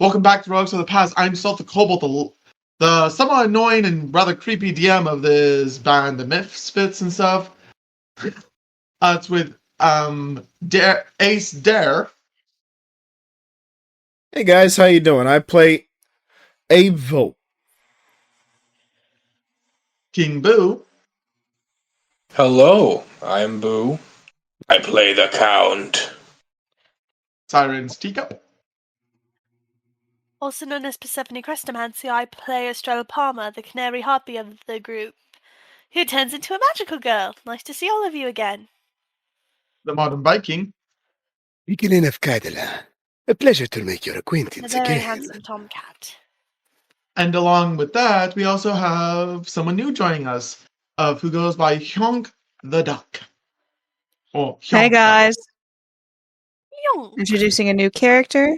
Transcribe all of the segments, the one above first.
Welcome back to Relics of the Past. I'm Stealth the Cobalt, the somewhat annoying and rather creepy DM of this band, the Misfits and stuff. It's with Ace Dare. Hey guys, how you doing? I play Avo. King Boo. Hello, I'm Boo. I play the Count. Siren's Teacup. Also known as Persephone Crestomancy, I play Estrella Palmer, the canary harpy of the group, who turns into a magical girl. Nice to see all of you again. The Modern Viking. Michaeleen of Kaidala. A pleasure to make your A acquaintance very again. handsome tomcat. And along with that, we also have someone new joining us, who goes by Hyunk the Duck. Oh, Hey Hyunk guys, Young. introducing a new character.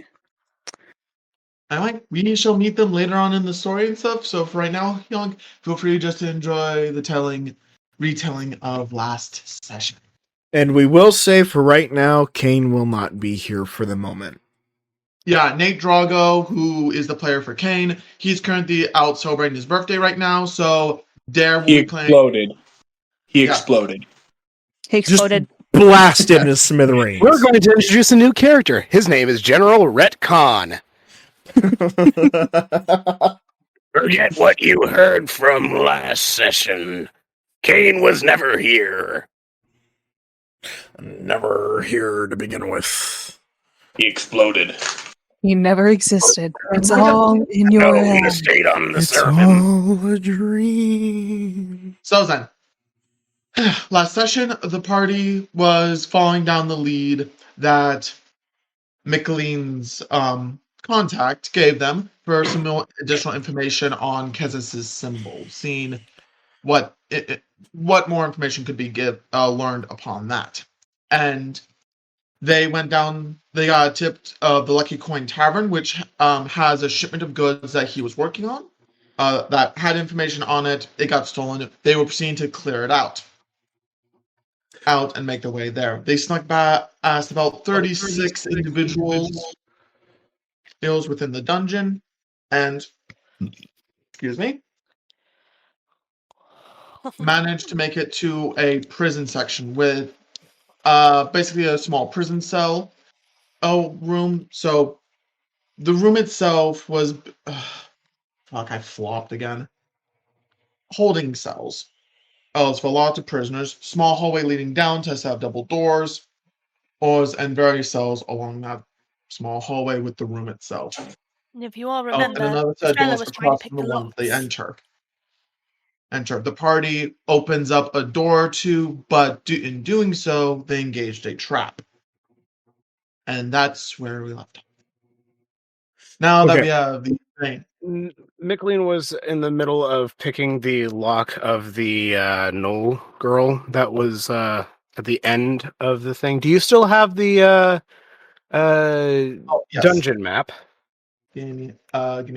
We shall meet them later on in the story and stuff. So for right now, Hyunk, feel free just to enjoy the retelling of last session. And we will say for right now, Kain will not be here for the moment. Yeah, Nate Drago, who is the player for Kain, he's currently out celebrating his birthday right now. So Dare will He be playing. exploded. He Yeah. exploded. He exploded. Blasted into smithereens. We're going to introduce a new character. His name is General Retcon. Forget what you heard from last session. Kain was never here. Never here to begin with. He exploded. He never existed. It's all in your head. Stayed on the It's sermon. all a dream. So then, last session, the party was following down the lead that Michaeleen's contact gave them for some more additional information on Kezis' symbol, seeing what more information could be learned upon that. And they went down, they got a tip of the Lucky Coin Tavern, which has a shipment of goods that he was working on that had information on it. It got stolen. They were proceeding to clear it out and make their way there. They snuck past about 36 individuals within the dungeon, and managed to make it to a prison section with basically a small prison cell room. So the room itself was I flopped again. Holding cells. It's for lots of prisoners. Small hallway leading down to have double doors, and various cells along that small hallway with the room itself. And if you all And remember, another set of Estrella doors was trying to across pick from the the one they locks. enter. The party opens up a door or two, but in doing so, they engaged a trap. And that's where we left off. Now that we have the thing. Michaeleen was in the middle of picking the lock of the Knoll girl that was at the end of the thing. Do you still have the Yes. dungeon map? Give me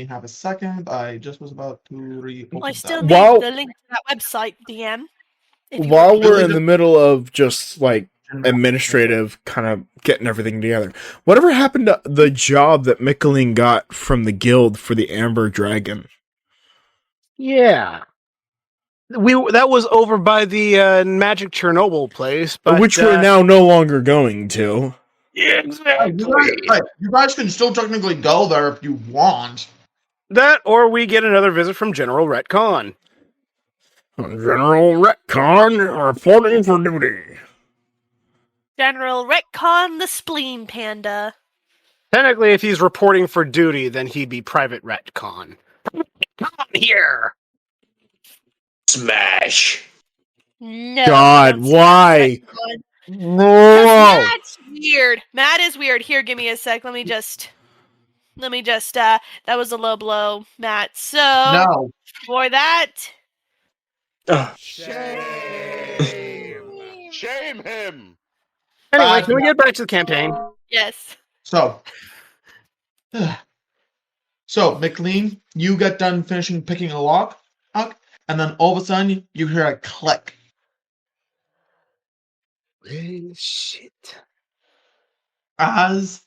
half a second. I just was about to reopen I still that. need the link to that website, DM. if you While want. we're in the middle of just like administrative kind of getting everything together, whatever happened to the job that Michaeleen got from the guild for the Amber Dragon? Yeah. That was over by the Magic Chernobyl place, but Which we're now no longer going to. Yeah, exactly. You guys can still technically go there if you want. That, or we get another visit from General Retcon. General Retcon reporting for duty. General Retcon the Spleen Panda. Technically, if he's reporting for duty, then he'd be Private Retcon. Come on here. Smash. No. God, don't why? Retcon. No. Matt's weird. Matt is weird. Here, give me a sec. Let me just, that was a low blow, Matt. So, No. for that, Shame him. Anyway, can we get back to the campaign? yes. So, Michaeleen, you get done finishing picking a lock, and then all of a sudden you hear a click. Well, shit. As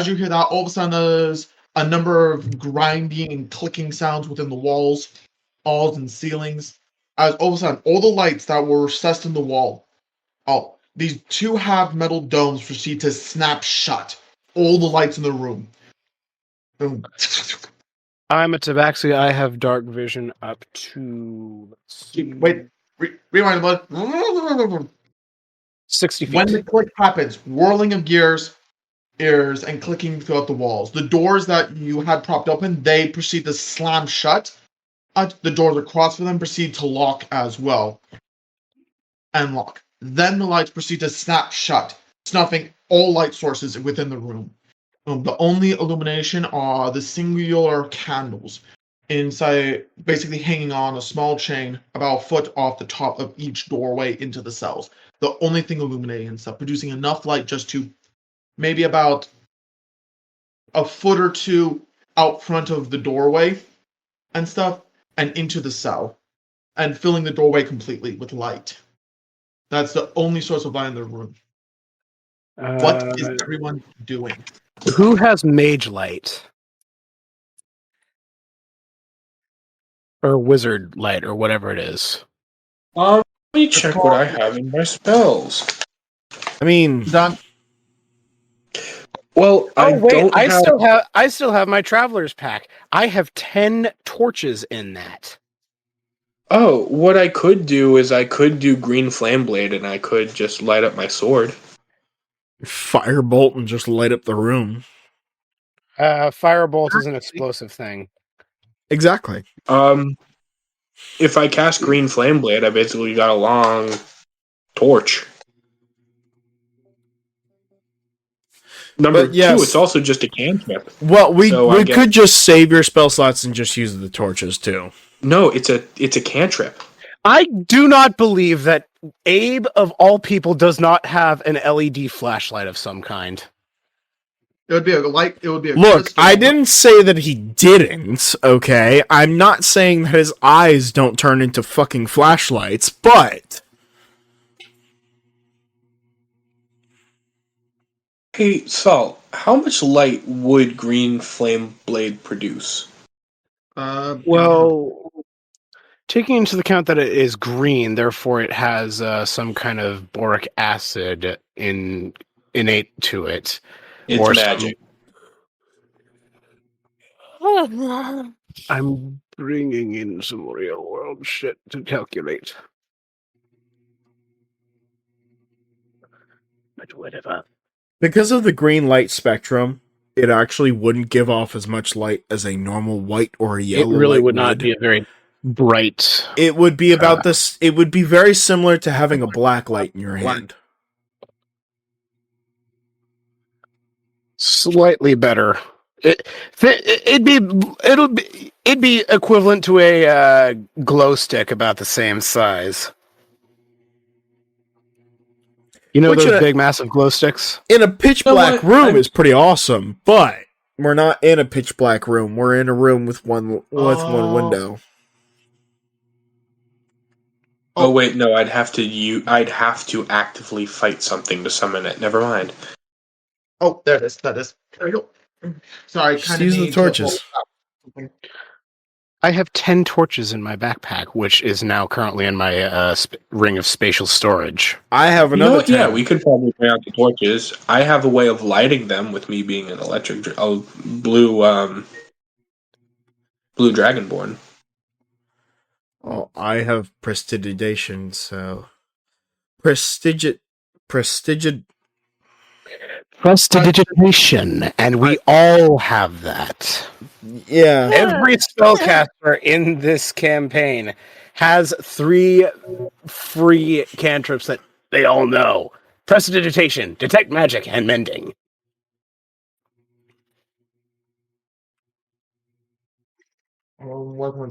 you hear that, all of a sudden there's a number of grinding and clicking sounds within the walls and ceilings. As all of a sudden, all the lights that were recessed in the wall, these two half metal domes proceed to snap shut. All the lights in the room. Boom. I'm a tabaxi. I have dark vision up to... Wait, rewind. 60 feet. When the click happens, whirling of gears, ears, and clicking throughout the walls. The doors that you had propped open, they proceed to slam shut. The doors across from them proceed to lock as well. And lock. Then the lights proceed to snap shut, snuffing all light sources within the room. The only illumination are the singular candles inside, basically hanging on a small chain about a foot off the top of each doorway into the cells. The only thing illuminating and stuff, producing enough light just to maybe about a foot or two out front of the doorway and stuff, and into the cell, and filling the doorway completely with light. That's the only source of light in the room. What is everyone doing? Who has mage light? Or wizard light, or whatever it is. Let me check what I have in my spells. I mean, Done. Well, I still have my traveler's pack. I have 10 torches in that. Oh, what I could do is I could do green flame blade, and I could just light up my sword. firebolt and just light up the room. Firebolt is an explosive thing. Exactly. If I cast green flame blade, I basically got a long torch. Number two, it's also just a cantrip. Well, we could just save your spell slots and just use the torches too. No, it's a cantrip. I do not believe that Abe, of all people, does not have an LED flashlight of some kind. It would be a light. It would be a Look, crystal. I didn't say that he didn't, okay? I'm not saying that his eyes don't turn into fucking flashlights, but... Hey, Saul, how much light would green flame blade produce? Well, taking into account that it is green, therefore it has some kind of boric acid innate to it. It's magic. I'm bringing in some real world shit to calculate. But whatever. Because of the green light spectrum, it actually wouldn't give off as much light as a normal white or a yellow light. It really would not be a very bright... It would be about this... It would be very similar to having a black light in your hand. Slightly better. It'd be equivalent to a glow stick about the same size. You know those big, massive glow sticks? In a pitch black room is pretty awesome, but we're not in a pitch black room. We're in a room with one window. Oh wait, no, I'd have to actively fight something to summon it. Never mind. Oh, there it is. That is. There we go. Sorry, just use the torches. I have 10 torches in my backpack, which is now currently in my ring of spatial storage. I have another 10. Yeah, we could probably bring out the torches. I have a way of lighting them with me being an blue dragonborn. Oh, I have prestidigitation, so prestidigitation, and we all have that. Yeah. Every spellcaster in this campaign has 3 free cantrips that they all know. Prestidigitation, Detect Magic, and Mending.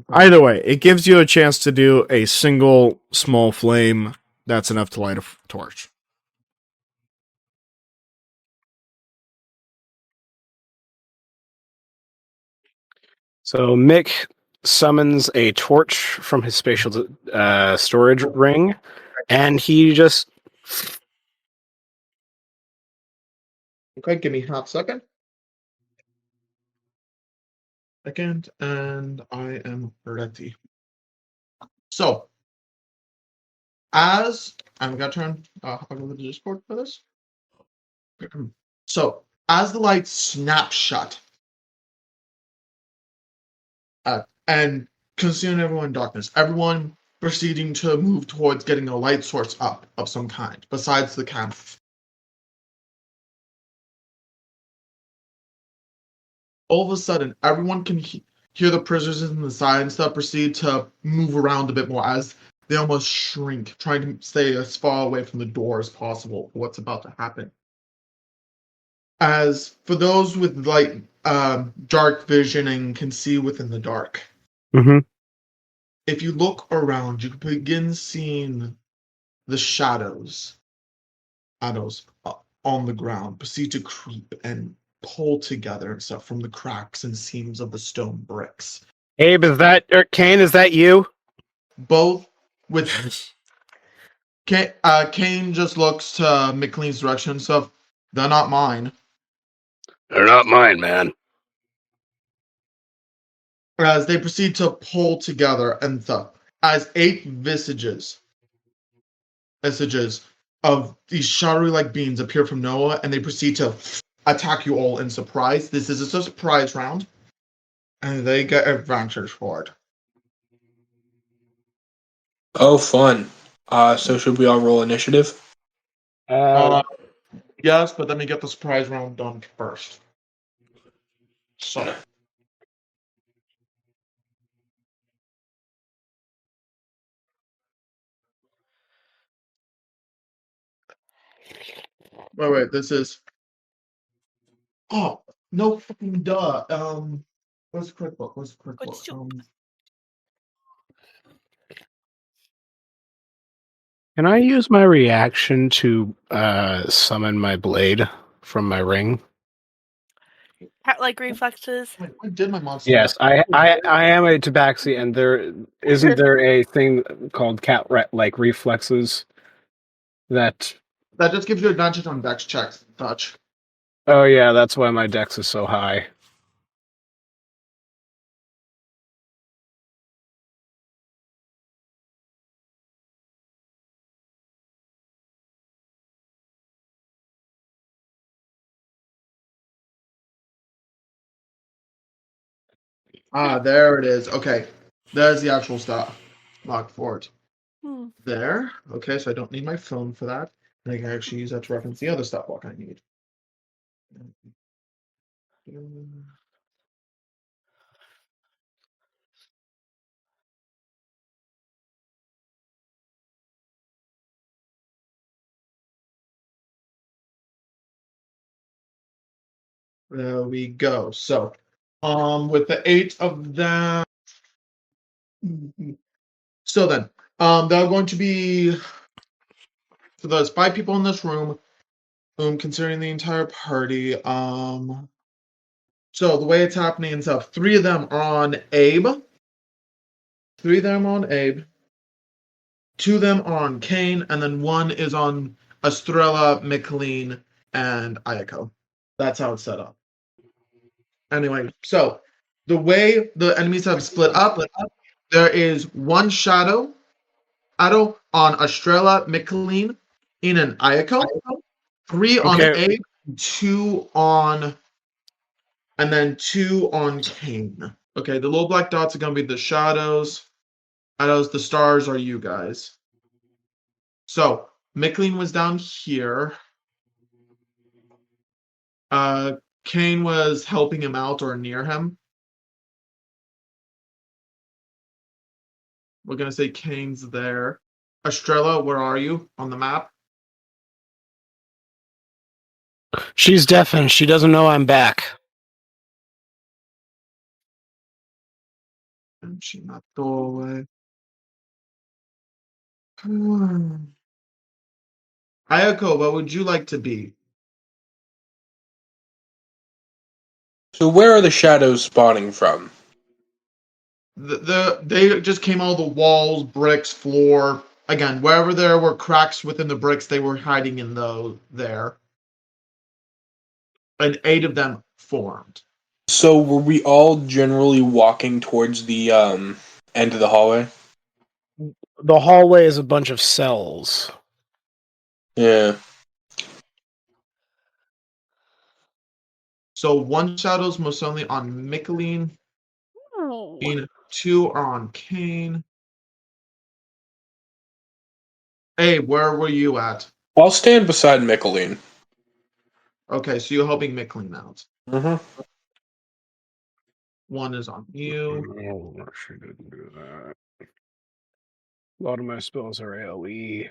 Either way, it gives you a chance to do a single small flame that's enough to light a torch. So Mick summons a torch from his spatial storage ring, and he just... Okay, give me half a second. Second, and I am ready. So, as I'm gonna turn, I'll go to the Discord for this. So, as the lights snap shut, and consuming everyone in darkness, everyone proceeding to move towards getting a light source up of some kind, besides the camp. All of a sudden, everyone can hear the prisoners in the side and stuff proceed to move around a bit more as they almost shrink, trying to stay as far away from the door as possible for what's about to happen. As for those with dark vision and can see within the dark, if you look around, you can begin seeing the shadows on the ground proceed to creep and pull together and stuff from the cracks and seams of the stone bricks. Abe, Kain, is that you? Both with Kain just looks to Michaeleen's direction and stuff. They're not mine. They're not mine, man. As they proceed to pull together and stuff. As 8 visages of these shadowy-like beings appear from nowhere, and they proceed to attack you all in surprise. This is a surprise round, and they get advantage for it. Oh, fun. So should we all roll initiative? Yes, but let me get the surprise round done first. So. Wait, this is... Oh, no fucking duh. Where's the quick book? Can I use my reaction to summon my blade from my ring? Cat-like reflexes. I did my monster. Yes, I am a tabaxi, and isn't there a thing called cat-like reflexes that just gives you advantage on dex checks. Touch. Oh yeah, that's why my dex is so high. There it is. Okay. There's the actual stuff. Lock for it. There. Okay, so I don't need my phone for that. And I can actually use that to reference the other stuff lock I need. There we go. So, with the 8 of them. So then, there are going to be, so there's 5 people in this room, considering the entire party. So the way it's happening and stuff, 3 of them are on Abe. 3 of them are on Abe. 2 of them are on Kain, and then 1 is on Estrella, Michaeleen, and Eiko. That's how it's set up. Anyway, so the way the enemies have split up, there is 1 shadow on Estrella, Michaeleen, in an Eiko, 3 on Abe, 2 on, and then 2 on Kain. Okay, the little black dots are going to be the shadows. The stars are you guys. So, Michaeleen was down here. Kain was helping him out or near him. We're going to say Kain's there. Estrella, where are you on the map? She's deafened. She doesn't know I'm back. And she not doorway. Eiko, what would you like to be? So where are the shadows spawning from? They just came out of the walls, bricks, floor. Again, wherever there were cracks within the bricks, they were hiding in there. And 8 of them formed. So were we all generally walking towards the end of the hallway? The hallway is a bunch of cells. Yeah. So 1 shadow's most certainly on Michaeleen, Oh. and 2 are on Kain. Hey, where were you at? I'll stand beside Michaeleen. Okay, so you're helping Michaeleen out. Mm-hmm. 1 is on you. Oh, she didn't do that. A lot of my spells are AoE.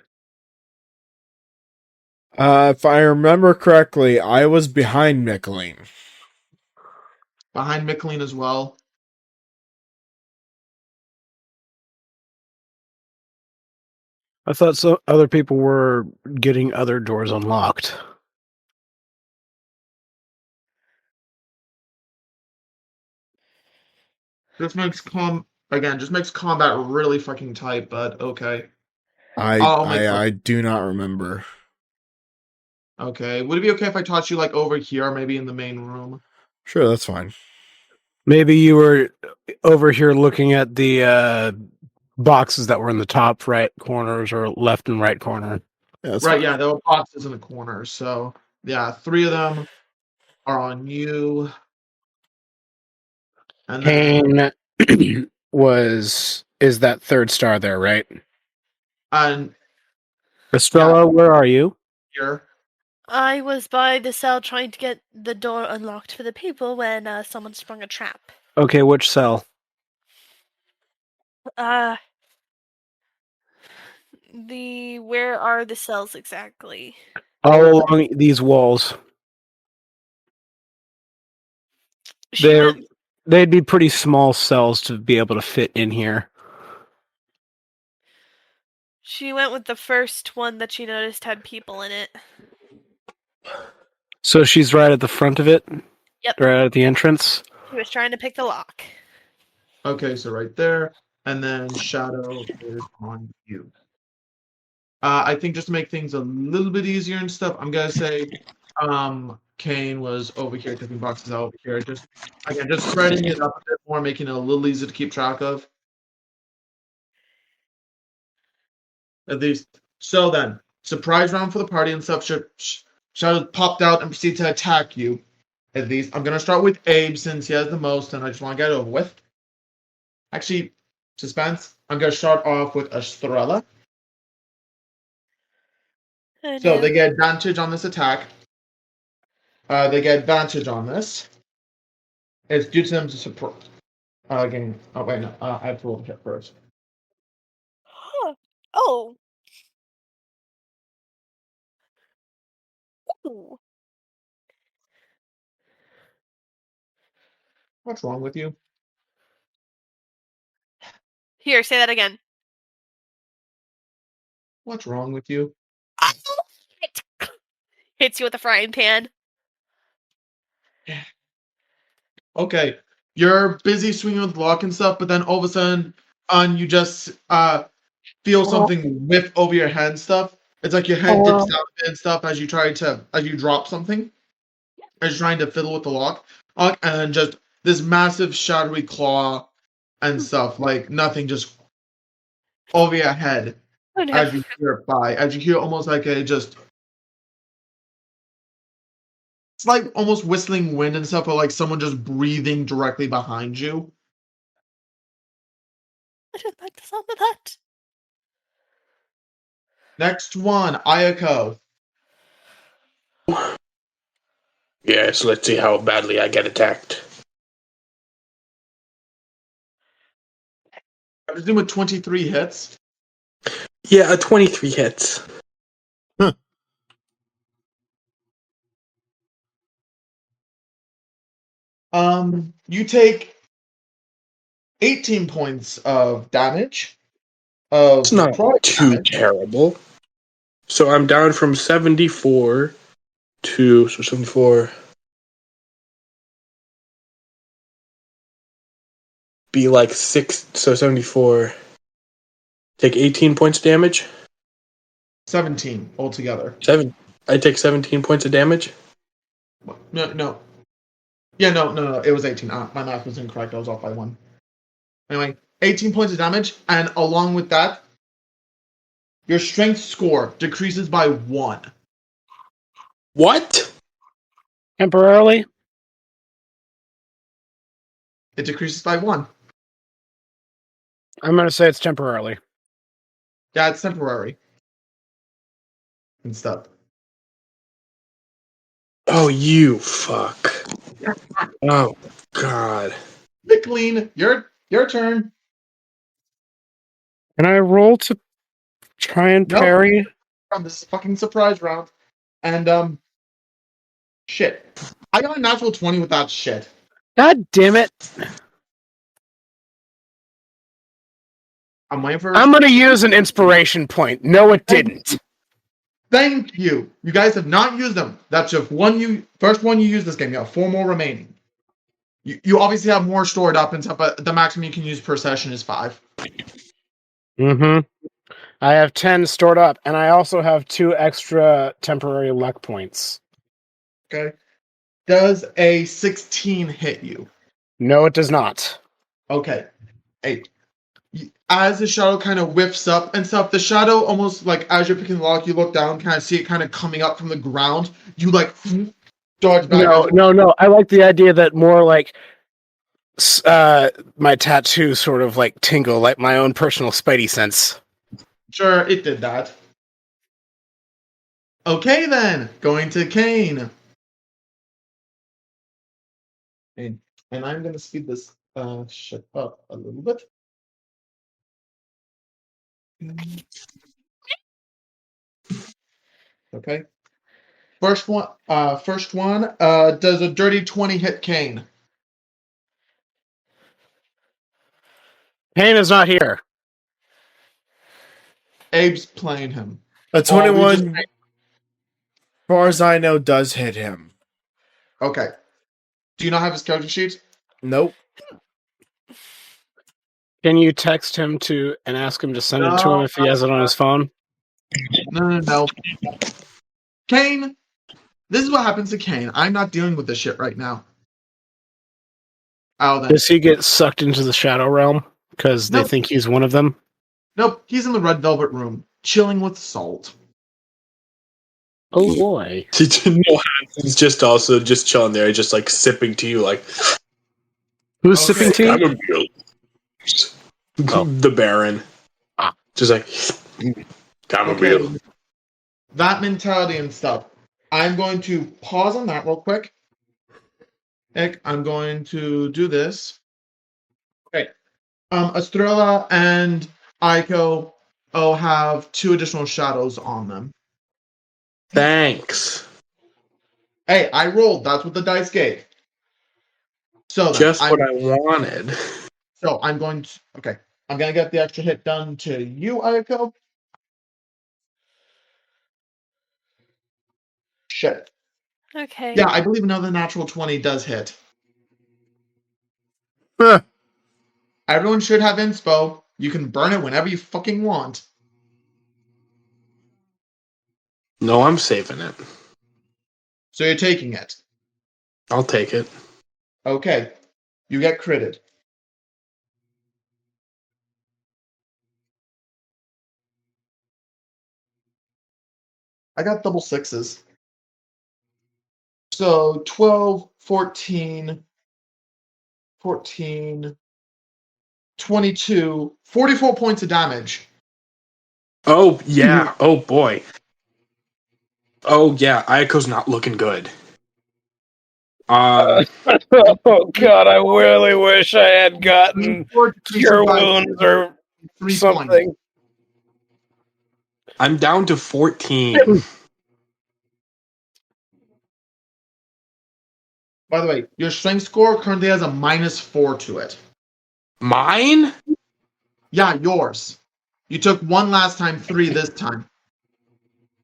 If I remember correctly, I was behind Michaeleen. Behind Michaeleen as well. I thought so. Other people were getting other doors unlocked. This makes just makes combat really fucking tight, but okay. I do not remember. Okay. Would it be okay if I taught you like over here, maybe in the main room? Sure, that's fine. Maybe you were over here looking at the boxes that were in the top right corners or left and right corner. Yeah, that's Right, fine. yeah, there were boxes in the corners. So yeah, 3 of them are on you. And then Kain is that third star there, right? and Estrella, where are you? here. I was by the cell trying to get the door unlocked for the people when someone sprung a trap. Okay, which cell? Where are the cells exactly? All along these walls. She They're went, they'd be pretty small cells to be able to fit in here. she went with the first one that she noticed had people in it. So she's right at the front of it? Yep. Right at the entrance? She was trying to pick the lock. Okay, so right there. And then Shadow is on you. I think just to make things a little bit easier and stuff, I'm gonna say Kain was over here taking boxes out over here. Just spreading it up a bit more, making it a little easier to keep track of. At least. So then, surprise round for the party and stuff. Shadow popped out and proceeded to attack you. At least. I'm gonna start with Abe since he has the most, and I just want to get it over with. Actually, suspense. I'm gonna start off with Estrella. Oh, So no. they get advantage on this attack. They get advantage on this. It's due to them to support. Again. Oh wait, no. I have to roll the check first. Huh. Oh. Ooh. What's wrong with you? Here, say that again. What's wrong with you? Hits you with a frying pan. Okay, you're busy swinging with the lock and stuff, but then all of a sudden, you just feel something whip over your head and stuff. It's like your head dips down a bit and stuff as you drop something, as you're trying to fiddle with the lock, and just this massive shadowy claw and stuff, like nothing, just over your head Oh, no. as you hear it by, as you hear almost like it's like almost whistling wind and stuff, or like someone just breathing directly behind you. I don't like the sound of that. Next one, Eiko. Yes, let's see how badly I get attacked. I presume with 23 hits. Yeah, a 23 hits. You take 18 points of damage. Of It's not necrotic too damage. terrible. So I'm down from 74 to 74. Be like 6, so 74. Take 18 points of damage. 17 altogether. 7. I take 17 points of damage. No. Yeah, no. It was 18. My math was incorrect. I was off by 1. Anyway, 18 points of damage, and along with that, your strength score decreases by 1. What? Temporarily? It decreases by 1. I'm going to say it's temporarily. Yeah, it's temporary. And stuff. Oh, you fuck. Oh, God. Michaeleen, your turn. Can I roll to try and Nope. parry? On this fucking surprise round. And, shit. I got a natural 20 with that shit. God damn it. I'm waiting for... I'm going to use an inspiration point. No, it didn't. Thank you. You guys have not used them. That's just first one you use this game. You have 4 more remaining. You obviously have more stored up and stuff, but the maximum you can use per session is 5. Mm-hmm. I have 10 stored up, and I also have 2 extra temporary luck points. Okay. Does a 16 hit you? No, it does not. Okay. As the shadow kind of whiffs up and stuff, the shadow almost like as you're picking the lock, you look down, kind of see it kind of coming up from the ground. You like dodge back. No. I like the idea that more like my tattoo sort of like tingle, like my own personal spidey sense. Sure, it did that. Okay then, going to Kain. And I'm gonna speed this shit up a little bit. Okay. First one, does a dirty 20 hit Kain? Kain is not here. Abe's playing him. A 21, as far as I know, does hit him. Okay. Do you not have his character sheet? Nope. Can you text him and ask him to send it to him if he has it on his phone? No. Kain, this is what happens to Kain. I'm not dealing with this shit right now. Oh, then. Does he get sucked into the shadow realm because they think he's one of them? Nope, he's in the red velvet room, chilling with Salt. Oh boy. He's just also just chilling there, just like sipping tea, like. Who's sipping tea? The Baron. Just like. Okay. That mentality and stuff. I'm going to pause on that real quick. I'm going to do this. Okay. Estrella and Eiko have 2 additional shadows on them. Thanks. Hey, I rolled. That's what the dice gave. So just what I wanted. So I'm going to... Okay. I'm going to get the extra hit done to you, Eiko. Shit. Okay. Yeah, I believe another natural 20 does hit. Huh. Everyone should have inspo. You can burn it whenever you fucking want. No, I'm saving it. So you're taking it. I'll take it. Okay. You get critted. I got double 6s. So 12, 14, 22, 44 points of damage. Oh, yeah. Oh, boy. Oh, yeah. Aiko's not looking good. Oh, God. I really wish I had gotten cure wounds or 3 something. Points. I'm down to 14. By the way, your strength score currently has a -4 to it. Mine? Yeah, yours. You took 1 last time, 3 this time.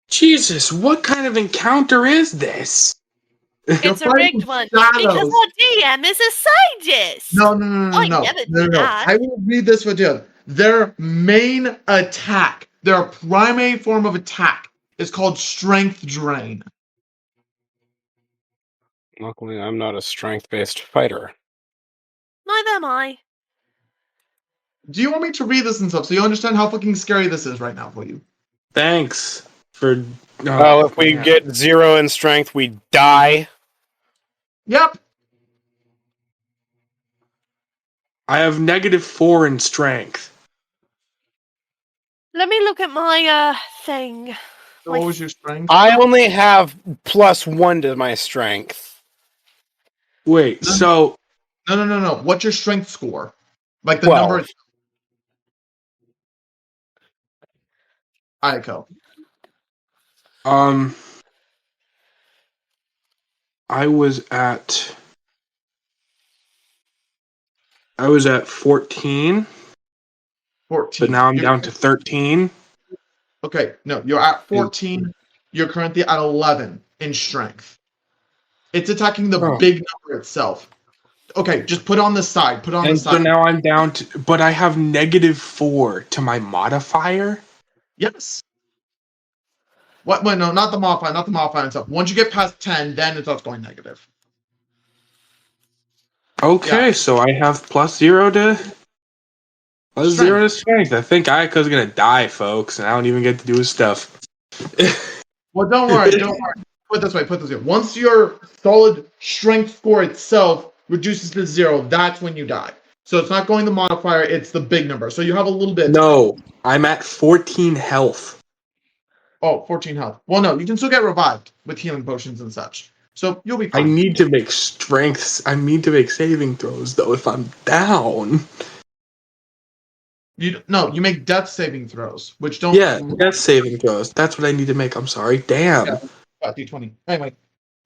Jesus, what kind of encounter is this? It's a rigged one because our DM is a scientist. No. I never do that. I will read this for you. Their main attack, their primary form of attack, is called Strength Drain. Luckily, I'm not a strength-based fighter. Neither am I. Do you want me to read this and stuff so you understand how fucking scary this is right now for you? Thanks for. Well, if we yeah. get 0 in strength, we die. Yep. I have -4 in strength. Let me look at my thing. So what was your strength? I only have +1 to my strength. Wait, so No. What's your strength score? Like the 12. number. Eiko. I was at 14, 14. but now I'm down to 13. Okay, no, you're at 14. You're currently at 11 in strength. It's attacking the big number itself. Okay, just put it on the side. Put it on the side. So now I'm down to, but I have -4 to my modifier. Yes. What? Wait, no, not the modifier. Not the modifier itself. Once you get past 10, then it starts going negative. Okay, Yeah. so I have +0 to strength. I think Aiko's gonna die, folks, and I don't even get to do his stuff. Well, don't worry. Put it this way. Once your solid strength score itself reduces to 0, that's when you die. So it's not going the modifier, it's the big number. So you have a little bit. No, I'm at 14 health. Oh, 14 health. Well, no, you can still get revived with healing potions and such. So you'll be I fine. need to make saving throws, though, if I'm down. You make death saving throws, which don't. Yeah, death saving throws. That's what I need to make. I'm sorry. Damn. Yeah. D20. Anyway,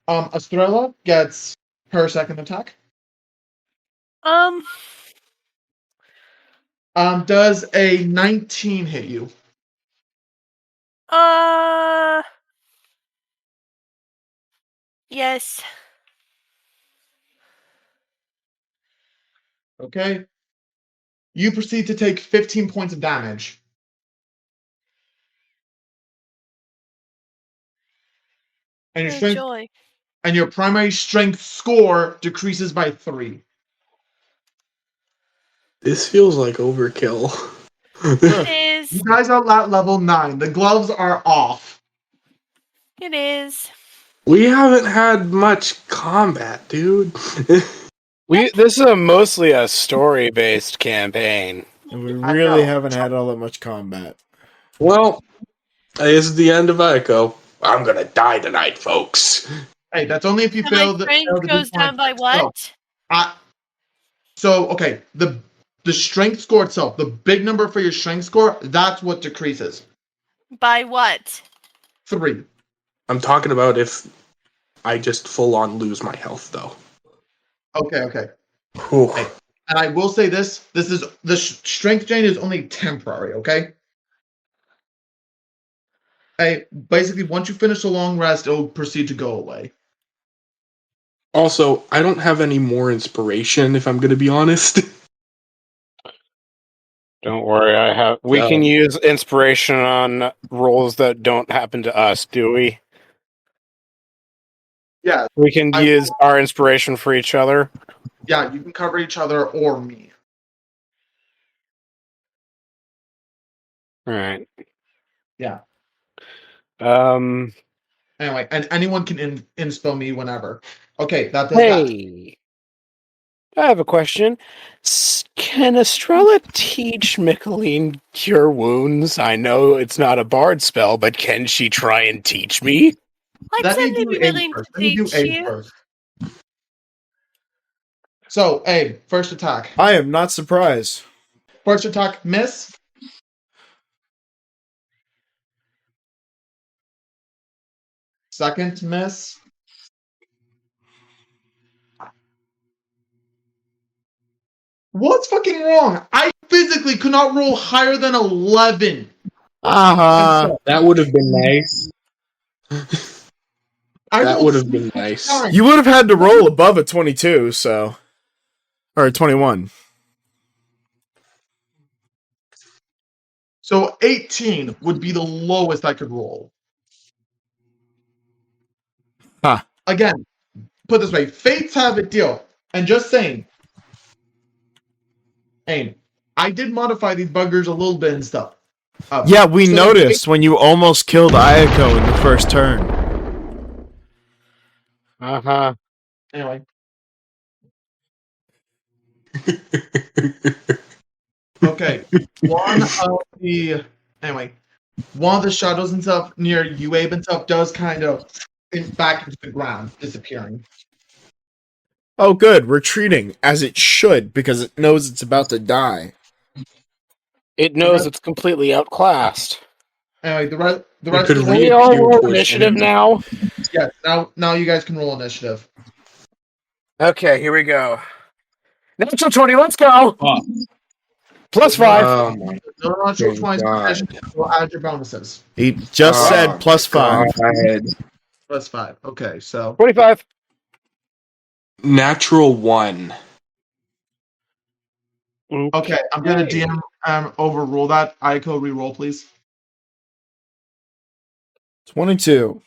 Estrella gets her second attack. Does a 19 hit you? Yes. Okay. You proceed to take 15 points of damage. And your strength Joy. and your primary strength score decreases by 3. This feels like overkill. It is. You guys are at level 9. The gloves are off. It is. We haven't had much combat, dude. This is mostly a story-based campaign. And we really haven't had all that much combat. Well, it's the end of Eiko. I'm gonna die tonight, folks. Hey, that's only if you And fail my the. strength goes down by what? So okay, the strength score itself, the big number for your strength score, that's what decreases. By what? 3. I'm talking about if I just full on lose my health, though. Okay. Whew. Hey, and I will say this is the strength drain is only temporary, okay? Hey, basically once you finish a long rest, it'll proceed to go away. Also, I don't have any more inspiration, if I'm gonna be honest. Don't worry, we can use inspiration on rolls that don't happen to us, do we? Yeah. We can use our inspiration for each other. Yeah, you can cover each other or me. All right. Yeah. Anyway, and anyone can inspo me whenever. Okay, that does that. I have a question. Can Estrella teach Michaeleen cure wounds? I know it's not a bard spell, but can she try and teach me? I'd certainly be willing to teach you. First. So, Abe, first attack. I am not surprised. First attack, miss. Second, miss. What's fucking wrong? I physically could not roll higher than 11. That would have been nice. That would have been nice. You would have had to roll above a 22, so. Or a 21. So 18 would be the lowest I could roll. Huh. Again, put it this way, fates have a deal. And just saying, hey, I did modify these buggers a little bit and stuff. Yeah, we so noticed when you almost killed Eiko in the first turn. Uh-huh. Anyway. Okay. One of the shadows and stuff near you, Abe, and stuff does kind of back into the ground, disappearing. Oh, good. Retreating, as it should, because it knows it's about to die. It knows it's completely outclassed. Anyway, the rest could of the We read all you roll push initiative in. now. yeah, now you guys can roll initiative. Okay, here we go. Natural 20, let's go! Oh. Plus 5. Oh my No natural Thank 20 God. initiative, we'll add your bonuses. He just said Oh, plus 5. God. Plus 5. Okay, so 25. Natural 1. okay, I'm gonna DM overrule that. Eiko, reroll, please. 22.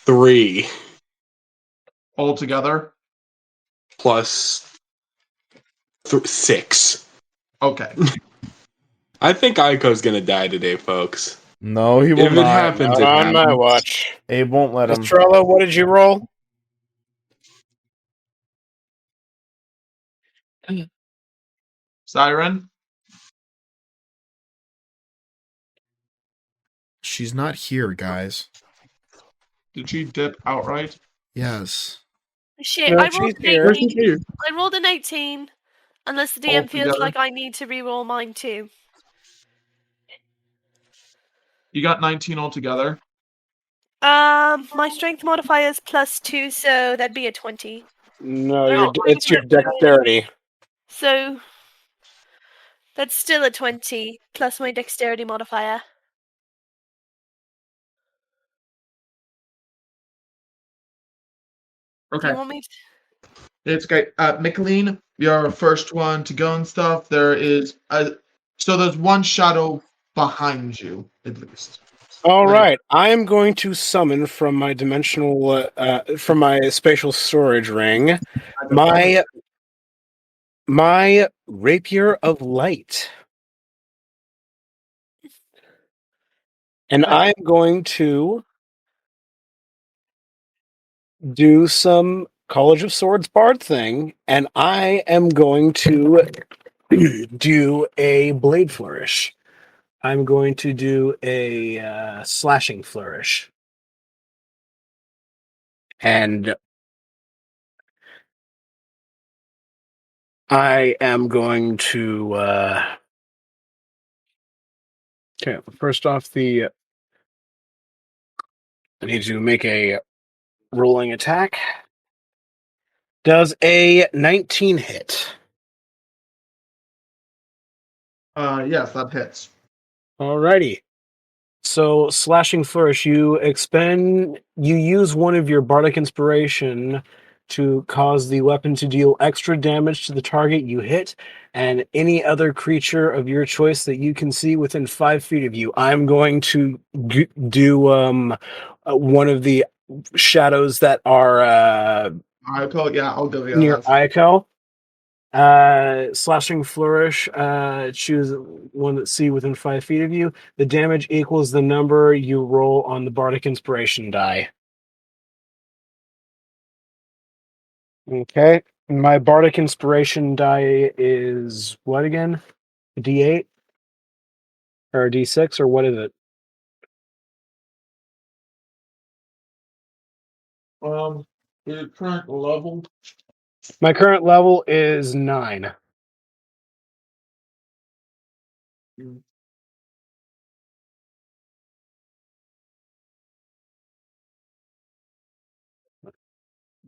3 All together. plus 6. Okay. I think Aiko's gonna die today, folks. No, he will If it not. happens, Not it on my happens. watch. Abe won't let him. Estrella, what did you roll? Siren. She's not here, guys. Did she dip outright? Yes. Shit, No, I rolled she's an here. 18. I rolled an 18. Unless the DM feels Altogether? like I need to reroll mine too. You got 19 altogether. My strength modifier is +2, so that'd be a 20. No, Oh, it's your dexterity. So that's still a 20 plus my dexterity modifier. Do Okay. you want me to... It's okay. Michaeleen, you're first one to go and stuff. There's one shadow behind you, at least. All right, I am going to summon from my from my spatial storage ring, my rapier of light, and I am going to do some College of Swords Bard thing, and I am going to do a blade flourish. I'm going to do a slashing flourish. And I am going to... okay, first off, I need to make a rolling attack. Does a 19 hit? Yes, that hits. Alrighty. So, slashing flourish, you use one of your bardic inspiration to cause the weapon to deal extra damage to the target you hit and any other creature of your choice that you can see within 5 feet of you. I'm going to do one of the shadows that are Eiko, yeah, I'll go with near that. Eiko. Slashing flourish, choose one that see within 5 feet of you. The damage equals the number you roll on the bardic inspiration die. Okay, my bardic inspiration die is what again? A D8 or a D6 or what is it? Your current level. My current level is 9.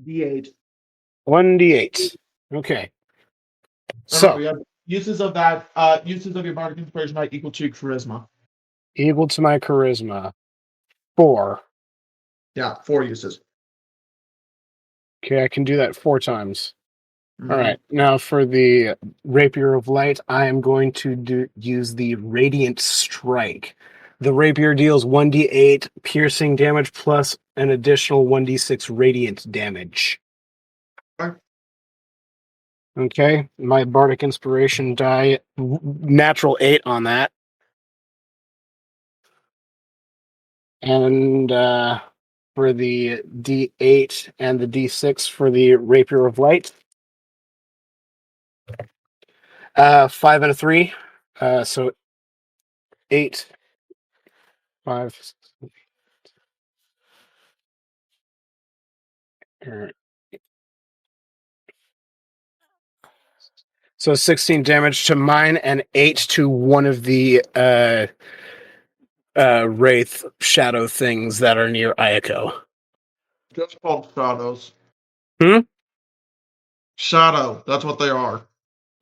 D8. 1d8. Okay. So, Yeah, uses of your bardic inspiration might equal to your charisma. equal to my charisma. 4. Yeah, 4 uses. Okay, I can do that 4 times. Mhm. All right. Now for the Rapier of Light, I am going to use the Radiant Strike. The rapier deals 1d8 piercing damage plus an additional 1d6 radiant damage. Okay. Okay, my bardic inspiration die, natural 8 on that. And for the d8 and the d6 for the rapier of light. 5 and a 3. So 8, 5. So 16 damage to mine and 8 to one of the wraith shadow things that are near Eiko. Just called shadows. Hmm? Shadow. That's what they are.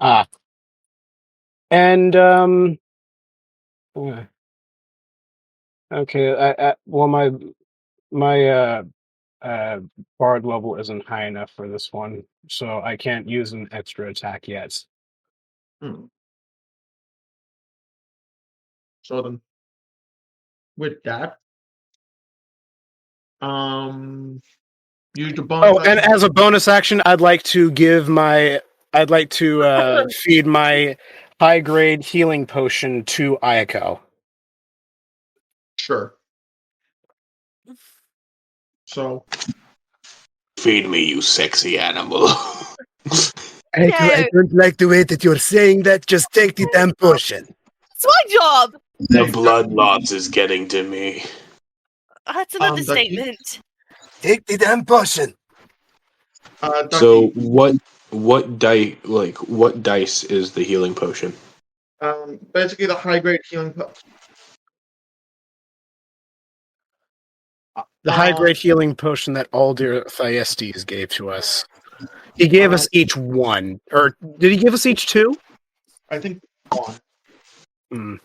Ah. And okay, well my bard level isn't high enough for this one, so I can't use an extra attack yet. So then, with that, use the bonus. Oh, and as a bonus action, I'd like to feed my high grade healing potion to Eiko. Sure. So, Feed me, you sexy animal. I don't like the way that you're saying that. Just take the damn potion. It's my job. The blood loss is getting to me. That's an Ducky. understatement. Take the damn potion. Ducky, So what dice is the healing potion? basically the high grade healing. The high grade healing potion that Aldir Thyestes gave to us. He gave us each one. Or did he give us each two? I think one.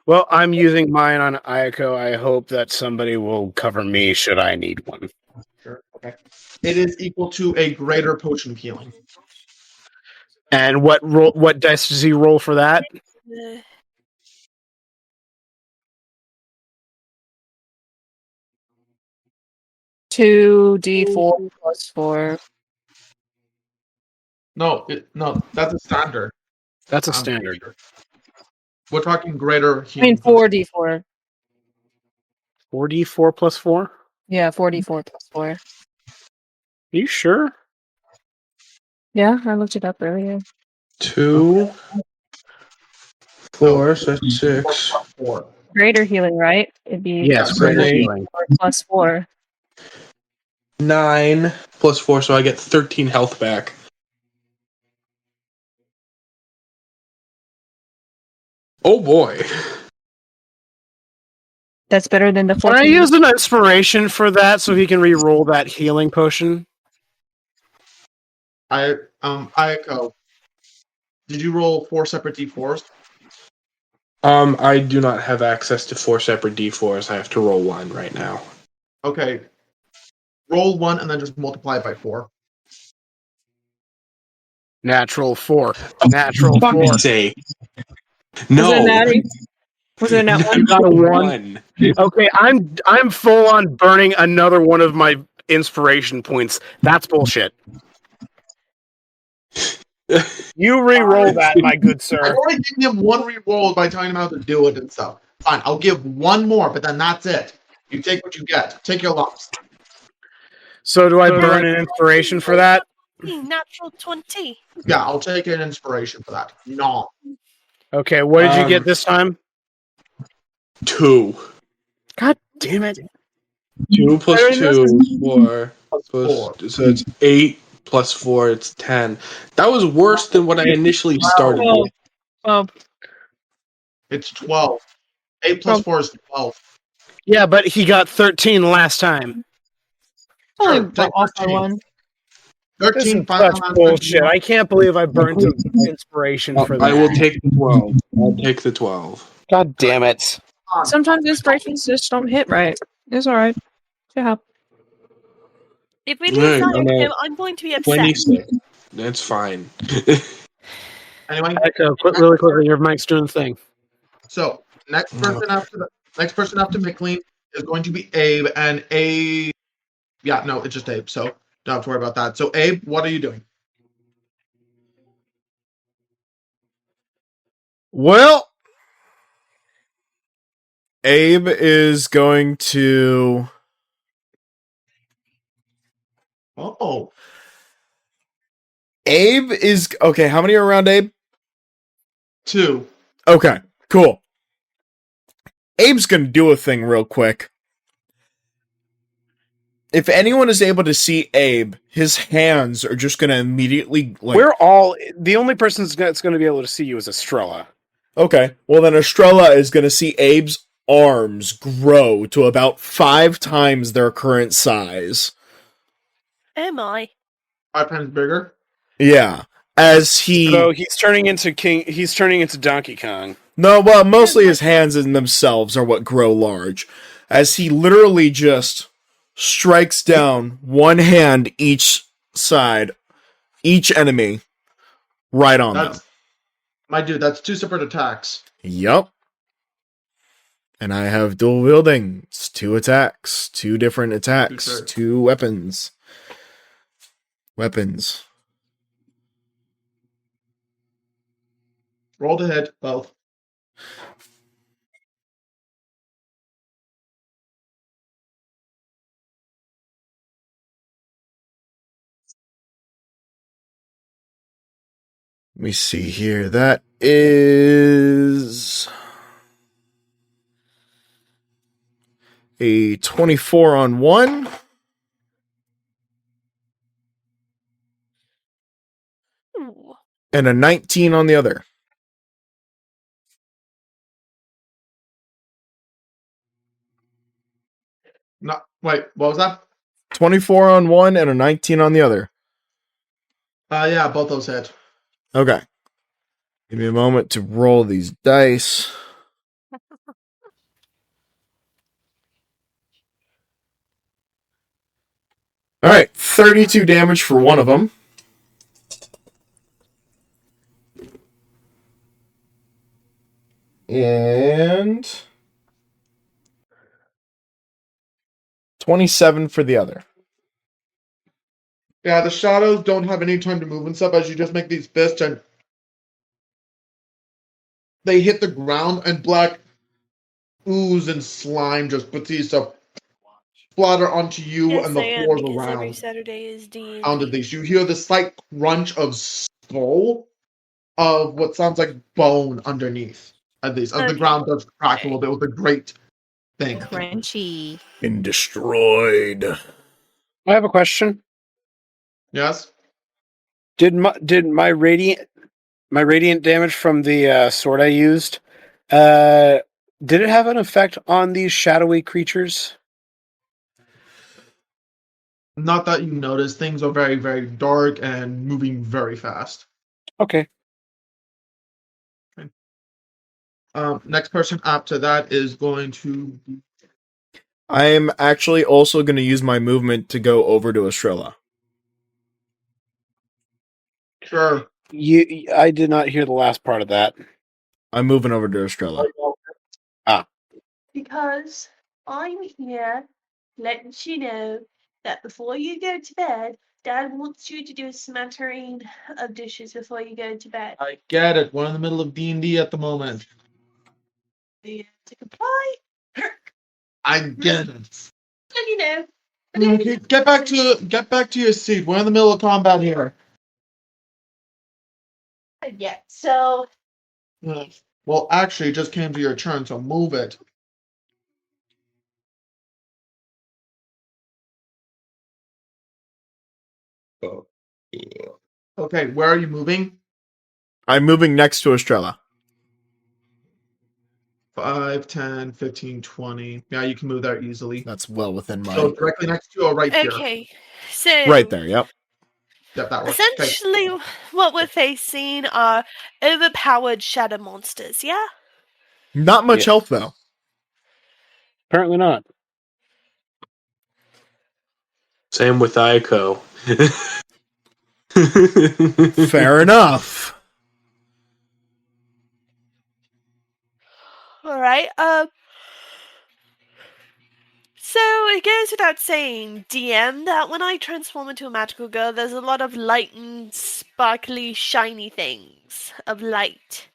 Well, I'm using mine on Eiko. I hope that somebody will cover me should I need one. Sure. Okay. It is equal to a greater potion of healing. And what dice does he roll for that? 2d4 plus 4. No, that's a standard. That's a standard. We're talking greater I healing. mean 4d4. 4d4 plus 4? Yeah, 4d4 plus 4. Are you sure? Yeah, I looked it up earlier. 2, 4, so that's 6. 4. Greater healing, right? It'd be Yes, greater healing. plus 4. 9 plus 4, so I get 13 health back. Oh boy. That's better than the Can 14. I use an inspiration for that so he can re-roll that healing potion? Eiko, did you roll 4 separate d4s? I do not have access to 4 separate d4s. I have to roll 1 right now. Okay. Roll 1 and then just multiply it by 4. Natural 4. Natural 4. Fuck's sake. No. Was it a nat 1? You got a 1. Okay, I'm full on burning another one of my inspiration points. That's bullshit. You re-roll that, my good I've sir. already given him one re-roll by telling him how to do it and stuff. Fine, I'll give one more, but then that's it. You take what you get. Take your lumps. So do I burn an inspiration for that? Natural 20. Yeah, I'll take an inspiration for that. No. Okay, what did you get this time? 2. God damn it. 2 plus 2, 4. Plus Plus, 4. so it's 8 plus 4, it's 10. That was worse than what I initially started with. Oh, It's 12. 8 plus 4 is 12. Yeah, but he got 13 last time. only Sure, take off by 13. 1. This 13 is such bullshit. I can't believe I burned an inspiration for that. I will take the 12. I'll take the 12. God damn it. Sometimes inspirations just don't hit right. It's alright. Yeah. If we Right, lose I'm Eiko, at I'm going to be upset. 26. That's fine. Anyway, Echo, quit really quickly. Your mic's doing the thing. so next person after Michaeleen is going to be Abe, and Abe Yeah, no, it's just Abe, so don't have to worry about that. So, Abe, what are you doing? Well, Abe is going to. Oh, Abe is okay. How many are around Abe? 2. Okay, cool. Abe's gonna do a thing real quick. If anyone is able to see Abe, his hands are just gonna immediately like. We're all the only person that's going to be able to see you is Estrella. Okay, well then Estrella is gonna see Abe's arms grow to about 5 times their current size. Oh my. 5 times bigger. Yeah, as he. So he's turning into King. He's turning into Donkey Kong. No, well, mostly his hands in themselves are what grow large. As he literally just strikes down one hand each side, each enemy, right on them. My dude, that's 2 separate attacks. Yup. And I have dual wielding. It's 2 attacks. 2 different attacks. 2 weapons. Weapons. Roll to hit, both. Let me see here. That is a 24 on one. Ooh. And a 19 on the other. No, wait, what was that? 24 on one and a 19 on the other. Yeah, both those hit. Okay. Give me a moment to roll these dice. All right, 32 damage for one of them. And 27 for the other. Yeah, the shadows don't have any time to move and stuff as you just make these fists and they hit the ground and black ooze and slime just Batista splatter onto you Yes, and the I am, floors because every around. Saturday is D&D. Sound of these. You hear the slight crunch of skull of what sounds like bone underneath. At least, as the Okay. ground does crack a little bit with a great thing. Crunchy. Been destroyed. I have a question. Yes? Did my radiant damage from the sword I used? Did it have an effect on these shadowy creatures? Not that you notice. Things are very, very dark and moving very fast. Okay. Next person after that is going to. I'm actually also going to use my movement to go over to Estrella. Sure. I did not hear the last part of that. I'm moving over to Estrella. Because I'm here letting you know that before you go to bed, Dad wants you to do a smattering of dishes before you go to bed. I get it. We're in the middle of D&D at the moment. To comply, I get it. and you know. Okay, get back to your seat. We're in the middle of combat here. Yeah, so Well, actually, it just came to your turn, so move it. Okay, where are you moving? I'm moving next to Estrella. 5, 10, 15, 20. Yeah, you can move there easily. That's well within my... So directly next to you or right here? okay, so Right there, yep. Yep, that works. Okay. essentially, what we're facing are overpowered shadow monsters. Yeah. Not much Yeah. health, though. Apparently not. Same with Eiko. Fair enough. All right. So it goes without saying, DM, that when I transform into a magical girl, there's a lot of light and sparkly, shiny things of light.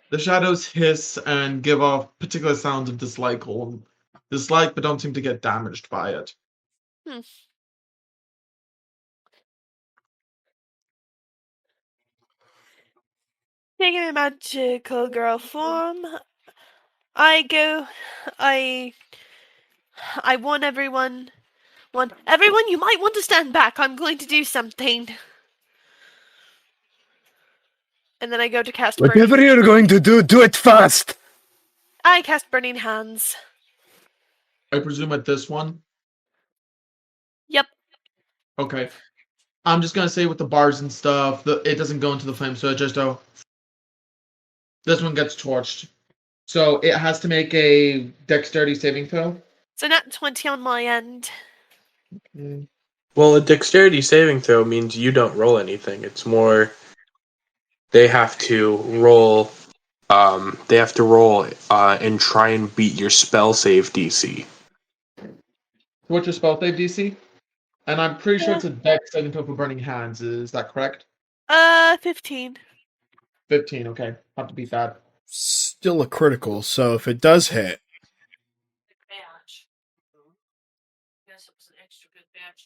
The shadows hiss and give off particular sounds of dislike, but don't seem to get damaged by it. Taking a magical girl form, I warn everyone. Everyone, you might want to stand back. I'm going to do something. And then I go to cast Whatever burning. you're going to do it fast. I cast Burning Hands. I presume at this one? Yep. Okay. I'm just gonna say with the bars and stuff, it doesn't go into the flame, so it just this one gets torched. So it has to make a dexterity saving throw. So nat 20 on my end. Well, a dexterity saving throw means you don't roll anything. It's more they have to roll. They have to roll and try and beat your spell save DC. What's your spell save DC? And I'm pretty sure it's a dex saving throw for burning hands. Is that correct? 15. 15. Okay, have to beat that. Still a critical, so if it does hit,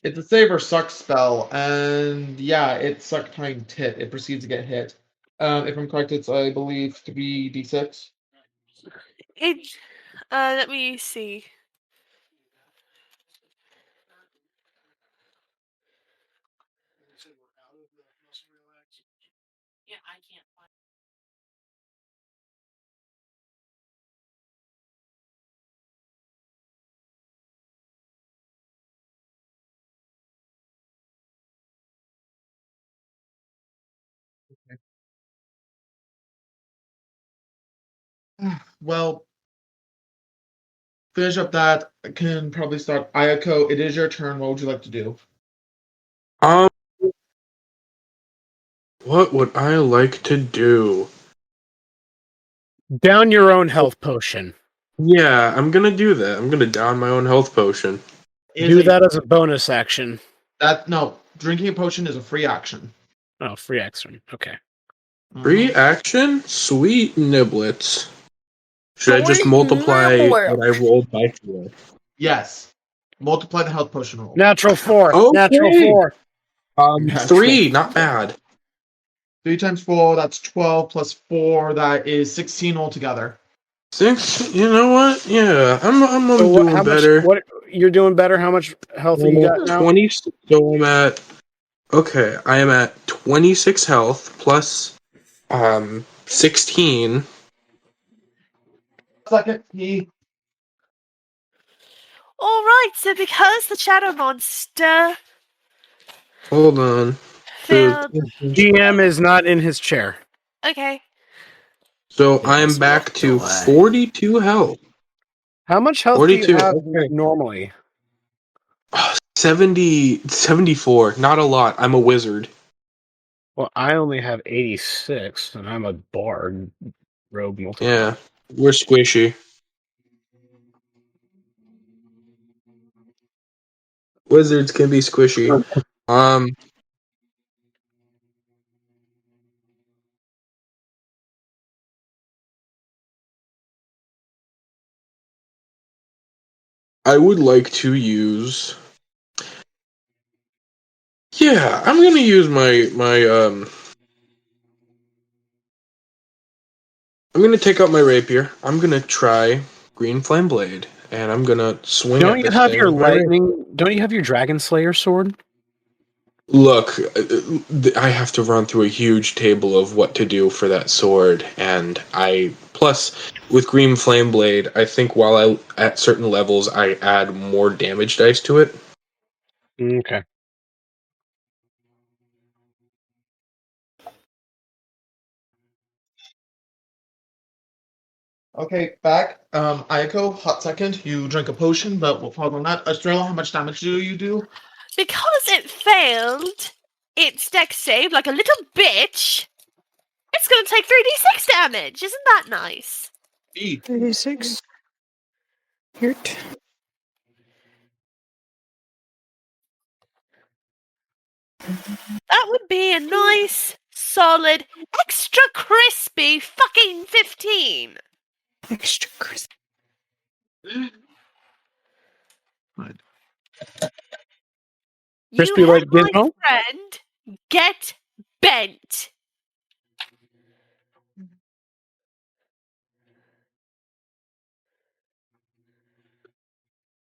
It's a save or suck spell, and yeah, it suck times hit. It proceeds to get hit. If I'm correct, it's I believe 3d6. Let me see. Well, finish up that. I can probably start. Ayako, it is your turn. What would you like to do? What would I like to do? Down your own health potion. Yeah, I'm gonna do that. I'm gonna down my own health potion. Do that as a bonus action. No, drinking a potion is a free action. Oh, free action. Okay. Free action? Sweet niblets. Should I just multiply what I rolled by 4? Yes. Multiply the health potion roll. Natural 4. Okay. Natural 4. 3, not bad. 3 times 4, that's 12 plus 4, that is 16 altogether. 6, you know what? Yeah, I'm So doing better. What you're doing better? How much health you got now? 20, so I'm at... Okay, I am at 26 health plus 16. Second, he. Alright, so because the shadow monster Hold on. failed. GM is not in his chair. Okay. So I'm back to 42 health. How much health 42, do you have okay. normally? 74. Not a lot. I'm a wizard. Well, I only have 86, and I'm a bard. Rogue multiple. Yeah, we're squishy. Wizards can be squishy. I would like to use... Yeah, I'm gonna use my I'm gonna take out my rapier. I'm gonna try Green Flame Blade, and I'm gonna swing Don't at you this have thing your with my rapier. lightning? Don't you have your Dragon Slayer sword? Look, I have to run through a huge table of what to do for that sword, and plus with Green Flame Blade, I think while at certain levels I add more damage dice to it. Okay. Okay, back. Ayako, hot second. You drink a potion, but we'll follow on that. Estrella, how much damage do you do? Because it failed its dex save like a little bitch, it's gonna take 3d6 damage. Isn't that nice? E. 36. Yurt. That would be a nice, solid, extra crispy fucking 15. Extra crisp. Fine. Crispy You like have my Gizmo? friend get bent.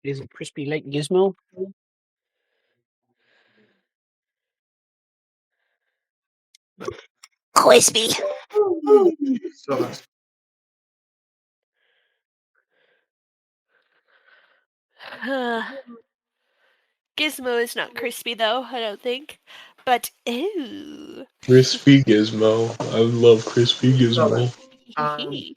Is it crispy like Gizmo? Crispy. So that's Gizmo is not crispy though, I don't think. But ooh. Crispy Gizmo. I love Crispy Gizmo.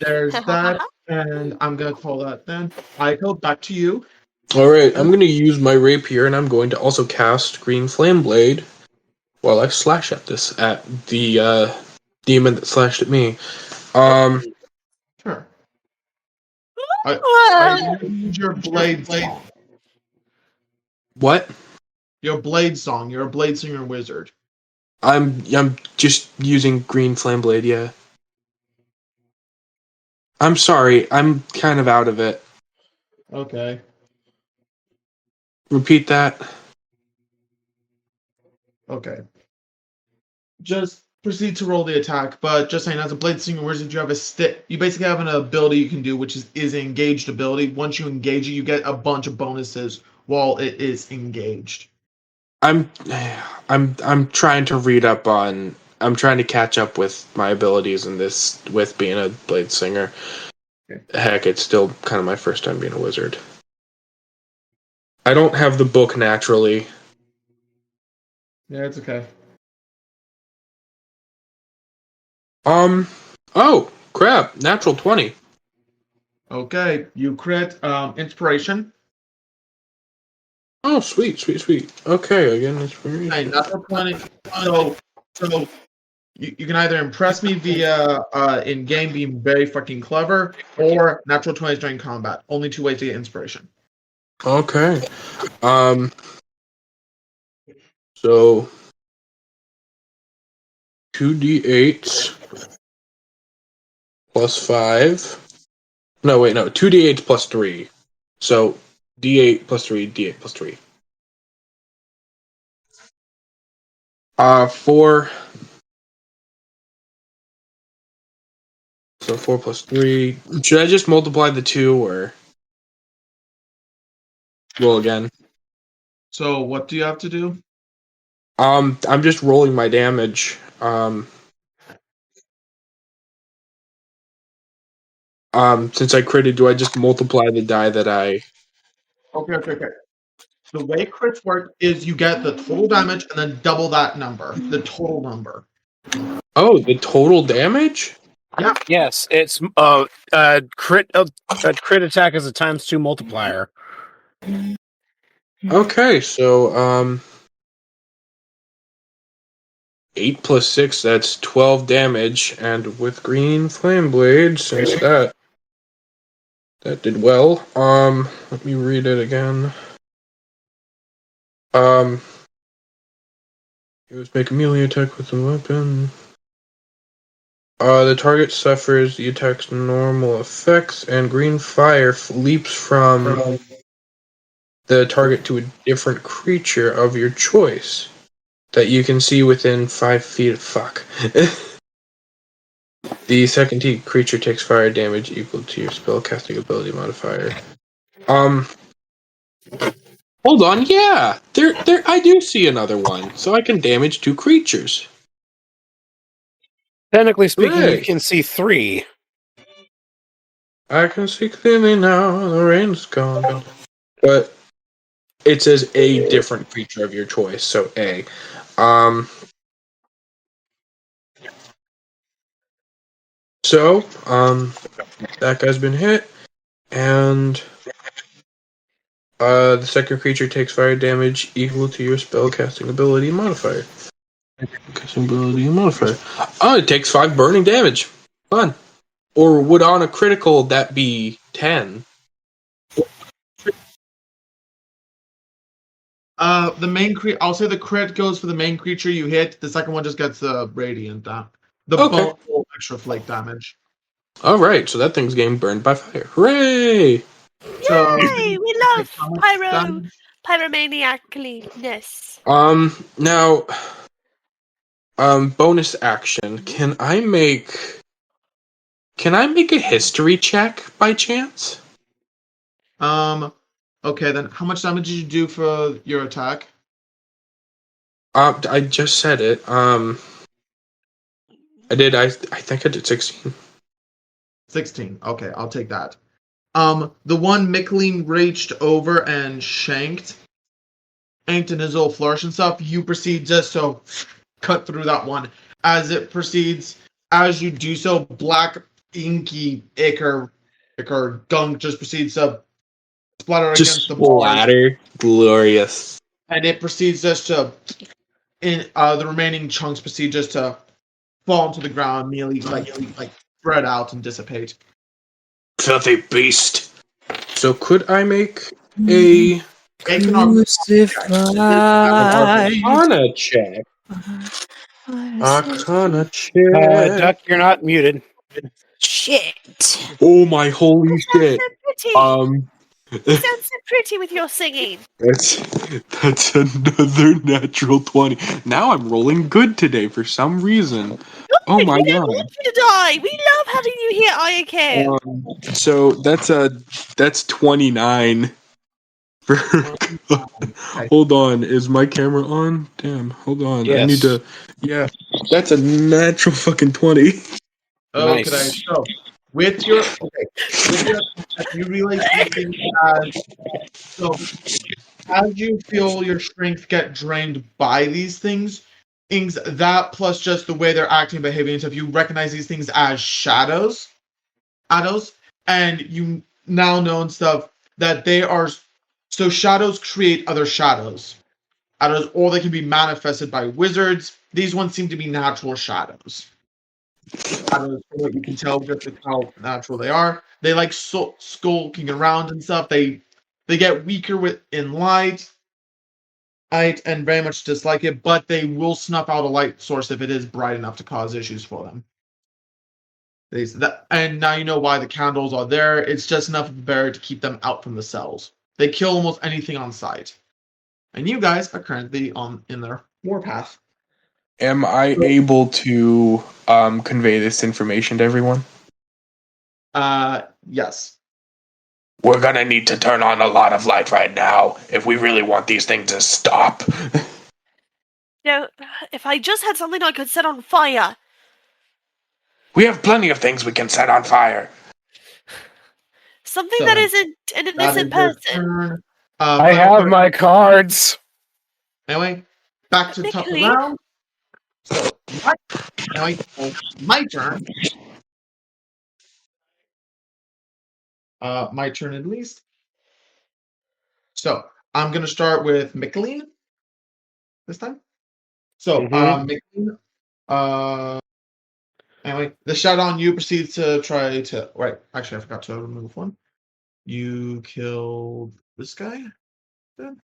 there's that, and I'm gonna call that then. Eiko, back to you. Alright, I'm going to use my rapier, and I'm going to also cast Green Flame Blade while I slash at the demon that slashed at me. Sure. I use your blade song. What? Your blade song. You're a blade singer wizard. I'm just using Green Flame Blade, yeah. I'm sorry, I'm kind of out of it. Okay. Repeat that. Okay. Just proceed to roll the attack, but just saying, as a blade singer wizard, you have a stick. You basically have an ability you can do, which is an engaged ability. Once you engage it, you get a bunch of bonuses while it is engaged. I'm trying to read up on. I'm trying to catch up with my abilities in this with being a blade singer. Okay. Heck, it's still kind of my first time being a wizard. I don't have the book naturally. Yeah, it's okay. Oh, crap. Natural 20. Okay, you crit inspiration. Oh, sweet. Okay, again, inspiration. Hey, natural 20. So you can either impress me via in game being very fucking clever, or natural 20s during combat. Only two ways to get inspiration. Okay. So 2d8s plus 5. No, wait, no. 2d8s plus 3. So d8 plus 3, d8 plus 3. 4. So 4 plus 3. Should I just multiply the 2 or roll again? So what do you have to do? I'm just rolling my damage. Since I critted, do I just multiply the die that I... Okay. The way crits work is you get the total damage and then double that number, the total number. Oh, the total damage? Yeah. Yes, it's crit attack is a ×2 multiplier. Okay, so 8 plus 6, that's 12 damage, and with Green Flame Blade, since that did well, let me read it again. It was make a melee attack with the weapon. The target suffers the attack's normal effects, and green fire leaps from the target to a different creature of your choice that you can see within 5 feet of fuck. The second creature takes fire damage equal to your spellcasting ability modifier. Hold on, yeah! There I do see another one, so I can damage 2 creatures. Technically speaking, you Hooray. can see 3. I can see clearly now, the rain's gone. But it says a different creature of your choice, so A. So, that guy's been hit, and the second creature takes fire damage equal to your spellcasting ability modifier. Casting ability modifier. Oh, it takes 5 burning damage. Fun. Or would on a critical that be 10? The main I'll say the crit goes for the main creature you hit. The second one just gets the radiant the Okay. extra flake damage. All right, so that thing's getting burned by fire. Hooray! So Yay! We love how much pyro damage? pyromaniacness. Now, bonus action. Can I make a history check by chance? Okay, then how much damage did you do for your attack? I just said it. I did. I think I did 16. 16. Okay, I'll take that. The one Michaeleen reached over and shanked in his little flourish and stuff, you proceed just to cut through that one. As it proceeds, as you do so, black, inky ichor gunk just proceeds to splatter Just against the wall. splatter. Glorious. And it proceeds just to, the remaining chunks proceed just to fall into the ground, immediately like spread out and dissipate. Filthy beast. So could I make a Crucified. Arcana check? Arcana check. Duck, you're not muted. Shit. Oh my holy shit. So pretty. You sound so pretty with your singing. That's another natural 20. Now I'm rolling good today for some reason. Oh my We don't god. want you to die. We love having you here, Eiko. So that's 29. For hold on, is my camera on? Damn, hold on. Yes. I need to. Yeah, that's a natural fucking 20. Okay, Nice. so with your you realize something as you feel your strength get drained by these things, that plus just the way they're acting and behaving and stuff, you recognize these things as shadows, and you now know and stuff that they are. So shadows create other shadows, or they can be manifested by wizards. These ones seem to be natural shadows. Shadows, from what you can tell, just how natural they are. They like skulking around and stuff. They get weaker in light, and very much dislike it, but they will snuff out a light source if it is bright enough to cause issues for them. And now you know why the candles are there. It's just enough of a barrier to keep them out from the cells. They kill almost anything on sight. And you guys are currently in their warpath. Am I able to convey this information to everyone? Yes. We're gonna need to turn on a lot of light right now if we really want these things to stop. No, if I just had something I could set on fire. We have plenty of things we can set on fire. Something So, that isn't an innocent person. I have my cards. Anyway, back to the top of the round. So, my turn. My turn at least. So, I'm going to start with Michaeleen this time. So, Michaeleen, anyway, the shout on you proceeds to try to. Right, actually, I forgot to remove one. You killed this guy? Then?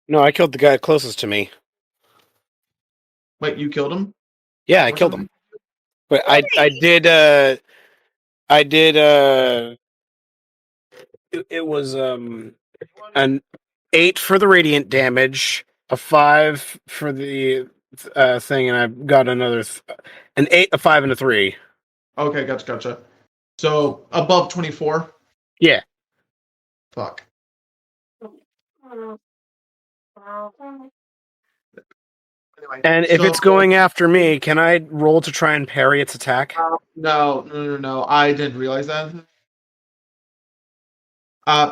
No, I killed the guy closest to me. Wait, you killed him? Yeah, I killed him. But I did. It was an 8 for the radiant damage, a 5 for the thing, and I got another an 8, a 5, and a 3. Okay, gotcha. So above 24. Yeah. Fuck. Anyway, And if it's going after me, can I roll to try and parry its attack? No. I didn't realize that.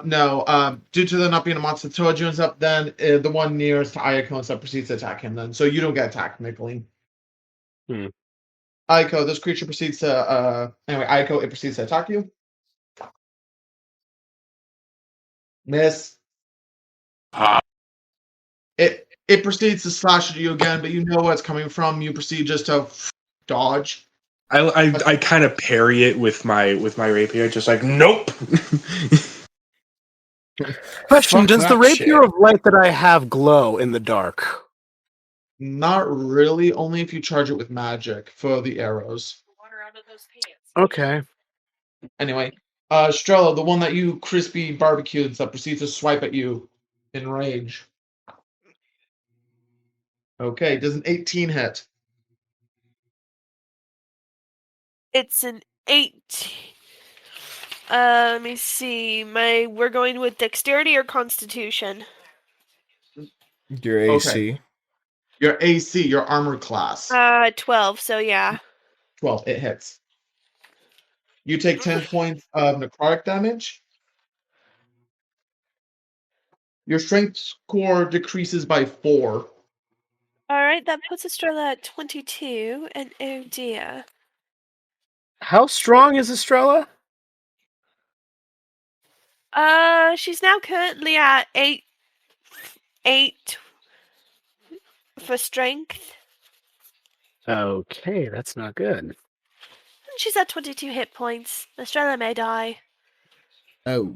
No. Due to there not being a monster towards you and stuff, then the one nearest to Eiko and stuff proceeds to attack him. Then, so you don't get attacked, Michaeleen. Eiko, this creature proceeds to Eiko, it proceeds to attack you. Miss. It proceeds to slash at you again, but you know where it's coming from. You proceed just to dodge. I kind of parry it with my rapier, just like nope. Question: Fuck does the that rapier shit. of light that I have glow in the dark? Not really, only if you charge it with magic for the arrows. Okay. Anyway, Estrella, the one that you crispy barbecued and stuff, proceeds to swipe at you in rage. Okay, does an 18 hit? It's an 8. Let me see. We're going with dexterity or constitution. Your AC. Your AC, your armor class. 12. So yeah. 12, it hits. You take 10 points of necrotic damage. Your strength score decreases by 4. All right, that puts Estrella at 22, and oh dear. How strong is Estrella? She's now currently at 8 for strength. Okay, that's not good. And she's at 22 hit points. Estrella may die. Oh.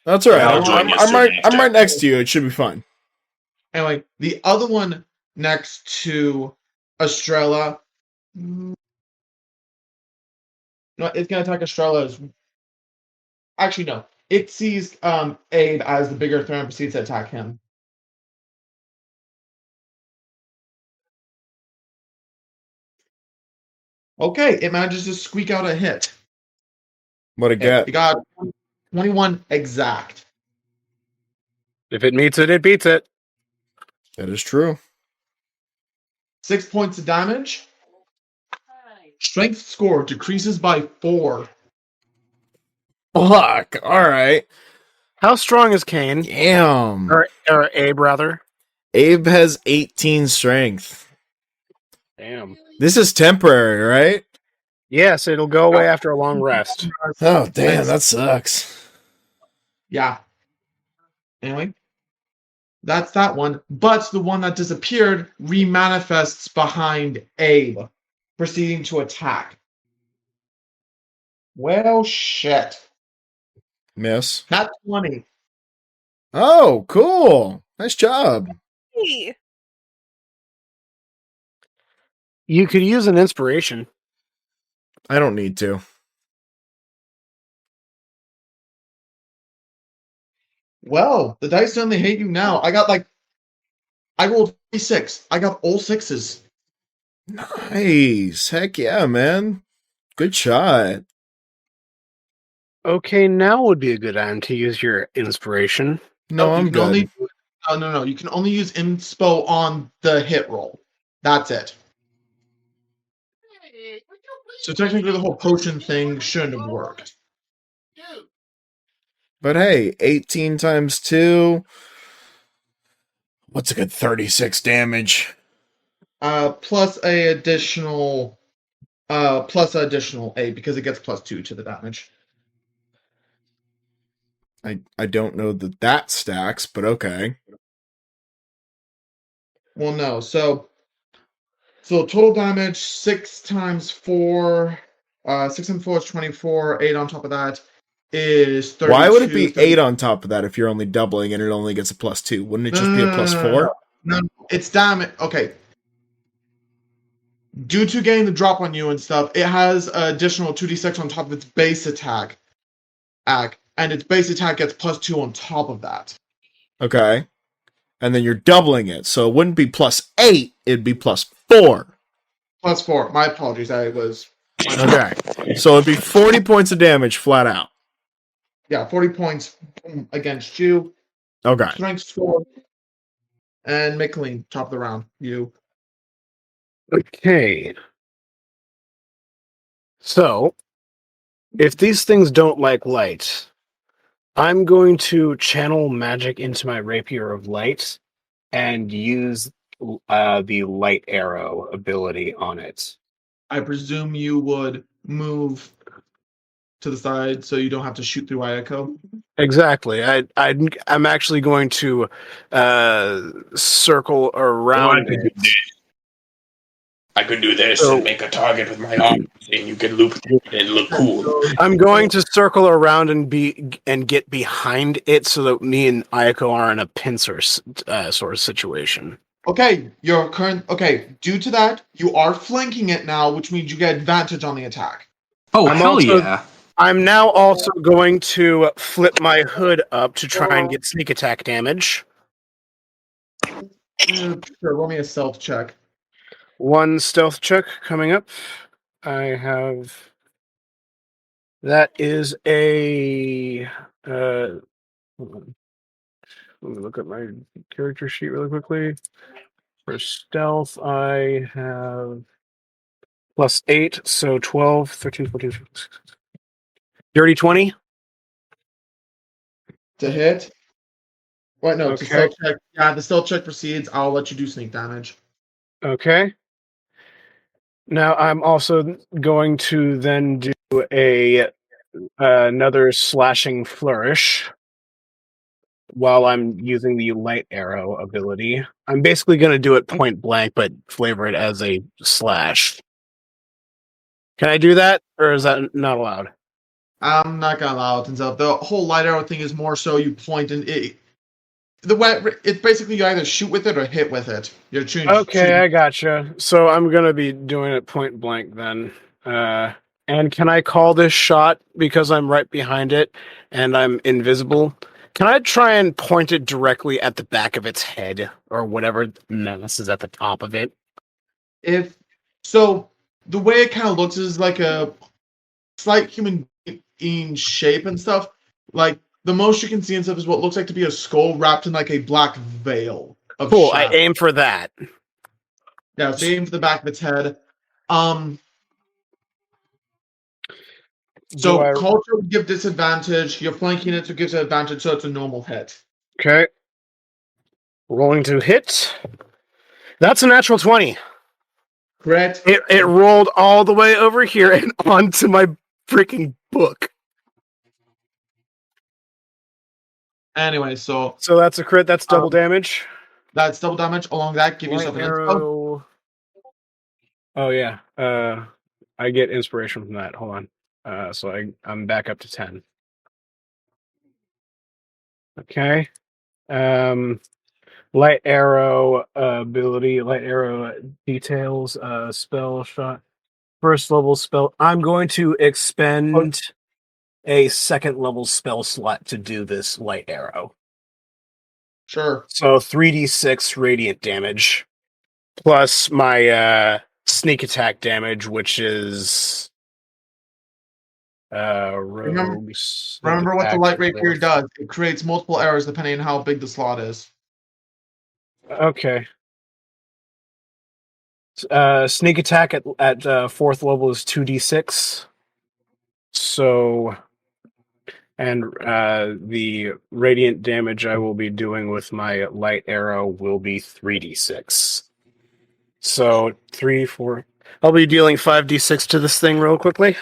That's alright. Yeah, I'm right next to you. It should be fine. Anyway, the other one next to Estrella. No, it's gonna attack Estrella. Actually, no. It sees Abe as the bigger threat and proceeds to attack him. Okay, it manages to squeak out a hit. What a get. It got 21 exact. If it meets it, it beats it. That is true. 6 points of damage. Strength score decreases by 4. Fuck. Alright. How strong is Kain? Damn. Or Abe, rather. Abe has 18 strength. Damn. This is temporary, right? Yes, it'll go away after a long rest. Oh, damn. That sucks. Yeah. Anyway, that's that one. But the one that disappeared remanifests behind Abe, proceeding to attack. Well, shit. Miss. Not 20. Oh, cool. Nice job. Hey. You could use an inspiration. I don't need to. Well, the dice only hate you now. I rolled 6. I got all 6s. Nice. Heck yeah, man. Good shot. Okay, now would be a good time to use your inspiration. No, you I'm can good. only no. You can only use inspo on the hit roll. That's it. So technically, the whole potion thing shouldn't have worked. But hey, 18 times 2. What's a good 36 damage? Plus additional A because it gets +2 to the damage. I don't know that stacks, but okay. Well, no. So total damage 6 times 4. 6 and 4 is 24. 8 on top of that is 32. Why would it be 8 on top of that if you're only doubling and it only gets a +2? Wouldn't it just be a +4? No, it's damage. Okay. Due to getting the drop on you and stuff, it has additional 2d6 on top of its base attack. And its base attack gets +2 on top of that. Okay. And then you're doubling it, so it wouldn't be +8, it'd be +4. +4. My apologies. I was. Okay. So it'd be 40 points of damage flat out. Yeah, 40 points against you. Okay. Strength score. And Michaeleen, top of the round. You. Okay. So, if these things don't like light, I'm going to channel magic into my rapier of light and use the light arrow ability on it. I presume you would move to the side so you don't have to shoot through Eiko. Exactly. I'm actually going to circle around it I could do this So- and make a target with my arm, and you can loop it and look cool. I'm going to circle around and get behind it so that me and Eiko are in a pincer sort of situation. Okay, due to that, you are flanking it now, which means you get advantage on the attack. Oh, I'm hell also- yeah. I'm now also going to flip my hood up to try and get sneak attack damage. Sure, roll me a stealth check. 1 stealth check coming up. I have... That is a... hold on. Let me look at my character sheet really quickly. For stealth, I have +8, so 12, 13, 14, 15, 16. Dirty 20. To hit? Wait, no, to Okay. stealth check. Yeah, the stealth check proceeds. I'll let you do sneak damage. Okay. Now I'm also going to then do another slashing flourish while I'm using the light arrow ability. I'm basically going to do it point blank, but flavor it as a slash. Can I do that, or is that not allowed? I'm not gonna allow it. Turns out the whole light arrow thing is more so you point and it's basically you either shoot with it or hit with it. You're choosing. Okay, I gotcha. So I'm gonna be doing it point blank then. And can I call this shot because I'm right behind it and I'm invisible? Can I try and point it directly at the back of its head or whatever menace is at the top of it? If so, the way it kind of looks is like a slight human being shape and stuff. Like the most you can see and stuff is what looks like to be a skull wrapped in like a black veil of Cool, I shadow. aim for that. Yeah, so aim for the back of its head. So culture would give disadvantage. You're flanking it, so it gives it advantage, so it's a normal hit. Okay. Rolling to hit. That's a natural 20. Correct? It rolled all the way over here and onto my freaking book. Anyway, so that's a crit. That's double damage. That's double damage. Along that, give yourself an arrow. Oh yeah. I get inspiration from that. Hold on. So I'm back up to 10. Okay. Light arrow ability. Light arrow details. Spell shot. First level spell. I'm going to expend a second level spell slot to do this light arrow. Sure. So 3d6 radiant damage plus my sneak attack damage, which is rogues. Remember what the light rapier does. It creates multiple arrows depending on how big the slot is. Okay. Sneak attack at 4th level is 2d6. So, and the radiant damage I will be doing with my light arrow will be 3d6. So 3, 4. I'll be dealing 5d6 to this thing real quickly.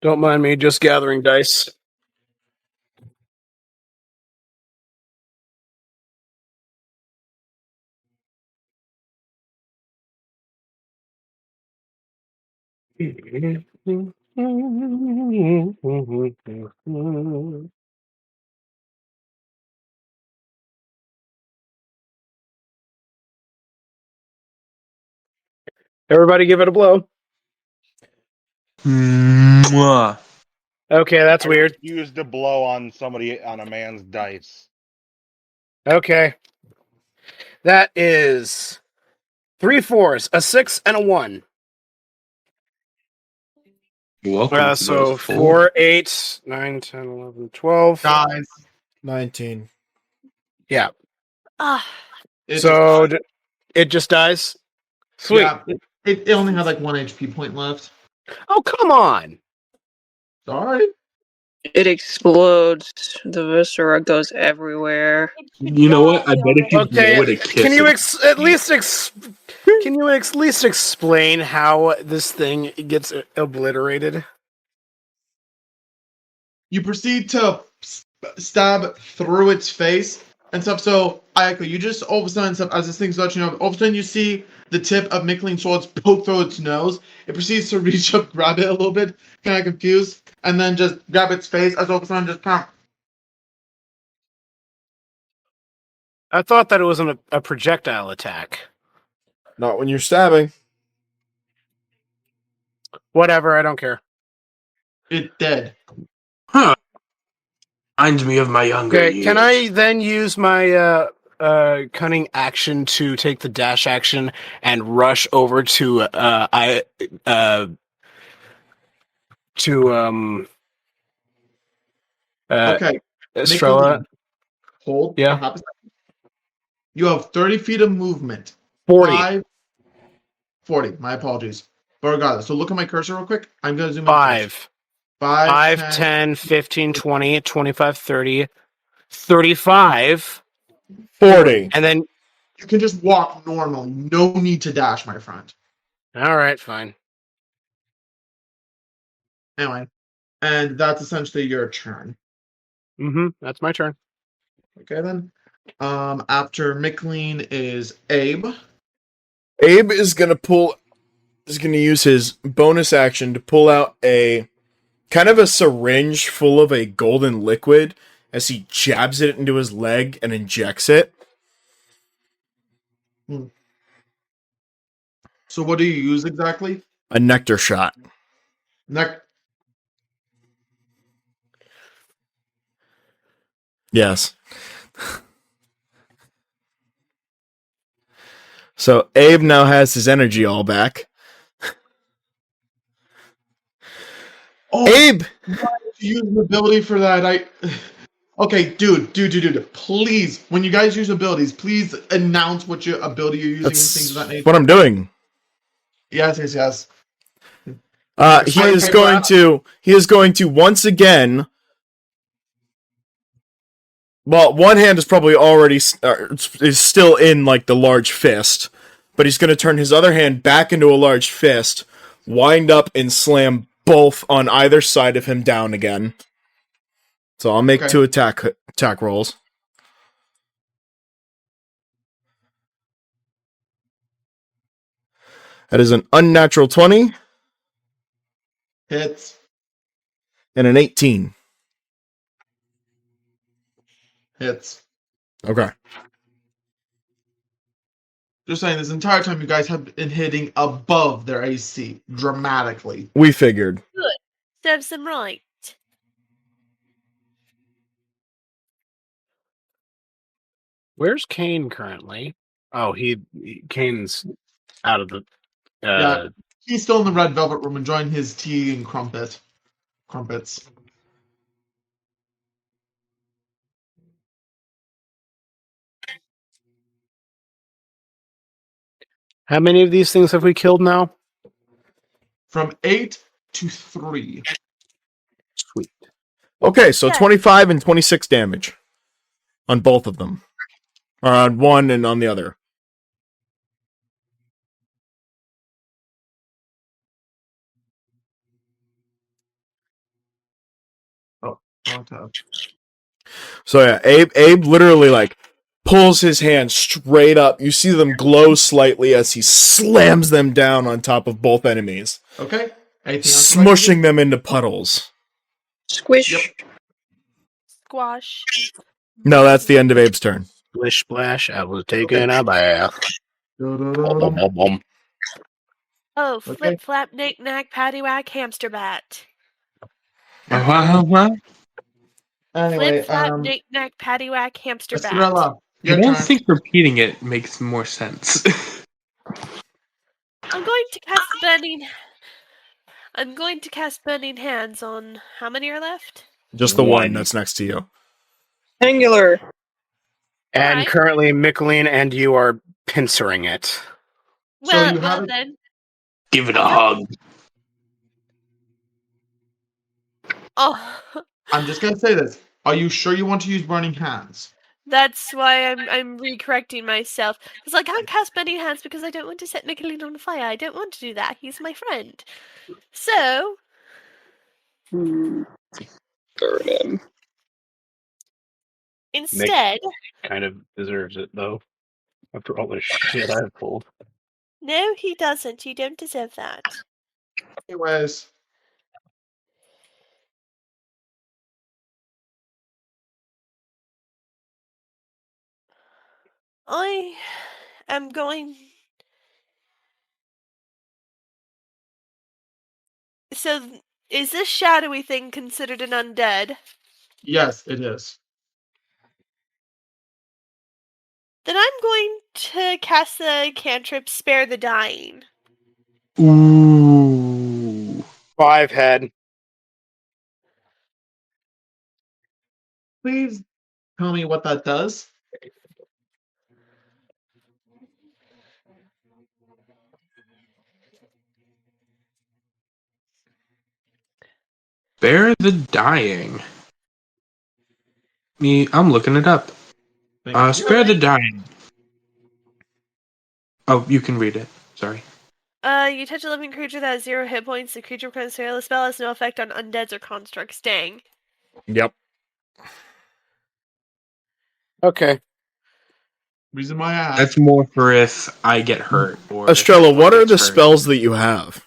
Don't mind me, just gathering dice. Everybody give it a blow. Mwah. Okay, that's weird. Used to blow on somebody on a man's dice. Okay. That is 3 4s, a 6, and a 1. You're welcome. So 4, 8, 9, 10, 11, 12. Guys. 19. Yeah. It So just it just dies? Sweet. Yeah, it only had like 1 HP point left. Oh, come on. Sorry. It explodes. The viscera goes everywhere. You know what? I bet if you blow it a kiss. Can you at least explain how this thing gets obliterated? You proceed to stab through its face and stuff. So, Eiko, you just all of a sudden, stuff, as this thing's touching you, all of a sudden you see the tip of Michaeleen's sword poke through its nose. It proceeds to reach up, grab it a little bit, kind of confused, and then just grab its face as all of a sudden just kind of. I thought that it was a projectile attack. Not when you're stabbing. Whatever, I don't care. It dead. Huh. Reminds me of my younger Okay, years. can I then use my cunning action to take the dash action and rush over to Okay. Estrella? Michaeleen, hold. Yeah. For half a second. You have 30 feet of movement. 40. 40. My apologies. But regardless, so look at my cursor real quick. I'm going to zoom in. 5. 5, 10, 15, 20, 25, 30, 35. 40. And then... You can just walk normally. No need to dash, my friend. Alright, fine. Anyway. And that's essentially your turn. That's my turn. Okay, then. After Michaeleen is Abe. Abe is gonna use his bonus action to pull out a kind of a syringe full of a golden liquid as he jabs it into his leg and injects it. So what do you use exactly? A nectar shot. Yes. So Abe now has his energy all back. Oh, Abe! Use an ability for that. Okay, dude. Please, when you guys use abilities, please announce what your ability you're using and things of that nature. What I'm doing. Yes. He is going to once again. Well, one hand is probably already is still in like the large fist, but he's going to turn his other hand back into a large fist, wind up and slam both on either side of him down again. So I'll make 2 attack rolls. That is an unnatural 20. Hits. And an 18. Hits. Okay. Just saying, this entire time you guys have been hitting above their AC dramatically. We figured. Good. Serves them right. Where's Kain currently? Oh, Kain's out of the... Yeah, he's still in the red velvet room enjoying his tea and crumpets. How many of these things have we killed now? From 8 to 3. Sweet. Okay, so 25 and 26 damage on both of them. Or on one and on the other. Oh, wrong tab. So yeah, Abe literally like pulls his hand straight up. You see them glow slightly as he slams them down on top of both enemies. Okay. Smushing them into puddles. Squish. Yep. Squash. No, that's the end of Abe's turn. Splish splash, I was taking a bath. Oh, flip flap knick knack paddywhack hamster bat. What? Anyway, Flip flap knick knack paddywhack hamster bat. Estrella, I don't think repeating it makes more sense. I'm going to cast burning hands on how many are left? Just the one that's next to you. Angular. And Alright. currently Michaeleen and you are pincering it. Well, then. Give it a hug. Oh, I'm just gonna say this. Are you sure you want to use burning hands? that's why I'm recorrecting myself. It's like I cast burning hands because I don't want to set Michaeleen on fire. I don't want to do that. He's my friend. So burn him. Instead, Kind of deserves it, though. After all the shit I've pulled. no, he doesn't. You don't deserve that. Anyways, I am going. So, is this shadowy thing considered an undead? yes, it is. Then I'm going to cast the cantrip Spare the Dying. Ooh. 5 head. Please tell me what that does. Spare the dying. I'm looking it up. Thank you. Spare the dying. Oh, you can read it. Sorry. You touch a living creature that has 0 hit points. The creature becomes the spell has no effect on undeads or constructs. Dang. Yep. Okay. Reason why I asked. That's more for if I get hurt or Estrella, if what are anyone the gets hurt. spells that you have?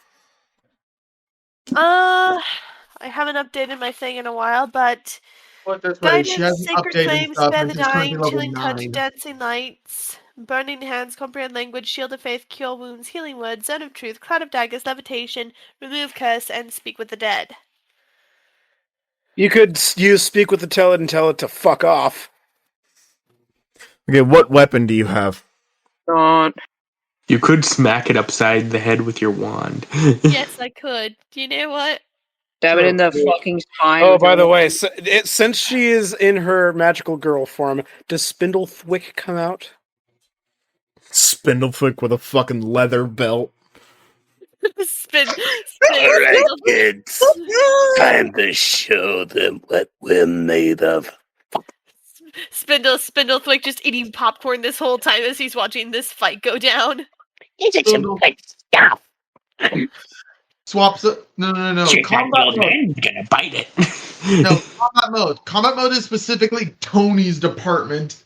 I haven't updated my thing in a while, but Put it this way, she Guidance, hasn't Sacred updated Flame, stuff, Spare and the she's currently Dying, level Chilling Touch, 9. Dancing Lights, Burning Hands, Comprehend Language, Shield of Faith, Cure Wounds, Healing Word, Zone of Truth, Cloud of Daggers, Levitation, Remove Curse, and Speak with the Dead. You could use Speak with the Tell It and tell it to fuck off. Okay, what weapon do you have? Don't. You could smack it upside the head with your wand. Yes, I could. Do you know what? Stab it in the True. fucking spine. Oh, with by your the way, wand. since she is in her magical girl form, does Spindlethwick come out? Spindleflick with a fucking leather belt. Spin. Alright, kids. Time to show them what we're made of. Spindlethwick just eating popcorn this whole time as he's watching this fight go down. It's like some good stuff. Swaps it. No. Combat mode. I'm gonna bite it. No, combat mode. Combat mode is specifically Tony's department.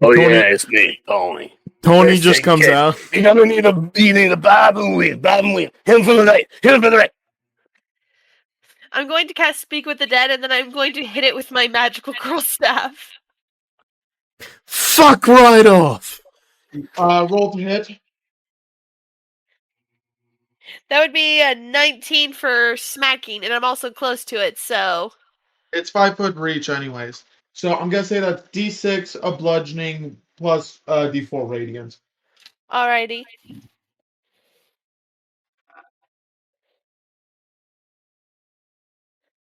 Oh Tony- yeah, it's me, Tony. Tony Listen, just comes kid, out. You need a bob and weave. Him for the right, him for the right. I'm going to cast Speak with the Dead, and then I'm going to hit it with my magical girl staff. Fuck right off! Roll to hit. That would be a 19 for smacking, and I'm also close to it, so... It's 5-foot reach, anyways. So I'm gonna say that's D6 of bludgeoning plus D4 radiant. Alrighty.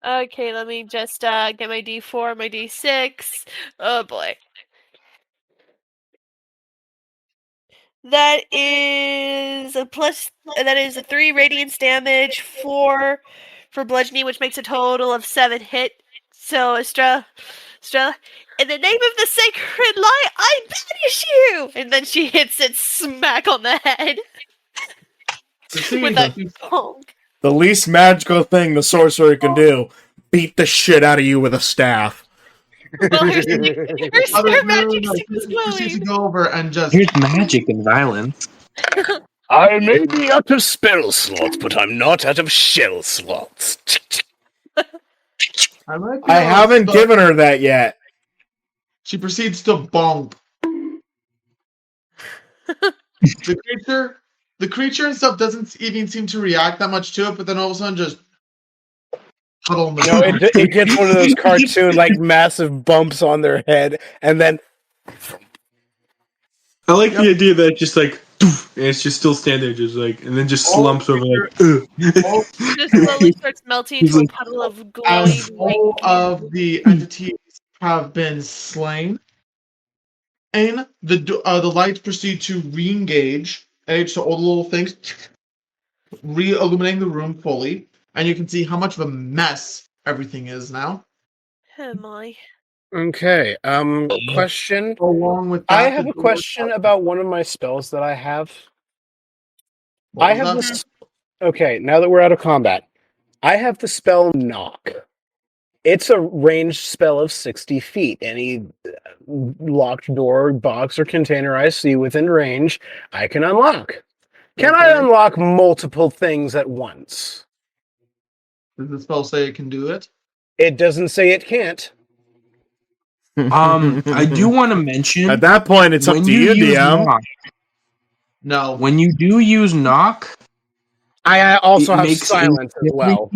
Okay, let me just get my D4, my D6. Oh boy. That is a plus. That is a 3 radiance damage, 4 for bludgeoning, which makes a total of 7 hit. So Estrella, in the name of the sacred light, I banish you! And then she hits it smack on the head with a bonk. The least magical thing the sorcerer can do: beat the shit out of you with a staff. Well, her magic stick is She proceeds to glowing. go over and just. Here's magic and violence. I may be out of spell slots, but I'm not out of shell slots. I haven't given her that yet. She proceeds to bonk. The creature and stuff doesn't even seem to react that much to it, but then all of a sudden just huddle in the No, ground. it gets one of those cartoon like massive bumps on their head, and then I like the idea that it's just like, doof, and it's just still standing there, just like, and then just slumps over like, ugh. Just slowly starts melting into a puddle of glowing As all of the entities have been slain, and the lights proceed to re-engage, and so all the little things re-illuminating the room fully, and you can see how much of a mess everything is now. Oh my. okay. Question. Along with that, I have a question about one of my spells that I have. What I was have that? this. Okay, now that we're out of combat, I have the spell Knock. It's a ranged spell of 60 feet. Any locked door, box, or container I see within range, I can unlock. Can I Okay. unlock multiple things at once? Does the spell say it can do it? It doesn't say it can't. I do want to mention At that point, it's up when to you you, use DM. knock, No. when you do use knock, I also it have makes silence as well.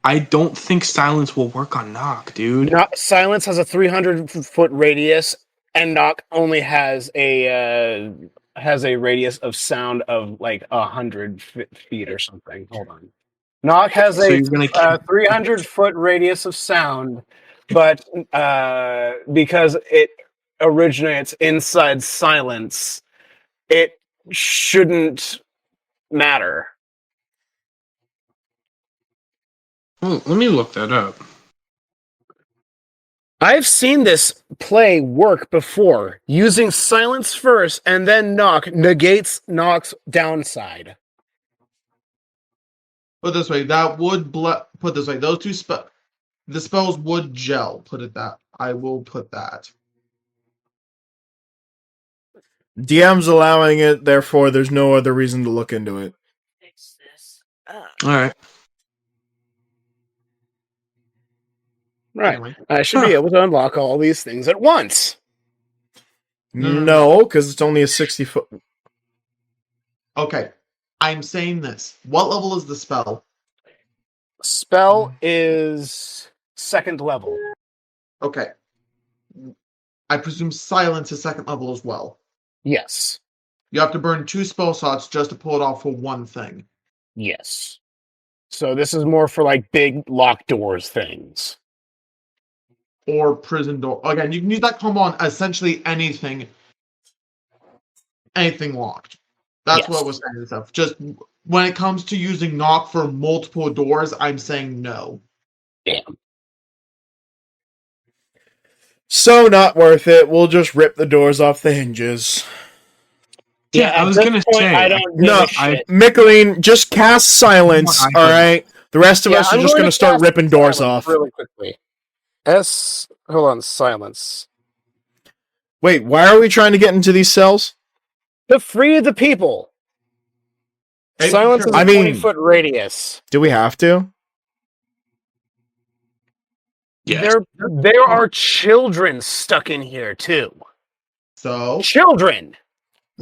I don't think silence will work on knock, dude. Silence has a 300-foot radius, and knock only has a radius of sound of like 100 feet or something. Hold on. Knock has So a you're gonna 300-foot radius of sound, but because it originates inside silence, it shouldn't matter. Well, let me look that up. I've seen this play work before. Using silence first and then knock negates knock's downside. Put this way, that would put this way, those two the spells would gel. Put it that. I will put that. DM's allowing it, therefore there's no other reason to look into it. Fix this. All right. Right. Anyway. I should be able to unlock all these things at once. No, because it's only a 60-foot. Okay. I'm saying this. What level is the spell? Spell is 2nd level. Okay. I presume silence is 2nd level as well. Yes. You have to burn 2 spell slots just to pull it off for one thing. Yes. So this is more for like big locked doors things. Or prison door. Again, you can use that combo on essentially anything locked. That's Yes. what I was saying and stuff. Just when it comes to using knock for multiple doors, I'm saying no. Damn. So not worth it. We'll just rip the doors off the hinges. Yeah, I at was this gonna point, say. I don't give No, a shit. Michaeleen, just cast silence, I heard. alright? The rest of us are I'm just going going to start cast ripping doors silence off. really quickly. Hold on, silence. Wait, why are we trying to get into these cells? To free the people. Hey, Silence is a I mean- 20-foot radius. Do we have to? Yes. There are children stuck in here too. So Children.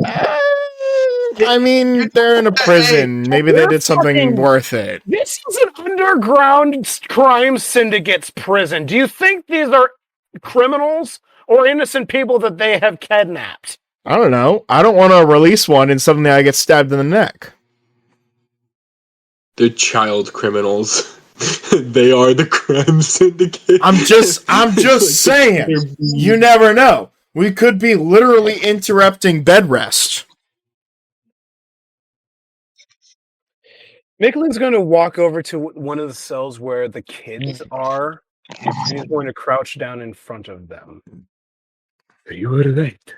I mean, they're in a prison. Maybe they did something worth it. This is an underground crime syndicate's prison. Do you think these are criminals or innocent people that they have kidnapped? I don't know. I don't want to release one and suddenly I get stabbed in the neck. The child criminals. They are the crime syndicate. I'm just saying. You never know. We could be literally interrupting bed rest. Michaelin's going to walk over to one of the cells where the kids are, and he's going to crouch down in front of them. Are you late?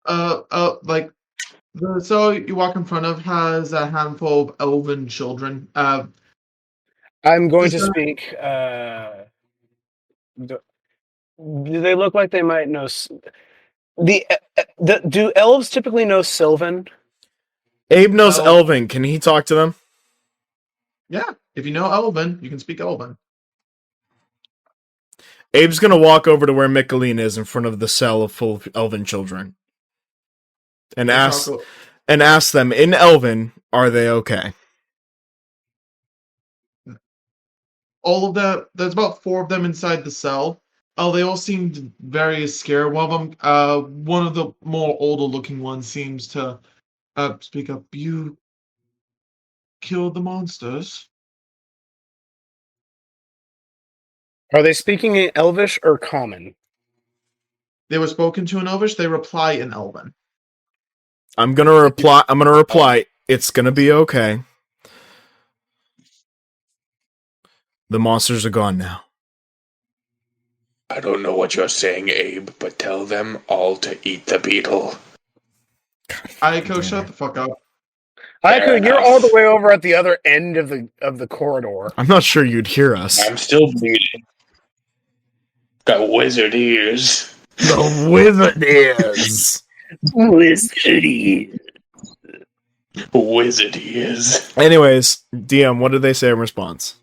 like the cell you walk in front of has a handful of elven children. I'm going to Just, speak. Do they look like they might know? Do elves typically know Sylvan? Abe knows Oh. Elven. Can he talk to them? Yeah, if you know Elven, you can speak Elven. Abe's gonna walk over to where Michaeleen is in front of the cell full of Elven children. And ask them in Elven, are they okay? All of that. There's about 4 of them inside the cell. Oh, they all seemed very scared. One of them, one of the more older-looking ones, seems to speak up. You killed the monsters. Are they speaking in Elvish or Common? They were spoken to in Elvish. They reply in Elven. I'm gonna reply. It's gonna be okay. The monsters are gone now. I don't know what you're saying, Abe, but tell them all to eat the beetle. Eiko, shut the fuck up. Eiko, you're all the way over at the other end of the corridor. I'm not sure you'd hear us. I'm still bleeding. Got wizard ears. The wizard is. Wizard ears. Anyways, DM, what did they say in response?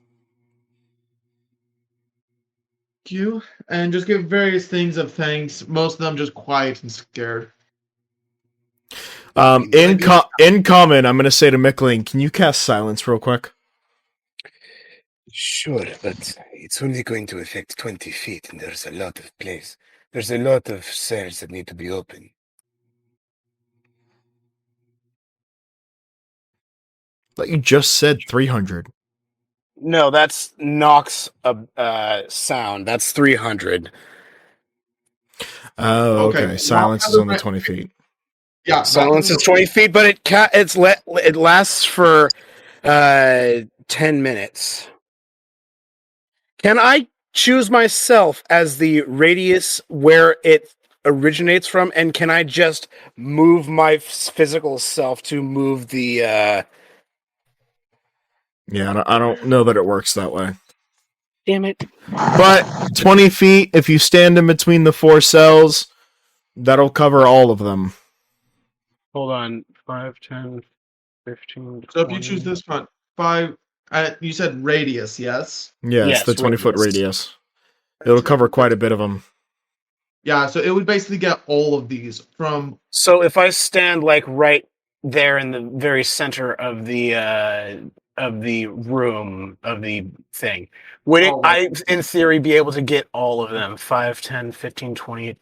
Thank you. And just give various things of thanks. Most of them just quiet and scared. In common, I'm going to say to Michaeleen, can you cast silence real quick? Sure, but it's only going to affect 20 feet, and there's a lot of place. There's a lot of stairs that need to be open. But you just said 300. No, that's Nox sound. That's 300. Oh, okay. Okay. Silence is only 20 feet. Yeah, Silence is 20 feet, but it lasts for 10 minutes. Can I choose myself as the radius where it originates from, and can I just move my physical self to move the... Yeah, I don't know that it works that way. Damn it. But 20 feet, if you stand in between the 4 cells, that'll cover all of them. Hold on. 5, 10, 15, 20. So if you choose this one, 5, you said radius, yes? Yeah, Yes, it's the 20-foot radius. radius. It'll cover quite a bit of them. Yeah, so it would basically get all of these from... So if I stand like right there in the very center of the room of the thing, would it, Oh, I in theory be able to get all of them? 5, 10, 15, 20.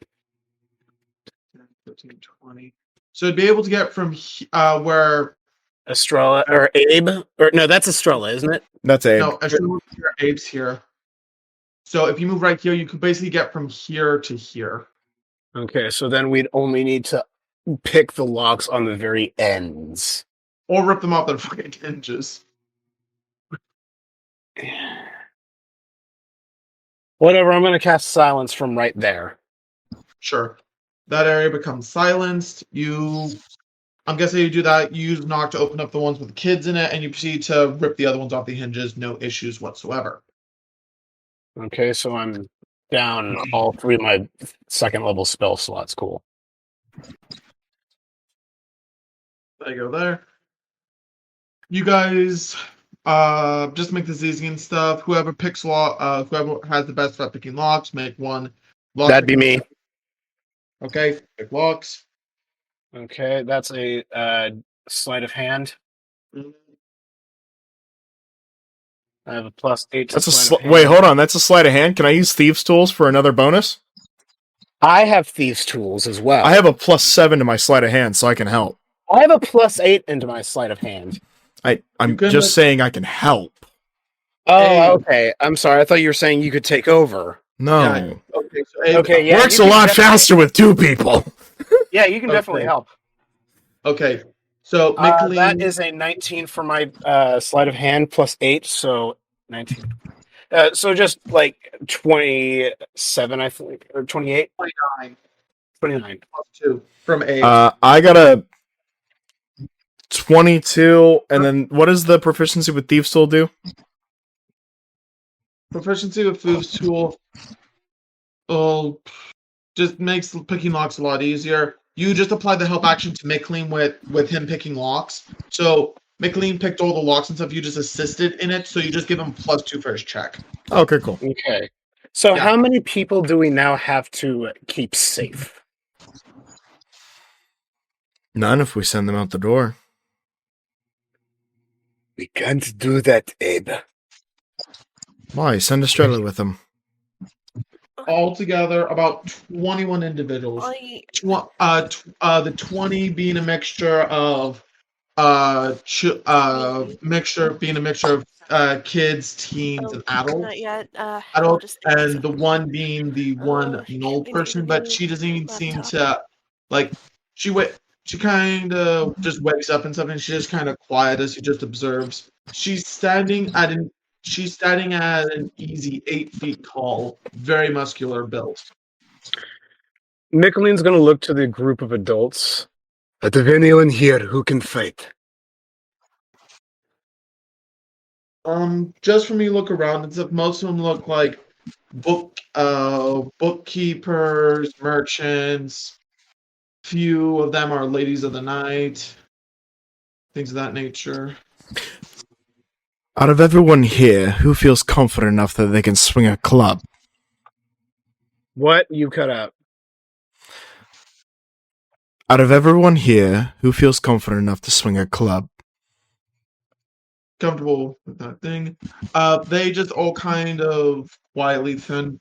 15, 20. So it'd be able to get from where... Estrella or Abe? Or no, that's Estrella, isn't it? That's Abe. No, Estrella here, Abe's here. So if you move right here, you could basically get from here to here. Okay, so then we'd only need to pick the locks on the very ends. Or rip them off their fucking hinges. Whatever, I'm gonna cast silence from right there. Sure. That area becomes silenced. I'm guessing you do that. You use knock to open up the ones with kids in it, and you proceed to rip the other ones off the hinges. No issues whatsoever. Okay, so I'm down all 3 of my 2nd level spell slots. Cool. There you go there. You guys just make this easy and stuff. Whoever has the best at picking locks, make one lock. That'd be me. Okay, pick locks. Okay, that's a sleight of hand. I have a +8 to That's sleight of hand. wait, hold on. That's a sleight of hand. Can I use Thieves' Tools for another bonus? I have Thieves' Tools as well. I have a +7 to my sleight of hand, so I can help. I have a +8 into my sleight of hand. I'm just saying I can help. Oh, Hey. okay. I'm sorry. I thought you were saying you could take over. No. Yeah. Okay, so Abe, Okay, yeah. Works you a can lot definitely- faster with 2 people. Yeah, you can Okay. definitely help. Okay, so That Michaeleen, is a 19 for my sleight of hand +8, so 19. So just like 27, I think, or 28? 29 29. plus 2 from Abe. I got a 22, and then what does the proficiency with Thieves' Tool do? Proficiency with Thieves' Tool just makes picking locks a lot easier. You just apply the help action to Michaeleen with him picking locks. So Michaeleen picked all the locks and stuff. You just assisted in it, so you just give him +2 for his check. Okay, cool. Okay. So Yeah. how many people do we now have to keep safe? None if we send them out the door. We can't do that, Abe. Why? Send Estrella with them. Altogether, about 21 individuals. The 20 being a mixture of kids, teens, and adults. Not yet. Adults, and the one being the one null person, but she doesn't even seem to like. She kind of just wakes up and stuff, and she's just kind of quiet as she just observes. She's standing at an easy 8 feet tall, very muscular build. Michaeleen's going to look to the group of adults. But if anyone here who can fight, Just from you look around, it's like most of them look like bookkeepers, merchants. Few of them are ladies of the night, things of that nature. Out of everyone here, who feels confident enough that they can swing a club? What? You cut out. Out of everyone here, who feels confident enough to swing a club? Comfortable with that thing. They just all kind of quietly thin.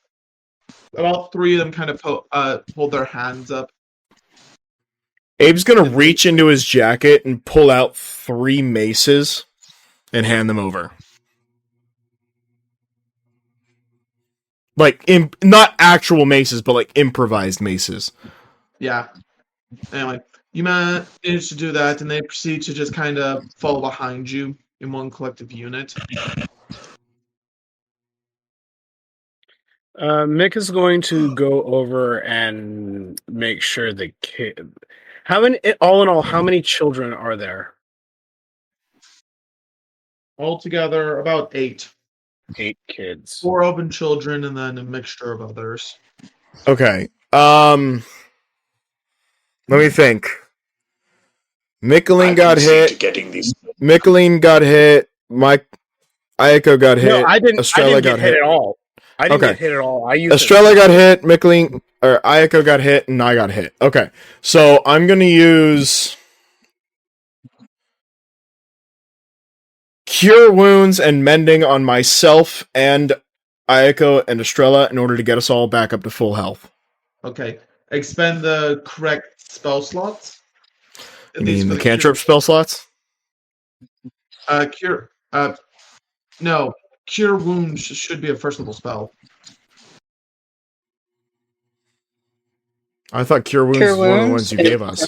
About three of them kind of hold their hands up. Abe's gonna reach into his jacket and pull out 3 maces and hand them over. Like, not actual maces, but like improvised maces. Yeah. Anyway, you manage to do that, and they proceed to just kind of follow behind you in one collective unit. Mick is going to go over and make sure the kid. How many? All in all, how many children are there? Altogether, about 8. 8 kids. 4 open children, and then a mixture of others. Okay. Let me think. Michaeleen got hit. Michaeleen got hit. Eiko got hit. No, I didn't. Estrella get hit at all. I didn't get hit at all. I used Estrella got hit. Michaeleen or Eiko got hit, and I got hit. Okay, so I'm gonna use Cure Wounds and Mending on myself and Eiko and Estrella in order to get us all back up to full health. Okay. Expend the correct spell slots. You mean the cantrip spell slots? No. Cure Wounds should be a first level spell. I thought Cure Wounds was one of the ones you gave us.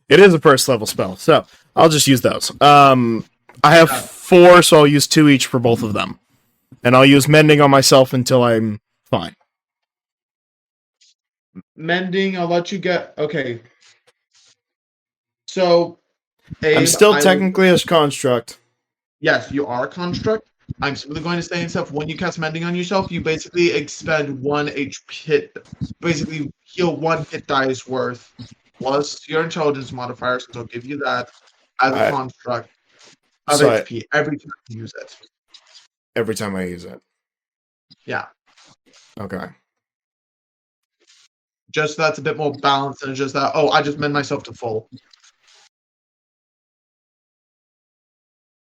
It is a first level spell, so I'll just use those. I have 4, so I'll use 2 each for both of them. And I'll use Mending on myself until I'm fine. Mending, I'll let you get... Okay. So... Abe, I'm still technically a construct. Yes, you are a construct. I'm simply going to say stuff. When you cast Mending on yourself, you basically expend 1 HP hit. Basically, heal 1 hit dice worth. Plus your intelligence modifier, so I'll give you that as a construct of HP every time you use it. Every time I use it. Yeah. Okay. Just that's a bit more balanced than just that, I just mend myself to full.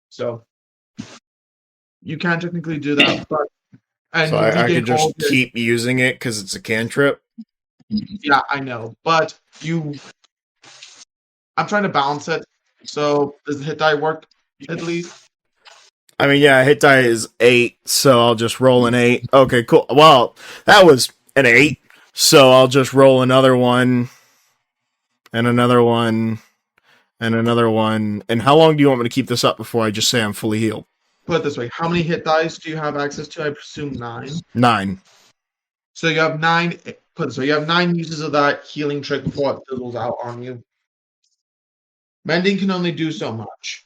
So you can technically do that, but so I could just keep using it because it's a cantrip. Yeah, I know, but I'm trying to balance it. So does the hit die work at least? I mean, yeah, hit die is 8, so I'll just roll an 8. Okay, cool. Well, that was an 8, so I'll just roll another one, and another one, and another one. And how long do you want me to keep this up before I just say I'm fully healed? Put it this way: how many hit dice do you have access to? I presume 9. 9. So you have 9. Put it this way: you have 9 uses of that healing trick before it fizzles out on you. Mending can only do so much.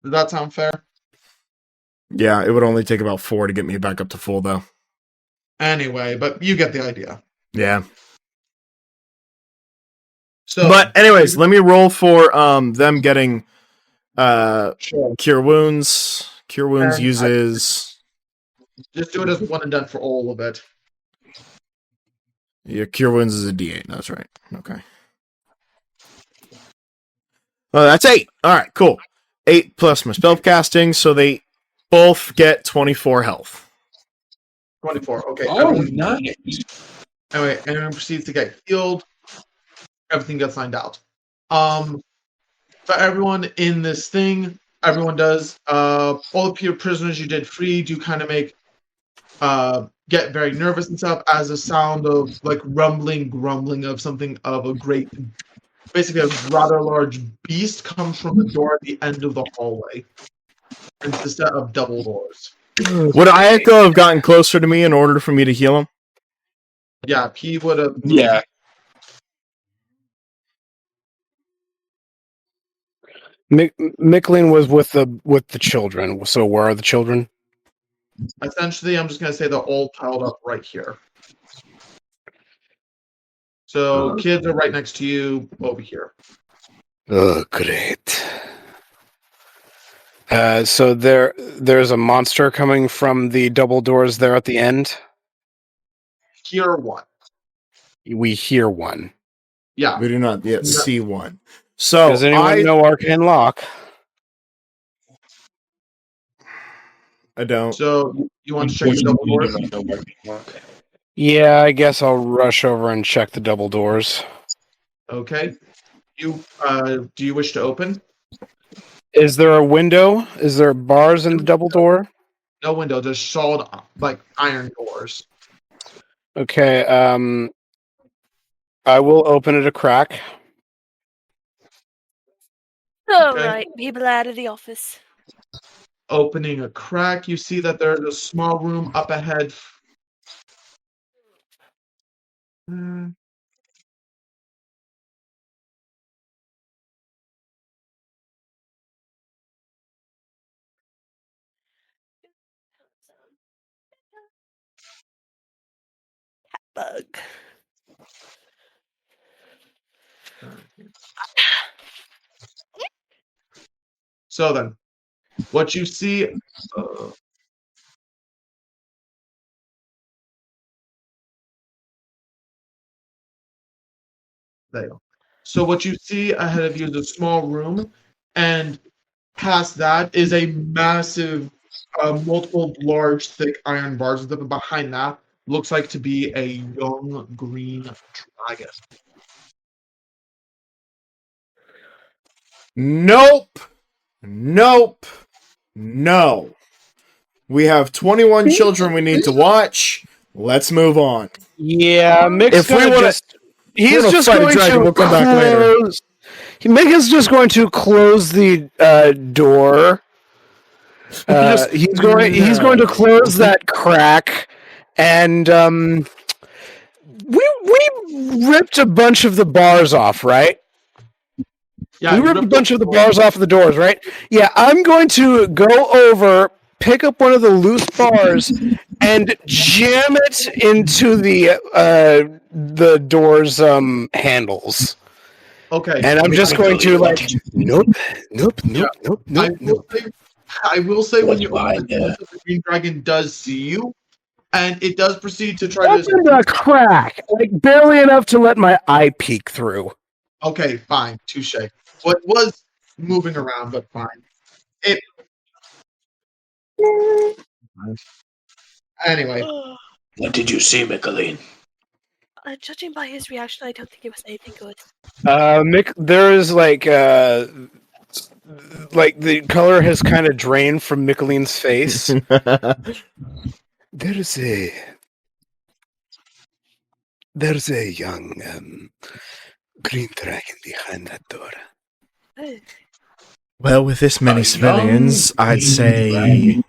Does that sound fair? Yeah, it would only take about 4 to get me back up to full, though. Anyway, but you get the idea. Yeah. So, but anyways, let me roll for them getting sure. Cure Wounds. Cure Wounds uses... Just do it as one and done for all of it. Yeah, Cure Wounds is a D8. That's right. Okay. Oh, that's 8. All right, cool. 8 plus my spellcasting, so they both get 24 health. 24. Okay. Oh, nice. Anyway, everyone proceeds to get healed. Everything gets signed out. For everyone in this thing, everyone does. All the prisoners you did free do kind of get very nervous and stuff as a sound of like grumbling of something of a great, basically a rather large beast comes from the door at the end of the hallway. And it's a set of double doors. Would Eiko have gotten closer to me in order for me to heal him? Yeah, he would have. Yeah. Michaeleen was with the children. So where are the children? Essentially, I'm just going to say they're all piled up right here. So kids are right next to you over here. Oh, great. So there's a monster coming from the double doors there at the end. Here one. We hear one. Yeah. We do not yet see one. So Does anyone know Arcane Lock? I don't. So you want to check the double doors? Yeah, I guess I'll rush over and check the double doors. Okay. Do you wish to open? Is there a window? Is there bars in the double door? No window, just solid like iron doors. Okay, I will open it a crack. All Okay. right, people out of the office. Opening a crack, you see that there's a small room up ahead. Bug. So then, what you see. There you go. So what you see ahead of you is a small room, and past that is a massive, multiple large, thick iron bars. And then behind that looks like to be a young green dragon. Nope. Nope. No. We have 21 children we need to watch. Let's move on. Yeah, Mick's If we gonna wanna- just... He's wanna just fight a going dragon, to we'll come back later. close... Mick is just going to close the door. He's going to close that crack, and we ripped a bunch of the bars off, right? Yeah, We you ripped a ripped bunch of the bars off of the doors, right? Yeah, I'm going to go over, pick up one of the loose bars, and jam it into the door's handles. Okay. And I'm just going to nope. I will say when you open the door, the green dragon does see you, and it does proceed to try Open to. the crack, like barely enough to let my eye peek through. Okay, fine, touche. What was moving around, but fine. Anyway, What did you see, Michaeleen? Judging by his reaction, I don't think it was anything good. Mick, there is like the color has kind of drained from Michaeleen's face. There's a young green dragon behind that door. Well, with this many civilians, I'd say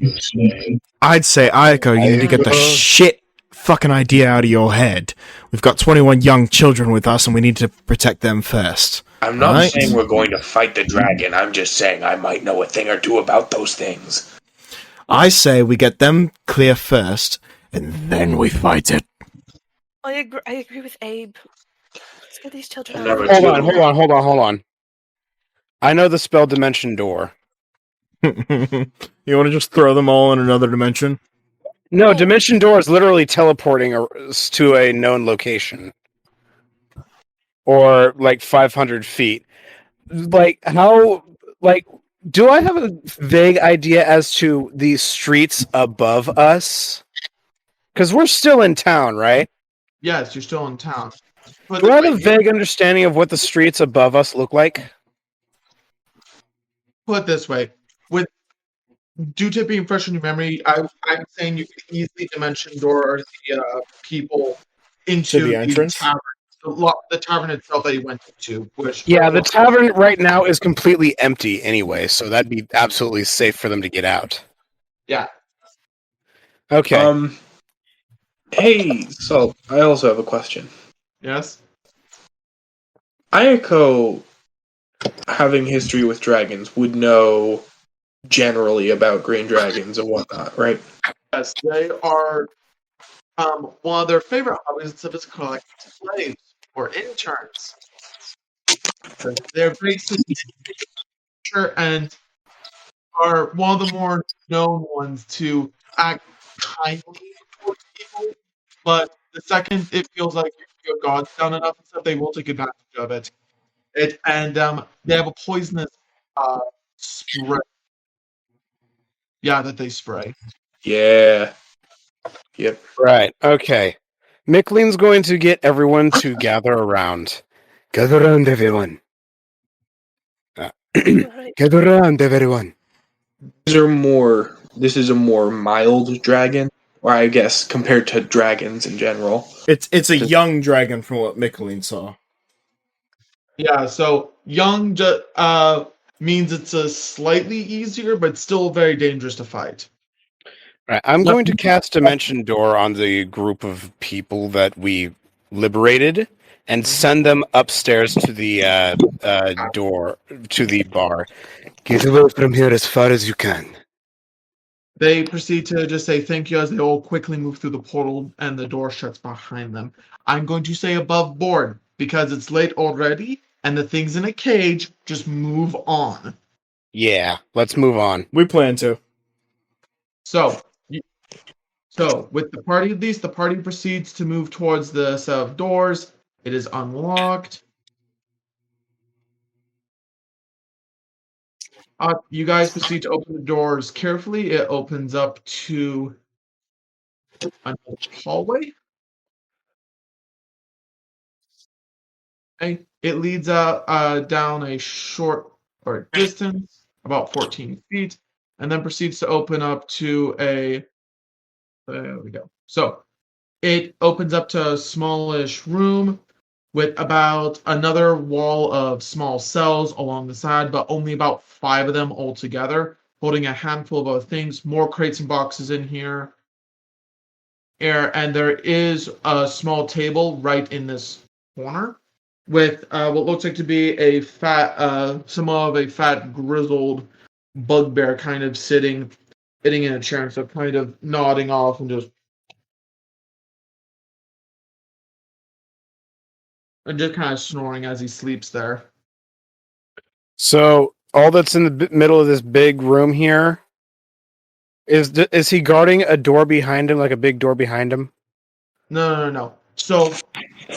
Eiko, you need to get the shit fucking idea out of your head. We've got 21 young children with us, and we need to protect them first. I'm not Right. saying we're going to fight the dragon. I'm just saying I might know a thing or two about those things. I say we get them clear first, and then we fight it. I agree with Abe. Let's get these children And out. number Hold on. I know the spell Dimension Door. You want to just throw them all in another dimension? No, Dimension Door is literally teleporting us to a known location. Or, 500 feet. Do I have a vague idea as to the streets above us? Because we're still in town, right? yes, you're still in town. But Do I have a vague understanding of what the streets above us look like? put it this way, due to being fresh in your memory, I'm saying you can easily dimension door the people into the entrance? tavern. The tavern itself that you went to. Yeah, the tavern right now is completely empty anyway, so that'd be absolutely safe for them to get out. Yeah. Okay. Hey, so I also have a question. Yes. Eiko having history with dragons, would know generally about green dragons and whatnot, right? Yes, they are one of their favorite hobbies is collecting slaves or interns. They're basically and are one of the more known ones to act kindly towards people, but the second it feels like your god's done enough and stuff, they will take advantage of it. They have a poisonous spray. Yeah, that they spray. Yeah. Yep. Right. Okay. Michaeleen's going to get everyone to gather around. Gather around, everyone. Alright. Gather around, everyone. This is a more mild dragon, or I guess compared to dragons in general. It's a young dragon from what Michaeleen saw. Yeah, so young means it's a slightly easier, but still very dangerous to fight. Right. I'm going to cast Dimension Door on the group of people that we liberated and send them upstairs to the door, to the bar. Get away from here as far as you can. They proceed to just say thank you as they all quickly move through the portal and the door shuts behind them. I'm going to say above board because it's late already and the things in a cage just move on. Yeah, let's move on. We plan to. So with the party of these, the party proceeds to move towards the set of doors. It is unlocked. You guys proceed to open the doors carefully. It opens up to another hallway. Okay. It leads down a short or distance, about 14 feet, and then proceeds to open up to a. There we go. So it opens up to a smallish room with about another wall of small cells along the side, but only about 5 of them altogether, holding a handful of other things, more crates and boxes in here. And there is a small table right in this corner with what looks like to be a somewhat of a fat, grizzled bugbear kind of sitting in a chair and stuff, kind of nodding off and just kind of snoring as he sleeps there. So all that's in the middle of this big room here is he guarding a door behind him, like a big door behind him? No. So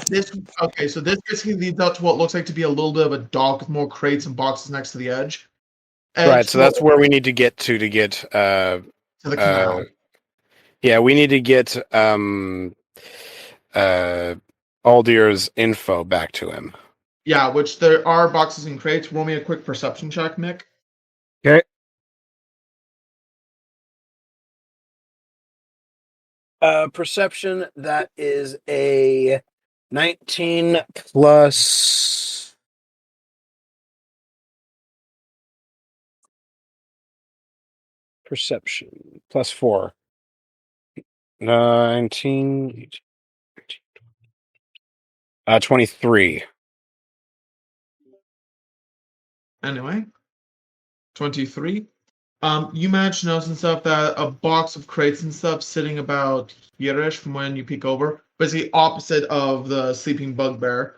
this basically leads out to what looks like to be a little bit of a dock with more crates and boxes next to the edge. Right, so that's where we need to get to get to the canal. Yeah, we need to get Aldir's info back to him. Yeah, which there are boxes and crates. Roll me a quick perception check, Mick. Okay. Perception, that is a 19 plus perception plus 4. 19 23. Anyway, 23. You managed to notice and stuff that a box of crates and stuff sitting about here-ish from when you peek over, basically opposite of the sleeping bugbear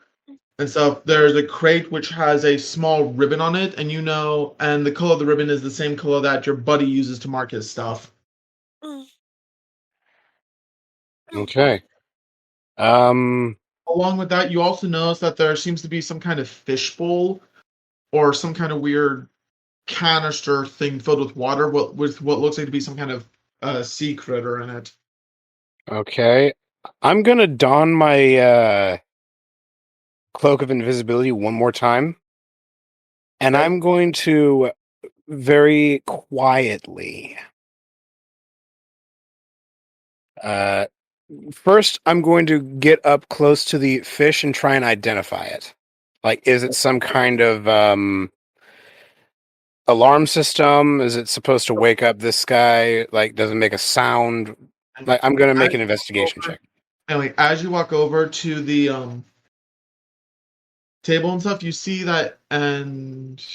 and stuff. There's a crate which has a small ribbon on it, and and the color of the ribbon is the same color that your buddy uses to mark his stuff. Okay. Along with that, you also notice that there seems to be some kind of fishbowl or some kind of weird canister thing filled with water with what looks like to be some kind of sea critter in it. Okay. I'm going to don my cloak of invisibility one more time. And I'm going to very quietly first, I'm going to get up close to the fish and try and identify it. Like, is it some kind of alarm system? Is it supposed to wake up this guy? Like, does it make a sound? Like, I'm going to make an investigation check. And like as you walk over to the table and stuff, you see that, and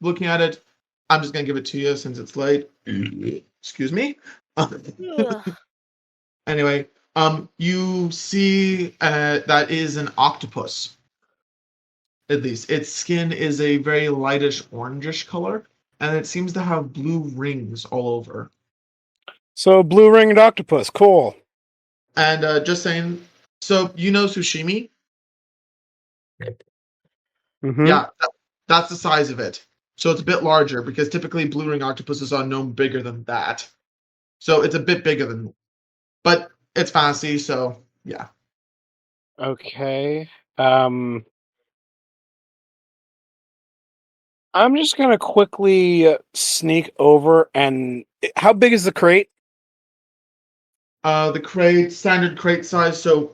looking at it, I'm just gonna give it to you since it's late. Excuse me. Ugh. Anyway, you see that is an octopus. At least its skin is a very lightish orangish color, and it seems to have blue rings all over. So blue ringed octopus, cool. And just saying, so you know sushimi? Mm-hmm. Yeah, that's the size of it. So it's a bit larger because typically blue ring octopuses are no bigger than that. So it's a bit bigger than, but it's fancy. So yeah. Okay. I'm just gonna quickly sneak over and how big is the crate? The crate, standard crate size, so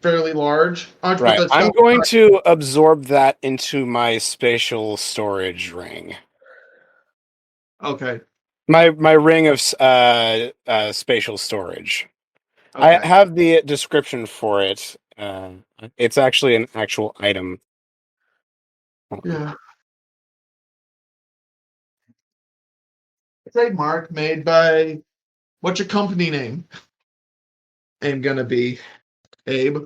fairly large. But Right. the I'm stuff going to absorb that into my spatial storage ring. Okay. My ring of spatial storage. I Okay. have the description for it. It's actually an actual item. Yeah. Trademark made by what's your company name? I'm gonna be Abe.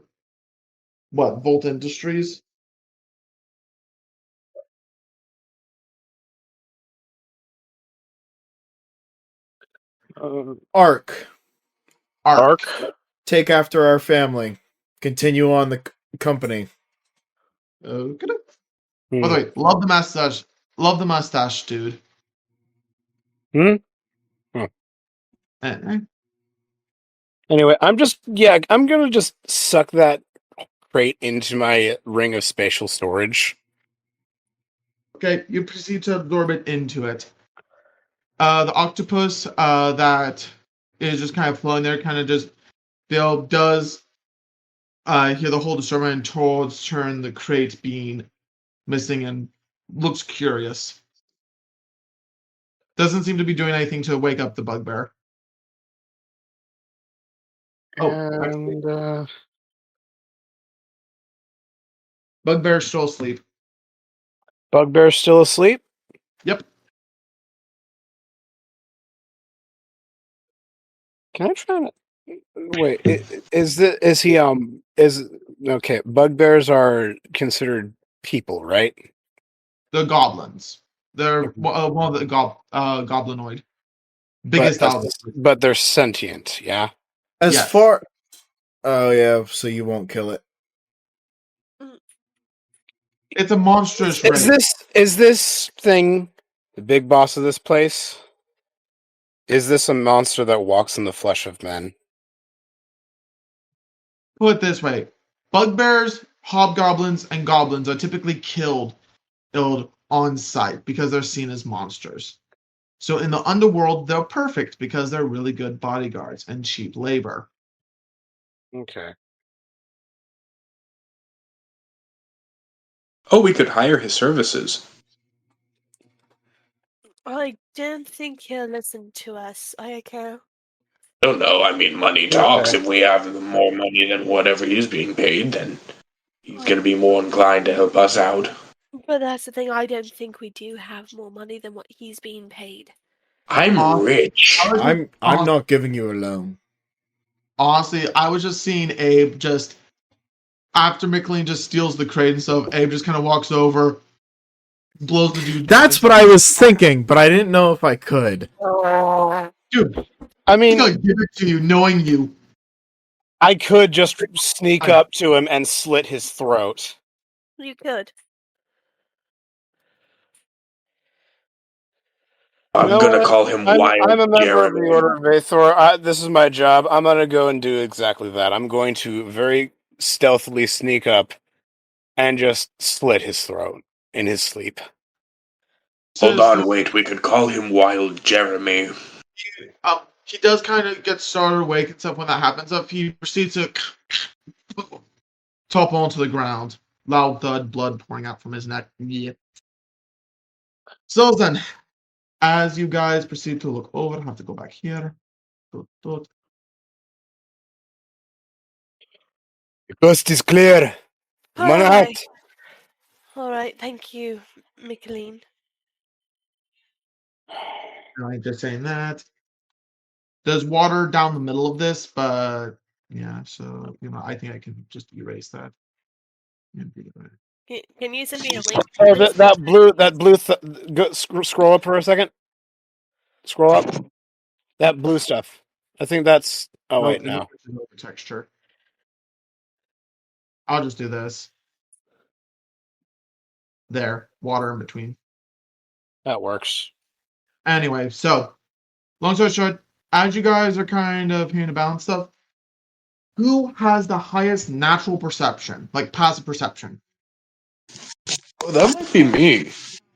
What, Volt Industries? Ark. Arc. Take after our family. Continue on the company. Okay. Hmm. By the way, love the mustache. Love the mustache, dude. Hmm? Eh. Anyway, I'm gonna just suck that crate into my ring of spatial storage. Okay, you proceed to absorb it into it. The octopus that is just kind of floating there, kind of just does hear the whole disturbance and towards turn the crate being missing and looks curious. Doesn't seem to be doing anything to wake up the bugbear. Oh, actually, And bugbear's still asleep. Bugbear's still asleep? Yep. Can I try to wait? Is okay? Bugbears are considered people, right? The goblins. They're Mhm. one of the goblinoid. Biggest out of them. But they're sentient, yeah. As Yes. far. Oh yeah, so you won't kill it. It's a monstrous race. Is this thing the big boss of this place? Is this a monster that walks in the flesh of men? Put it this way: bugbears, hobgoblins, and goblins are typically killed on sight because they're seen as monsters. So in the underworld, they're perfect because they're really good bodyguards and cheap labor. Okay. Oh, we could hire his services. I don't think he'll listen to us, Eiko. I don't know. I mean, money talks. If we have more money than whatever he's being paid, then he's going to be more inclined to help us out. But that's the thing, I don't think we do have more money than what he's being paid. I'm rich. I'm not giving you a loan. Honestly, I was just seeing Abe just after Michaeleen just steals the crate and stuff. Abe just kind of walks over, blows the dude. That's what I was thinking, but I didn't know if I could. Dude, I I'm mean, gonna give it to you, knowing you. I could just sneak up to him and slit his throat. You could. I'm going to call him Wild I'm a member of Jeremy. the Order of Aethor. This is my job. I'm going to go and do exactly that. I'm going to very stealthily sneak up and just slit his throat in his sleep. Hold on, wait. We could call him Wild Jeremy. He does kind of get started awake and stuff when that happens. He proceeds to topple onto the ground. Loud thud, blood pouring out from his neck. Yeah. So then, as you guys proceed to look over, I have to go back here. The coast is clear. Come on out. All right, thank you, Michaeleen. I'm just saying that. There's water down the middle of this, but yeah, so I think I can just erase that. Can you send me a link? Oh, please? that blue. Scroll up for a second. Scroll up. That blue stuff. I think that's. Oh wait, no. Texture. I'll just do this. There, water in between. That works. Anyway, so long story short, as you guys are kind of hearing about stuff, who has the highest natural perception, like passive perception? Oh, that might be me.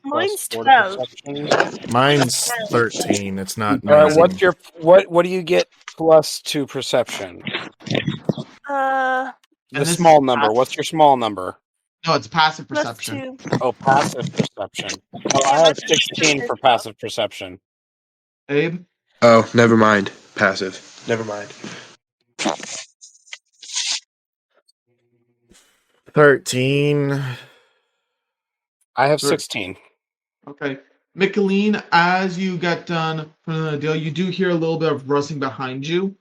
Mine's Plus 12. perception. Mine's 13. It's not All right, amazing. what's your what do you get plus to perception? Uh, The And this small is number. passive. What's your small number? No, it's passive plus perception. 2. Oh, passive perception. Oh, Yeah, I my have 16 for perception is passive perception. Abe? Oh, never mind. Passive. Never mind. 13. I have 16. Okay. Michaeleen, as you get done from the deal, you do hear a little bit of rustling behind you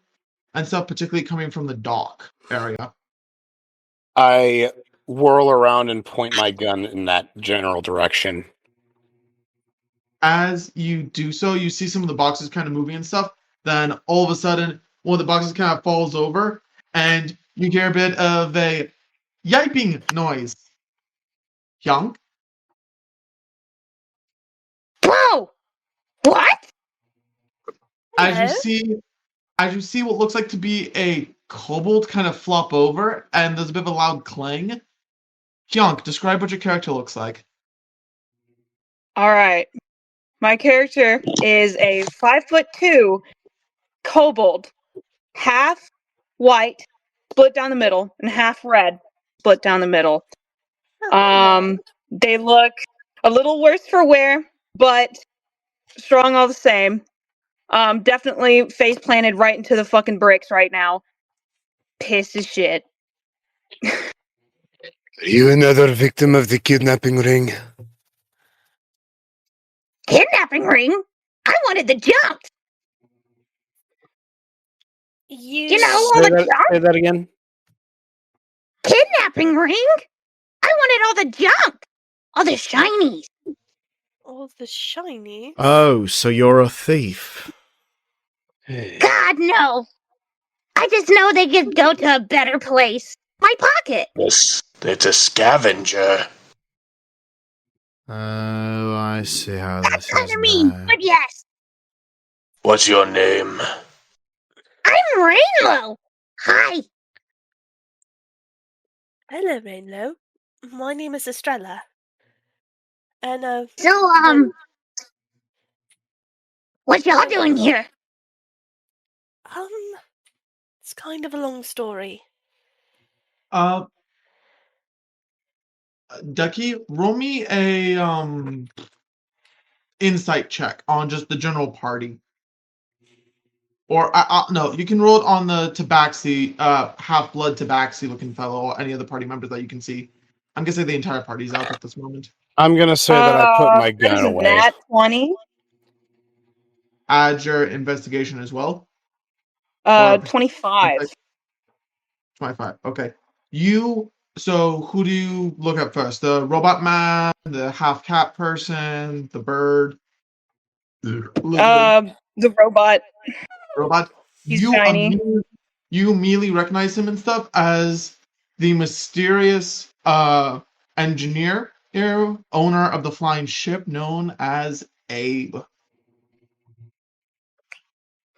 and stuff, particularly coming from the dock area. I whirl around and point my gun in that general direction. As you do so, you see some of the boxes kind of moving and stuff. Then all of a sudden, one of the boxes kind of falls over, and you hear a bit of a yiping noise. Hyung? Whoa! What? As you Hello? see what looks like to be a kobold kind of flop over, and there's a bit of a loud clang. Hyung, describe what your character looks like. All right. My character is a 5'2" kobold, half white, split down the middle, and half red, split down the middle. They look a little worse for wear, but strong all the same. Definitely face planted right into the fucking bricks right now. Pissed as shit. Are you another victim of the kidnapping ring? Kidnapping ring? I wanted the junk. You know all the junk? Say that again. Kidnapping ring? I wanted all the junk. All the shinies. All the shiny. Oh, so you're a thief. God, no. I just know they could go to a better place. My pocket. It's a scavenger. Oh, I see how That's this kind is of mean, now. but yes. What's your name? I'm Rainbow. Hi. Hello, Rainlow. My name is Estrella. And, So, what y'all doing here? it's kind of a long story. Ducky, roll me a insight check on just the general party. Or no, you can roll it on the Tabaxi, half-blood Tabaxi looking fellow, or any of the party members that you can see. I'm gonna say the entire party's out at this moment. I'm gonna say that I put my gun away. That 20? Add your investigation as well. 25. 25. Okay. So who do you look at first? The robot man, the half cat person, the bird? The robot. Robot. He's shiny. You immediately recognize him and stuff as the mysterious engineer here, owner of the flying ship known as Abe.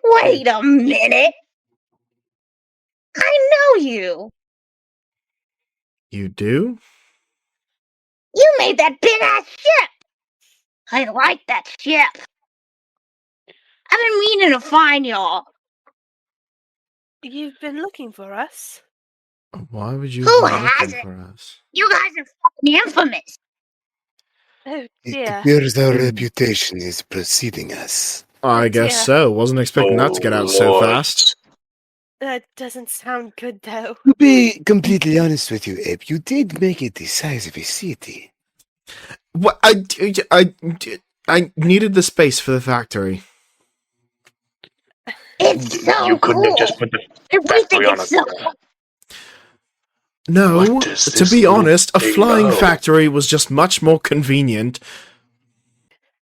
Wait a minute. I know you. You do? You made that big ass ship. I like that ship. I've been meaning to find y'all. You've been looking for us? Why would you Who be has looking it? for us? You guys are fucking infamous. Oh, dear. appears our reputation is preceding us. I guess Yeah. so. Wasn't expecting that to get out so fast. That doesn't sound good, though. To be completely honest with you, Abe, you did make it the size of a city. What I needed the space for the factory. It's so You couldn't have cool. just put the I really think factory on it's a. so cool. No, What does to this be little honest, a thing flying know? factory was just much more convenient.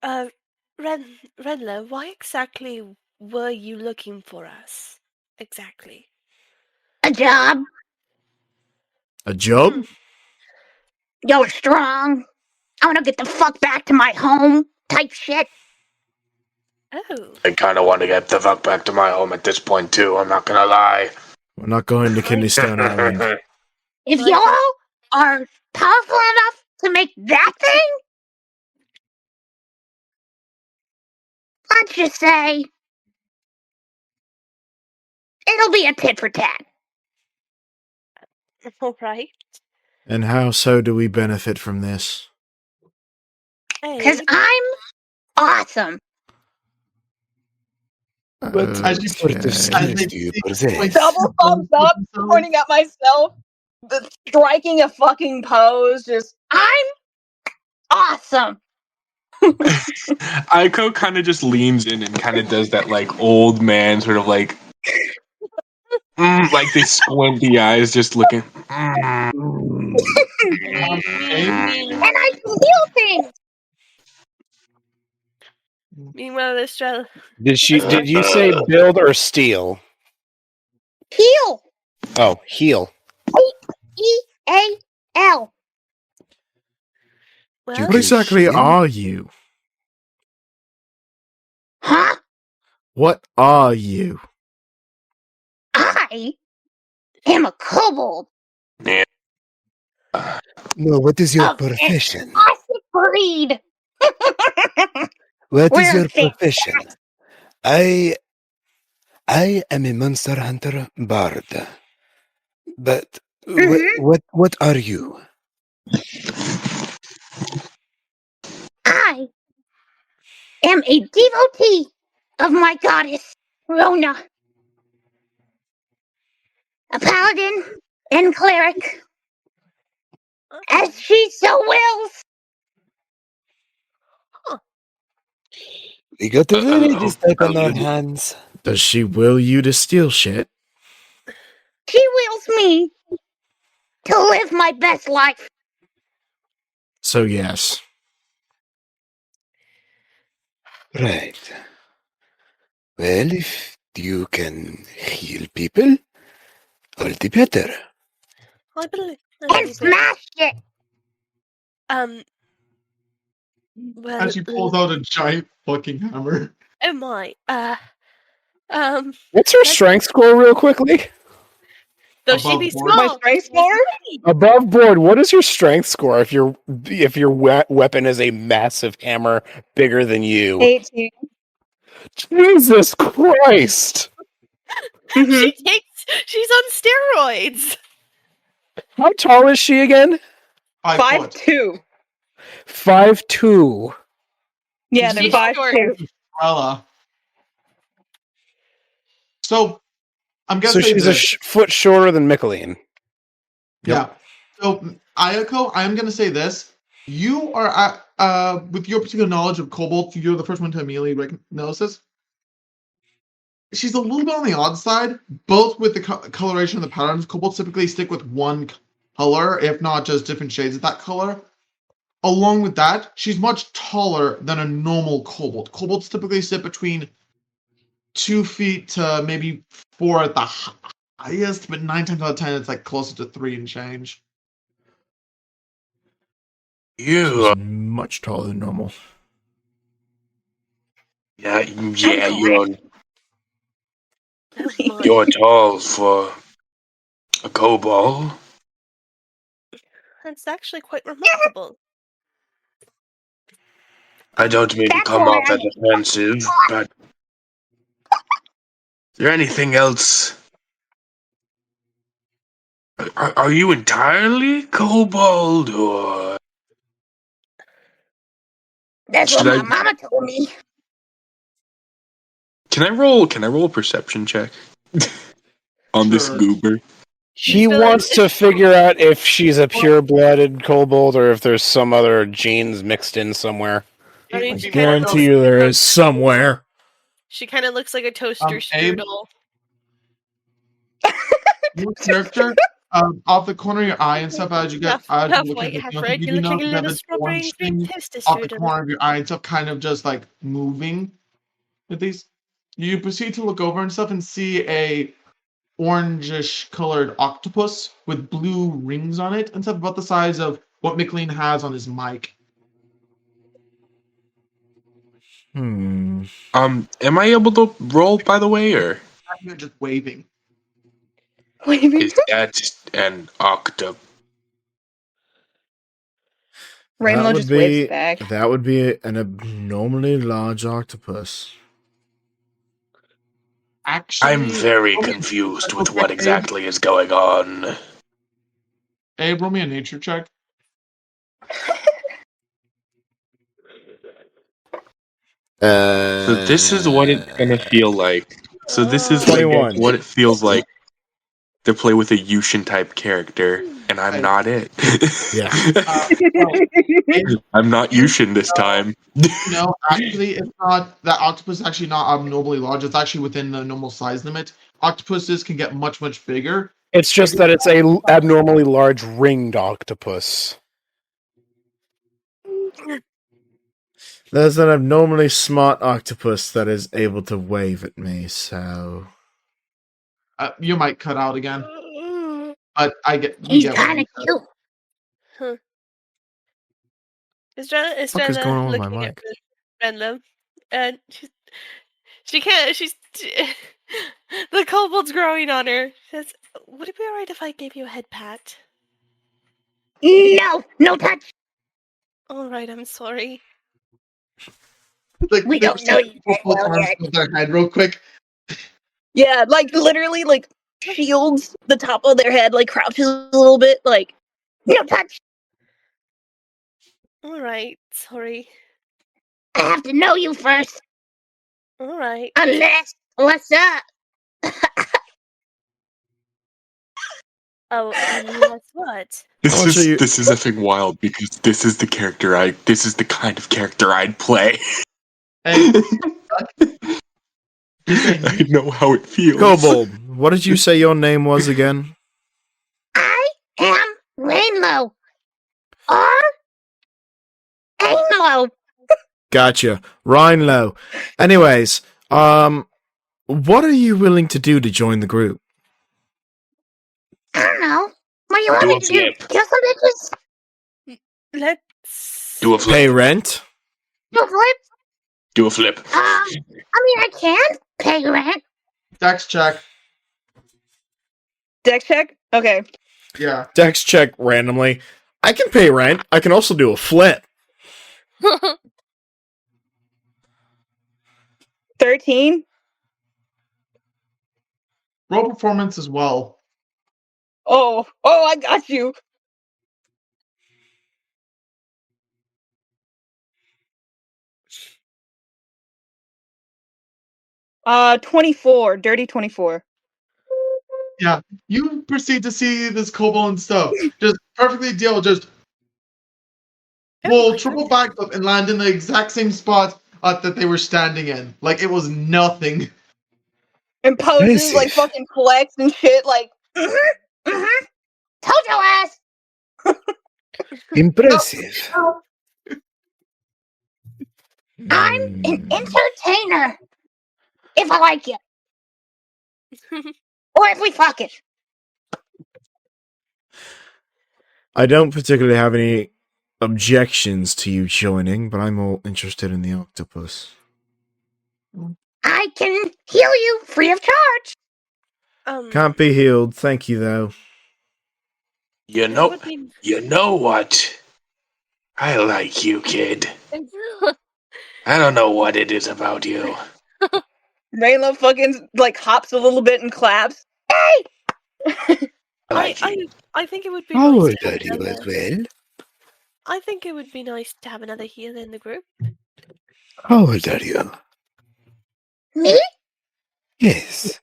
Redler, why exactly were you looking for us? Exactly. A job. A job? You're strong. I want to get the fuck back to my home. Type shit. Oh. I kind of want to get the fuck back to my home at this point too. I'm not gonna lie. We're not going to Kidney Stone Island. If Michael- y'all are powerful enough to make that thing, let's just say it'll be a tit for tat. All right. And how so do we benefit from this? Because Abe, I'm awesome. What As you- sort of as skills they do you speak, possess? like, Double thumbs up, pointing at myself, striking a fucking pose. Just I'm awesome. Eiko kind of just leans in and kind of does that like old man sort of like, like they squinty eyes, just looking. And meanwhile, I can heal things. Estrella. Did you say build or steal? Heal. Oh, heal. E-A-L. Well, What exactly heal? are you? Huh? What are you? I am a kobold. No, what is your Of an profession? awesome breed. What is We're your fantastic. profession? I am a monster hunter bard. But what are you? I am a devotee of my goddess, Rona. A paladin and cleric, as she so wills. We got a very mistake on our hands. Does she will you to steal shit? She wills me to live my best life. So yes. Right. Well, if you can heal people, all the better. I believe. And smash it. Well, as she pulls out a giant fucking hammer. oh my. What's her strength score, real quickly? Though she be Above board. small. my strength score. Above board, what is your strength score if your weapon is a massive hammer bigger than you? 18. Jesus Christ! She's on steroids. How tall is she again? 5 foot. 5'2". 5'2". Yeah, they're She's 5'2". Estrella. So, I'm gonna So say she's this. a foot shorter than Michaeleen. Yeah. So, Ayako, I'm gonna say this. You are, with your particular knowledge of kobolds, you're the first one to immediately recognize this. She's a little bit on the odd side, both with the coloration of the patterns. Kobolds typically stick with one color, if not just different shades of that color. Along with that, she's much taller than a normal kobold. Kobolds typically sit between 2 feet to maybe 4 at the highest, but 9 times out of 10, it's like closer to 3 and change. You, She's much taller than normal. yeah, Oh my. you're tall for a kobold. That's actually quite remarkable. I don't mean to That's come why off as offensive, but is there anything else? Are you entirely kobold, or That's Should what I- my mama told me. Can I roll a perception check? on this Sure. goober. He Still, wants to figure out if she's a pure-blooded kobold or if there's some other genes mixed in somewhere. I mean, It she would be kind more of Guarantee you there is somewhere. She kind of looks like a toaster Abe? strudel. Your character, off the corner of your eye and stuff, as you get, as Half you look at white, the half content, red. you You do look like notice a that little this strawberry orange cream thing toaster off the strudel. corner of your eye and stuff, kind of just like moving with these. You proceed to look over and stuff and see a orangish colored octopus with blue rings on it and stuff, about the size of what Michaeleen has on his mic. Hmm. Am I able to roll, by the way, or You're just waving. Waving. is that an octopus? Rainbow just waves back. That would be an abnormally large octopus. Actually, I'm very confused with what exactly is going on. Abe, roll me a nature check. So this is what it's gonna feel like. So this is 21. what it feels like to play with a Yushin type character, and I'm not it. Yeah. I'm not Yushin this time. No, actually, it's not. That octopus is actually not abnormally large. It's actually within the normal size limit. Octopuses can get much, much bigger. It's just that it's a abnormally large ringed octopus. There's an abnormally smart octopus that is able to wave at me, so... You might cut out again, but He's kind of cute. Huh. Estrella What is going on with my looking mic? at Random, and she can't. She's the kobold's growing on her. She says, "Would it be alright if I gave you a head pat?" No, no touch. All right, I'm sorry. Like, We don't know you that both well arms yet. above their head real quick. Yeah, like literally, like shields the top of their head, like crouches a little bit, like No touch. All right, sorry. I have to know you first. All right. Unless, what's up? Oh, unless what? This I'll show you- is effing wild because this is the kind of character I'd play. Hey, I know how it feels. Kobold, what did you say your name was again? I am Rainbow. Or Anglo. Gotcha. Rhinelo. Anyways, what are you willing to do to join the group? I don't know. What do you want Do me a to do? flip. Kill some bitches? Let's Do a flip. Pay rent? Do a flip? Do a flip. I mean, I can pay rent. Dex check. dex check. Okay, Yeah. Dex check randomly. I can pay rent. I can also do a flip. 13. Roll performance as well. Oh, I got you. Uh, 24. Dirty 24. Yeah. You proceed to see this kobold and stuff. Just perfectly deal, just Oh, triple backflip and land in the exact same spot that they were standing in. Like it was nothing. And poses like Impressive. fucking flex and shit. Like, Told your ass. Impressive. I'm an entertainer. If I like you. Or if we fuck it. I don't particularly have any objections to you joining, but I'm more interested in the octopus. I can heal you free of charge. Can't be healed, thank you though. You that know, would be- you know what? I like you, kid. I don't know what it is about you. Rayla fucking like hops a little bit and claps. I like you. I think it would be How nice old to are have you as another, well? I think it would be nice to have another healer in the group. How old are you? Me? Yes.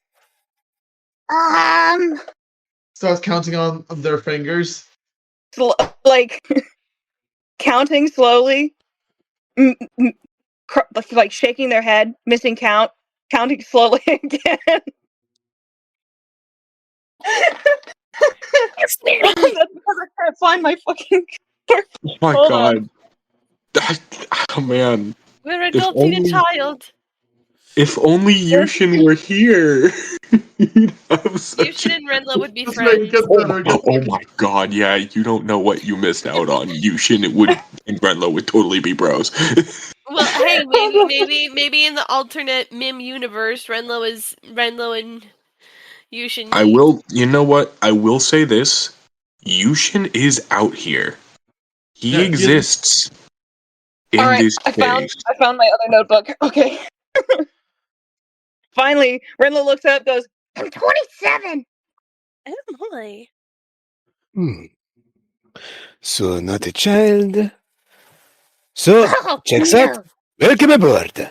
Starts counting on their fingers. Like counting slowly, like shaking their head, missing count, counting slowly again. That's because I can't find my fucking. Oh my Hold god. Oh man. We're If adopting a only, child. if only Yushin were here. He'd have such Yushin a... and Renla would be This way it friends. gets better. It gets Oh better. my god, yeah, you don't know what you missed out on. Yushin and Grenlo would totally be bros. Well, hey, maybe in the alternate Mim universe, Renlo and Yushin I meet. will, you know what? I will say this. Yushin is out here. He Yeah, exists in All right, this I cave. found my other notebook. Okay. Finally, Renla looks up, goes, I'm 27. Oh my. So, not a child. So, Oh, checks no. out. Welcome aboard.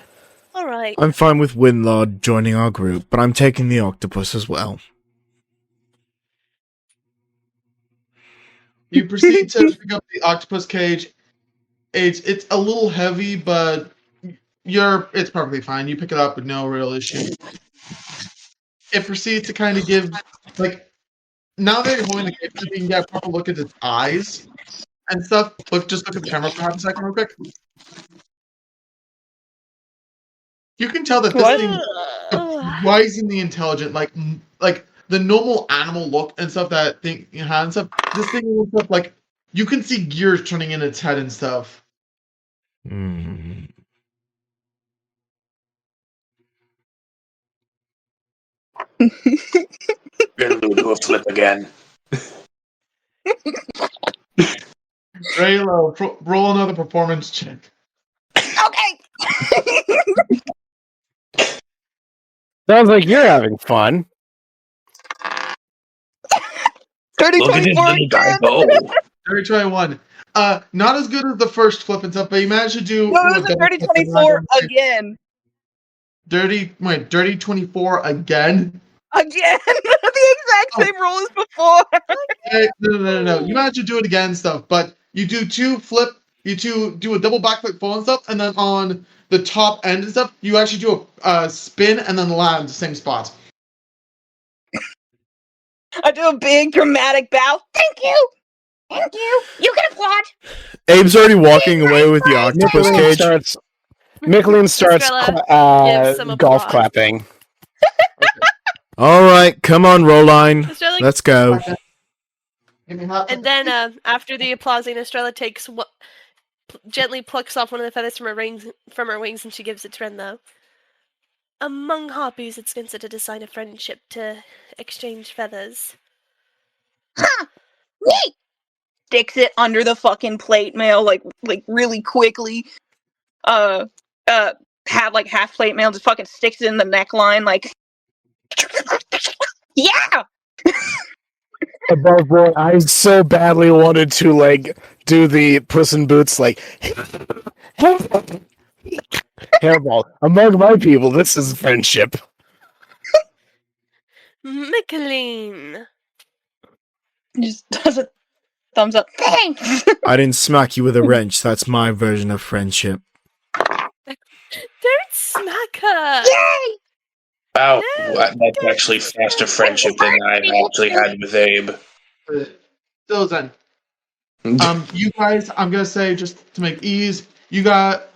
All right. I'm fine with Winlord joining our group, but I'm taking the octopus as well. You proceed to pick up the octopus cage. It's a little heavy, but it's perfectly fine. You pick it up with no real issue. It proceeds to kind of give, like, now that you're holding the cage, you can get a proper look at its eyes and stuff. Just look at the camera for half a second, real quick. You can tell that this What? thing surprisingly intelligent, like the normal animal look and stuff that thing has and stuff. This thing looks up like you can see gears turning in its head and stuff. Mm. Gonna do a flip again. Raylo, roll another performance check. Okay. Sounds like you're having fun. 30, Look at this 24 little guy again. go. Dirty 21. Not as good as the first flip and stuff, but you managed to do No, a it was a double dirty flip and 24 land on again. dirty 24 again. Again. The exact same roll as before. Hey, no. You managed to do it again and stuff, but you do do a double backflip full and stuff, and then on the top end and stuff, you actually do a spin and then land the same spot. I do a big dramatic bow. Thank you. Thank you. You can applaud. Abe's already walking away with the octopus cage. Michaeleen starts gives some golf applause. clapping. All right, come on, Roline. Estrella, Let's go. and then after the applausing, Estrella gently plucks off one of the feathers from her wings, and she gives it to Renlo. Among harpies, it's considered a sign of friendship to exchange feathers. Huh. Neat. Sticks it under the fucking plate mail, like really quickly. Have like half plate mail, just fucking sticks it in the neckline, like. Yeah. Above board, I so badly wanted to like do the Puss in Boots like hairball. Among my people, this is friendship. Michaeleen. Just does a thumbs up. Thanks. I didn't smack you with a wrench. That's my version of friendship. Don't smack her. Yay. Wow, that's actually faster friendship than I've actually had with Abe. Still then. You guys, I'm gonna say just to make ease, you got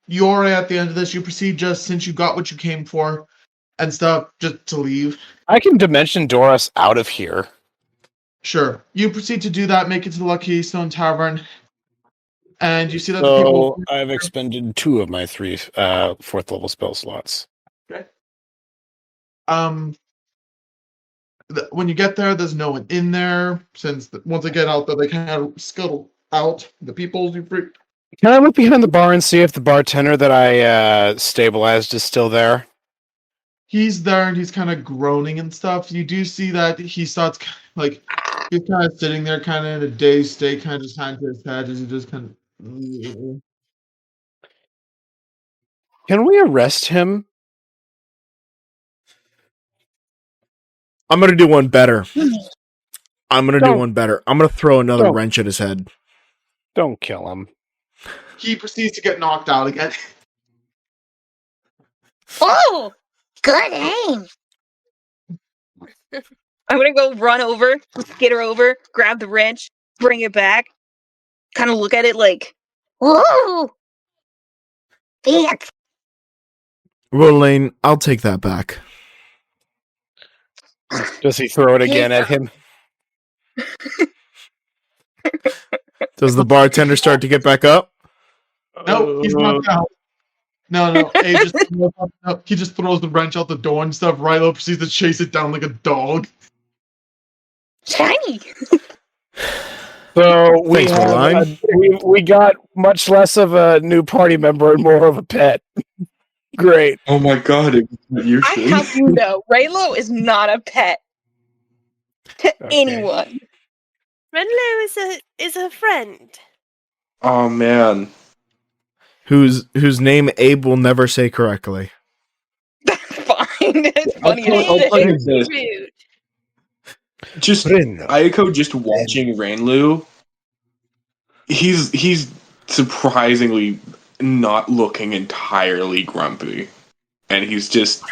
you're at the end of this. You proceed just since you got what you came for and stuff, just to leave. I can dimension Doris out of here. Sure. You proceed to do that, make it to the Lucky Stone Tavern, and you see that the So people. I've expended 2 of my 3 4th level spell slots. Okay. When you get there, there's no one in there. Since once they get out there, they kind of scuttle out. The people you free. Can I look behind the bar and see if the bartender that I stabilized is still there? He's there and he's kind of groaning and stuff. You do see that he starts like he's kind of sitting there, kind of in a dazed state, kind of just hand to his head as he just kind of. Can we arrest him? I'm gonna do one better. I'm gonna do Don't- one better. I'm gonna throw another don't. wrench at his head. Don't kill him. He proceeds to get knocked out again. Oh, good aim. I'm gonna go run over, skitter over, grab the wrench, bring it back, kind of look at it like, Whoa. Fancy. Rolane, I'll take that back. Does he throw it again at him? Does the bartender start to get back up? No, he's knocked out. No. He just throws the wrench out the door and stuff. Rilo proceeds to chase it down like a dog. Shiny. So we Thanks, have Roline. we got much less of a new party member and more of a pet. Great. Oh my god, it's not you. I have you know, Raylo is not a pet to anyone. Renlo is a friend. Oh man. Whose name Abe will never say correctly. That's fine. It's funny I'll as put shit. it this. Rude. Just Eiko just watching Rainlu. He's surprisingly not looking entirely grumpy. And he's just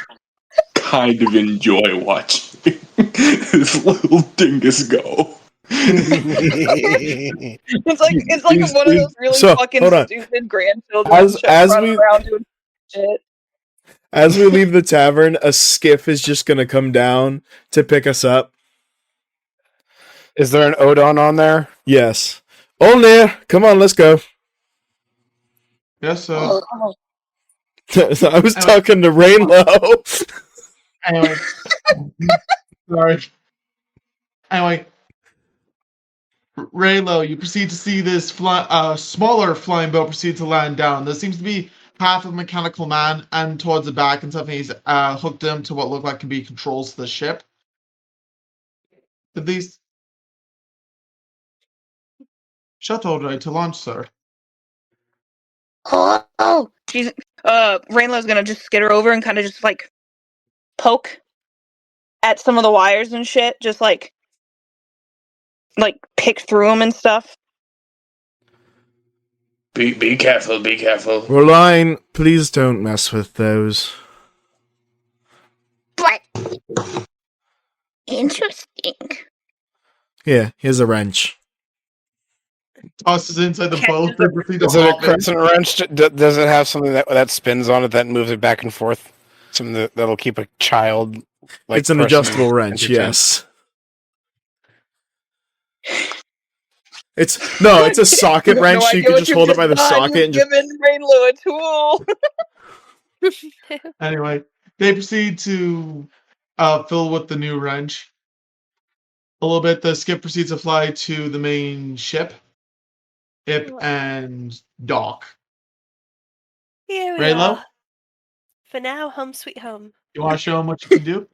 kind of enjoy watching this little dingus go. It's like one of those really So, fucking hold on. stupid grandchildren As running we around doing shit. as we leave the tavern, a skiff is just gonna come down to pick us up. Is there an Odon on there? Yes. Olnir, come on, let's go. Yes, sir. I was talking to Rainlow. Anyway. Sorry. Anyway. Raylo, you proceed to see this smaller flying boat proceed to land down. There seems to be half a mechanical man, and towards the back and stuff, he's hooked him to what look like can be controls to the ship. Did these shuttle ready to launch, sir? Oh. She's Rainlow's gonna just skitter over and kind of just like poke at some of the wires and shit, just like pick through them and stuff. Be careful, be careful. Roline, please don't mess with those. But interesting. Yeah, here's a wrench. Tosses inside the boat. They proceed to Is it a hop in. crescent wrench? Does it have something that spins on it that moves it back and forth? Something that'll keep a child. It's an person adjustable wrench, entertained? yes. It's a socket You have wrench. no You idea can what just you've hold it by the done. socket You've and just given Rainlow a tool. Anyway, they proceed to fill with the new wrench. A little bit, the skip proceeds to fly to the main ship. And dock. Here we Raylo, are. For now, home sweet home. you want to show them what you can do?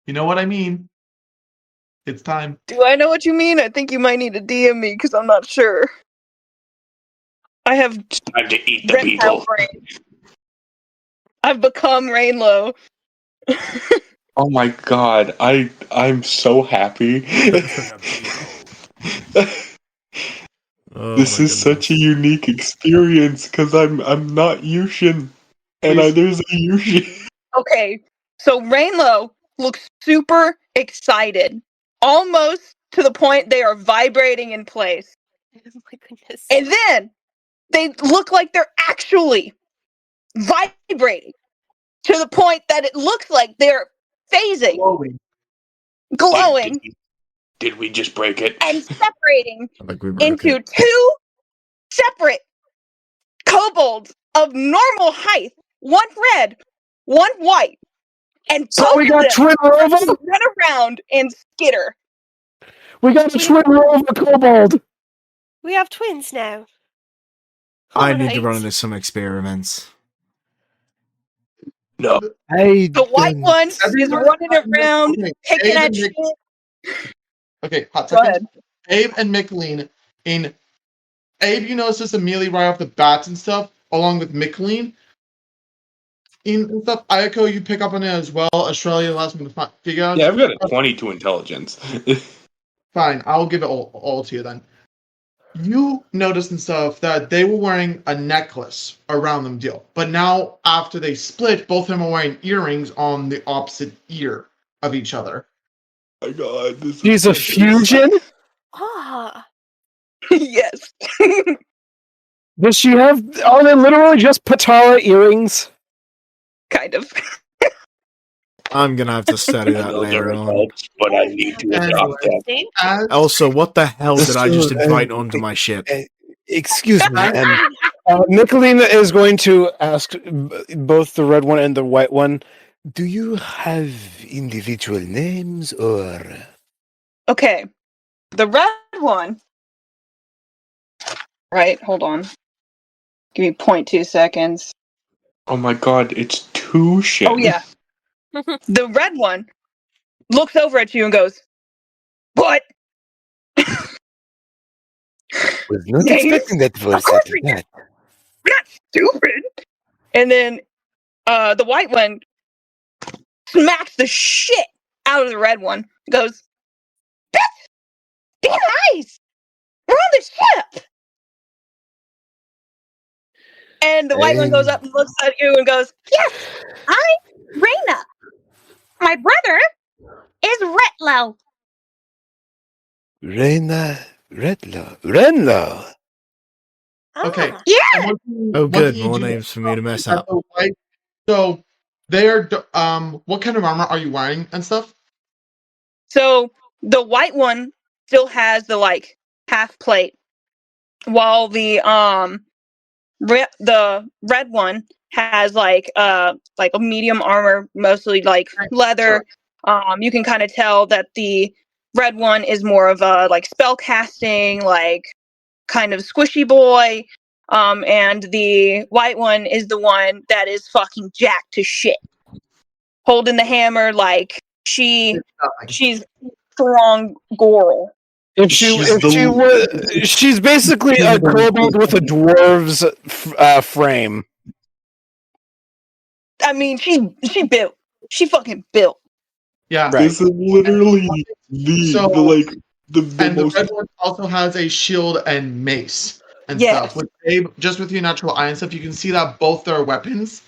You know what I mean. It's time. Do I know what you mean? I think you might need to DM me because I'm not sure. I have Time to eat the reptile people. brain. I've become Rainlow. Oh my god, I'm so happy. Oh This my is such a unique experience because I'm not Yushin, and there's a Yushin. Okay, so Rainlow looks super excited, almost to the point they are vibrating in place. Oh my goodness. And then they look like they're actually vibrating to the point that it looks like they're phasing, glowing, Did we just break it? and separating like we broke into it. two separate kobolds of normal height, one red, one white, and So both we of got them twin Rova? run around and skitter. We got a twin Rova kobold. We have twins now. I All need to right. run into some experiments. No. Hey, The white one is running around, picking Abe at and shit. Okay, hot Go second. ahead. Abe and Michaeleen. Abe, you notice this immediately right off the bats and stuff, along with Michaeleen. and stuff. Eiko, you pick up on it as well. Australia allows me to figure out. Yeah, I've got a 22 intelligence. Fine, I'll give it all to you then. You noticed and stuff that they were wearing a necklace around them deal. But now, after they split, both of them are wearing earrings on the opposite ear of each other. Oh my god, this She's a fusion? Ah. Yes. Does she have... Are they literally just Patara earrings? Kind of. I'm gonna have to study that Those later are on. adults, but I need to adopt them. See? Also, what the hell did I just So, invite onto my ship? Excuse me. Michaeleen is going to ask both the red one and the white one, do you have individual names or... Okay. The red one. Right, hold on. Give me 0.2 seconds. Oh my god, it's Tushin. Oh, yeah. The red one looks over at you and goes, "What?" Was not Names? expecting that voice Of course after we did. that. We're not stupid. And then the white one smacks the shit out of the red one. Goes, "That's damn nice. We're on the ship." And the white one goes up and looks at you and goes, Yes, I'm Raina. My brother is Retlo. Reina Redlo. Renlo. Okay. Ah. Yeah. And Oh, one good. thing you More do names for me to mess is that up. the white- So they're what kind of armor are you wearing and stuff? so the white one still has the like half plate, while the red one has like a medium armor, mostly like leather. You can kind of tell that the red one is more of a like spell casting, like kind of squishy boy. And the white one is the one that is fucking jacked to shit, holding the hammer like she's strong girl. She's basically a kobold with a dwarves frame. I mean, she built. She fucking built. Yeah. Right. This is literally So- the And the most... red one also has a shield and mace and Yes. stuff. With Abe, just with your natural eye and stuff, you can see that both their weapons.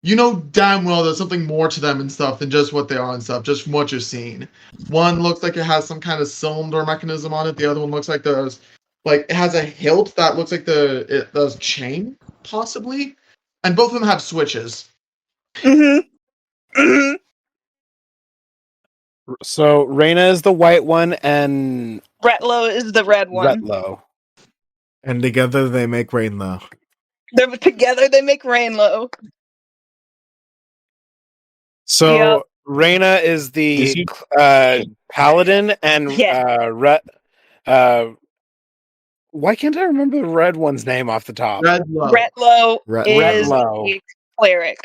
You know damn well there's something more to them and stuff than just what they are and stuff, just from what you're seeing. One looks like it has some kind of cylinder mechanism on it. The other one looks like it has a hilt that looks like the chain, possibly. And both of them have switches. Mm-hmm. Mm-hmm. So Reina is the white one and Retlo is the red one. Retlo. And together they make Rainlow. They're together. They make Rainlow. So Yep. Reina is the Is he- paladin and Yeah. why can't I remember the red one's name off the top? Retlo is Retlo. the cleric.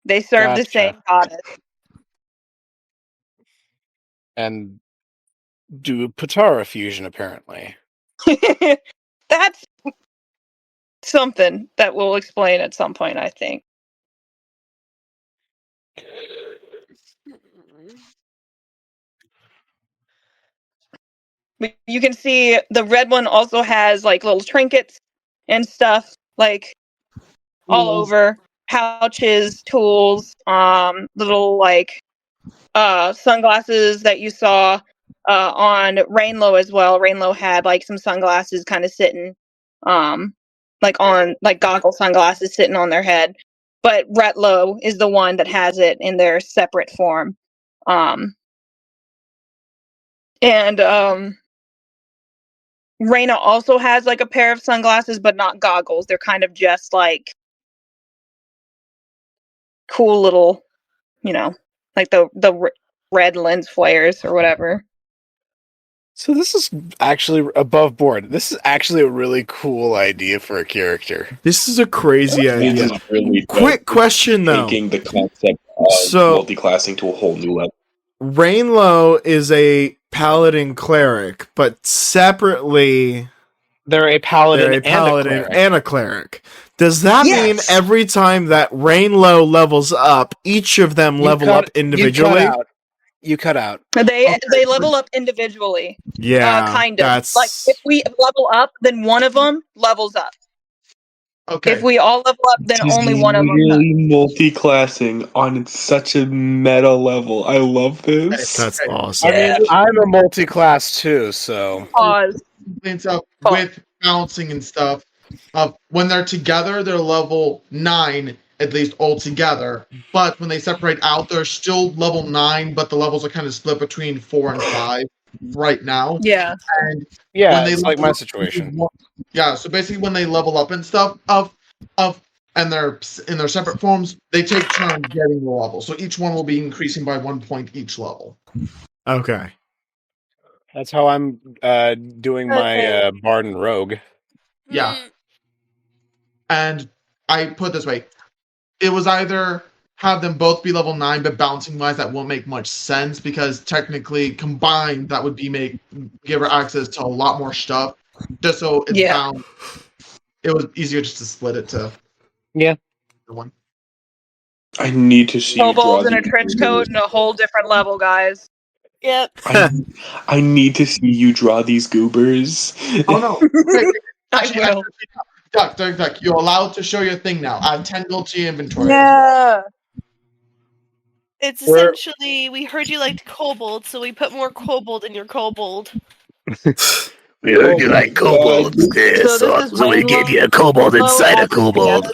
They serve the Gotcha. same goddess. And do Patara fusion apparently. That's something that we'll explain at some point, I think. You can see the red one also has like little trinkets and stuff, like all over, pouches, tools, little like sunglasses that you saw on Rainlow as well. Rainlow had like some sunglasses kind of sitting like on like goggle sunglasses sitting on their head. But Retlo is the one that has it in their separate form. And Reina also has like a pair of sunglasses, but not goggles. They're kind of just like cool little, like the red lens flares or whatever. So this is actually above board. This is actually a really cool idea for a character. This is a crazy idea. This is really Quick question though. taking the concept of So- multi-classing to a whole new level. Rainlow is a paladin cleric, but separately They're a paladin, they're a paladin and a cleric. and a cleric. Does that mean Yes. every time that Rainlow levels up, each of them level up individually? You cut out. They level up individually. Yeah, Kind of. that's Like if we level up, then one of them levels up. Okay. If we all level up, then She's only one of them. really multi-classing on such a meta level. I love this. That's Okay. awesome. I mean, I'm a multi-class too, so Pause. And stuff with balancing and stuff. When they're together, they're level 9 at least all together. But when they separate out, they're still level 9, but the levels are kind of split between 4 and 5 right now. Yeah. And yeah, when they it's like level my up, situation. yeah. So basically, when they level up and stuff and they're in their separate forms, they take turns getting the level. So each one will be increasing by 1 point each level. Okay. That's how I'm doing my Bard and Rogue. Yeah. And I put it this way. It was either have them both be level 9, but balancing wise, that won't make much sense because technically combined, that would be give her access to a lot more stuff. Just so it's bound. It was easier just to split it to one. I need to see you draw Kobolds in a these trench coat and a whole different level, guys. Yep. I need to see you draw these goobers. Oh no! I will. Duck, you're allowed to show your thing now. I have 10 gold to your inventory. Yeah. It's essentially, we heard you liked kobold, so we put more kobold in your kobold. We heard you like kobolds, so we gave you a kobold inside a kobold.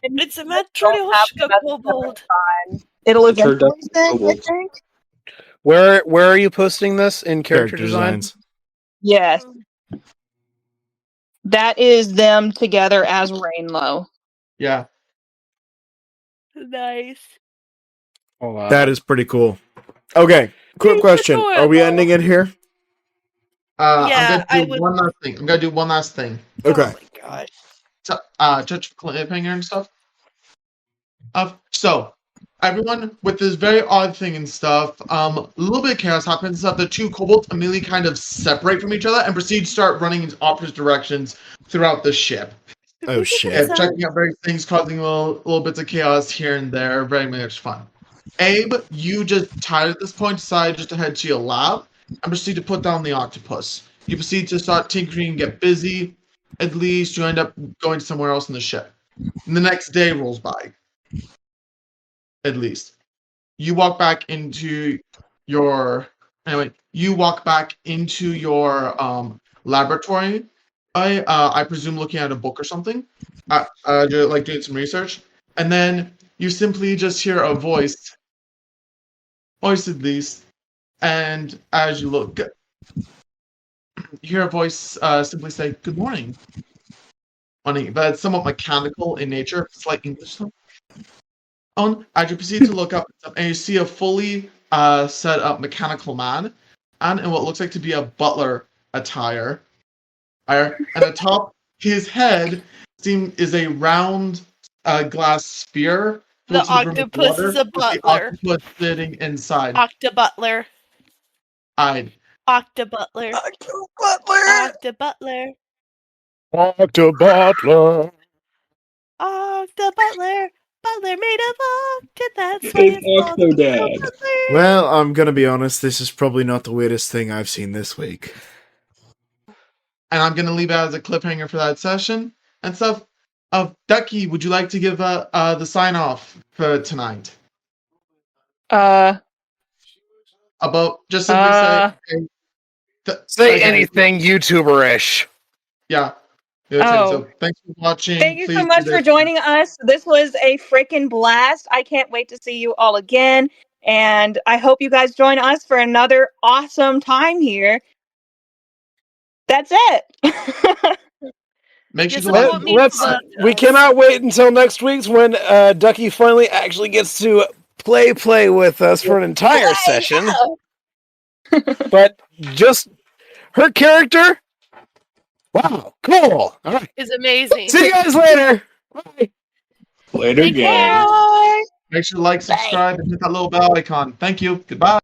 It's a Matryoshka kobold. It'll eventually send, I think. Where are you posting this in character designs? Yes. That is them together as Rainlow. Yeah. Nice. That is pretty cool. Okay, quick question. Are we ending it here? I'm gonna do one last thing. Okay. Oh my gosh. So, touch cliffhanger and stuff. So, everyone, with this very odd thing and stuff, a little bit of chaos happens. Stuff. The two kobolds immediately kind of separate from each other and proceed to start running in opposite directions throughout the ship. Oh shit! Checking out various things, causing little bits of chaos here and there. Very much fun. Abe, you just tired at this point, decide just to head to your lab and proceed to put down the octopus. You proceed to start tinkering and get busy. At least you end up going somewhere else in the ship. And the next day rolls by. At least. You walk back into your laboratory. I presume looking at a book or something. You're like doing some research. And then you simply just hear a voice at least. And as you look, you hear a voice simply say, "Good morning." But it's somewhat mechanical in nature, slight English tone. As you proceed to look up, and you see a fully set up mechanical man, and in what looks like to be a butler attire. And atop his head is a round glass sphere. The octopus is a butler. The octopus sitting inside. Octobutler. Octobutler. Octobutler. Octobutler. Octobutler. Octobutler. Butler made of octa. That's why it's called Octobutler. Well, I'm gonna be honest. This is probably not the weirdest thing I've seen this week. And I'm gonna leave it as a cliffhanger for that session and stuff. Ducky, would you like to give the sign off for tonight? About just simply say anything YouTuber-ish. Yeah. So thanks for watching. Thank you so much for joining us. This was a freaking blast. I can't wait to see you all again. And I hope you guys join us for another awesome time here. That's it. Make sure we cannot wait until next week's when Ducky finally actually gets to play with us for an entire session. But just her character, wow, cool. All right. Is amazing. See you guys later. Bye. Later, gang. Make sure to like, subscribe, and hit that little bell icon. Thank you. Goodbye.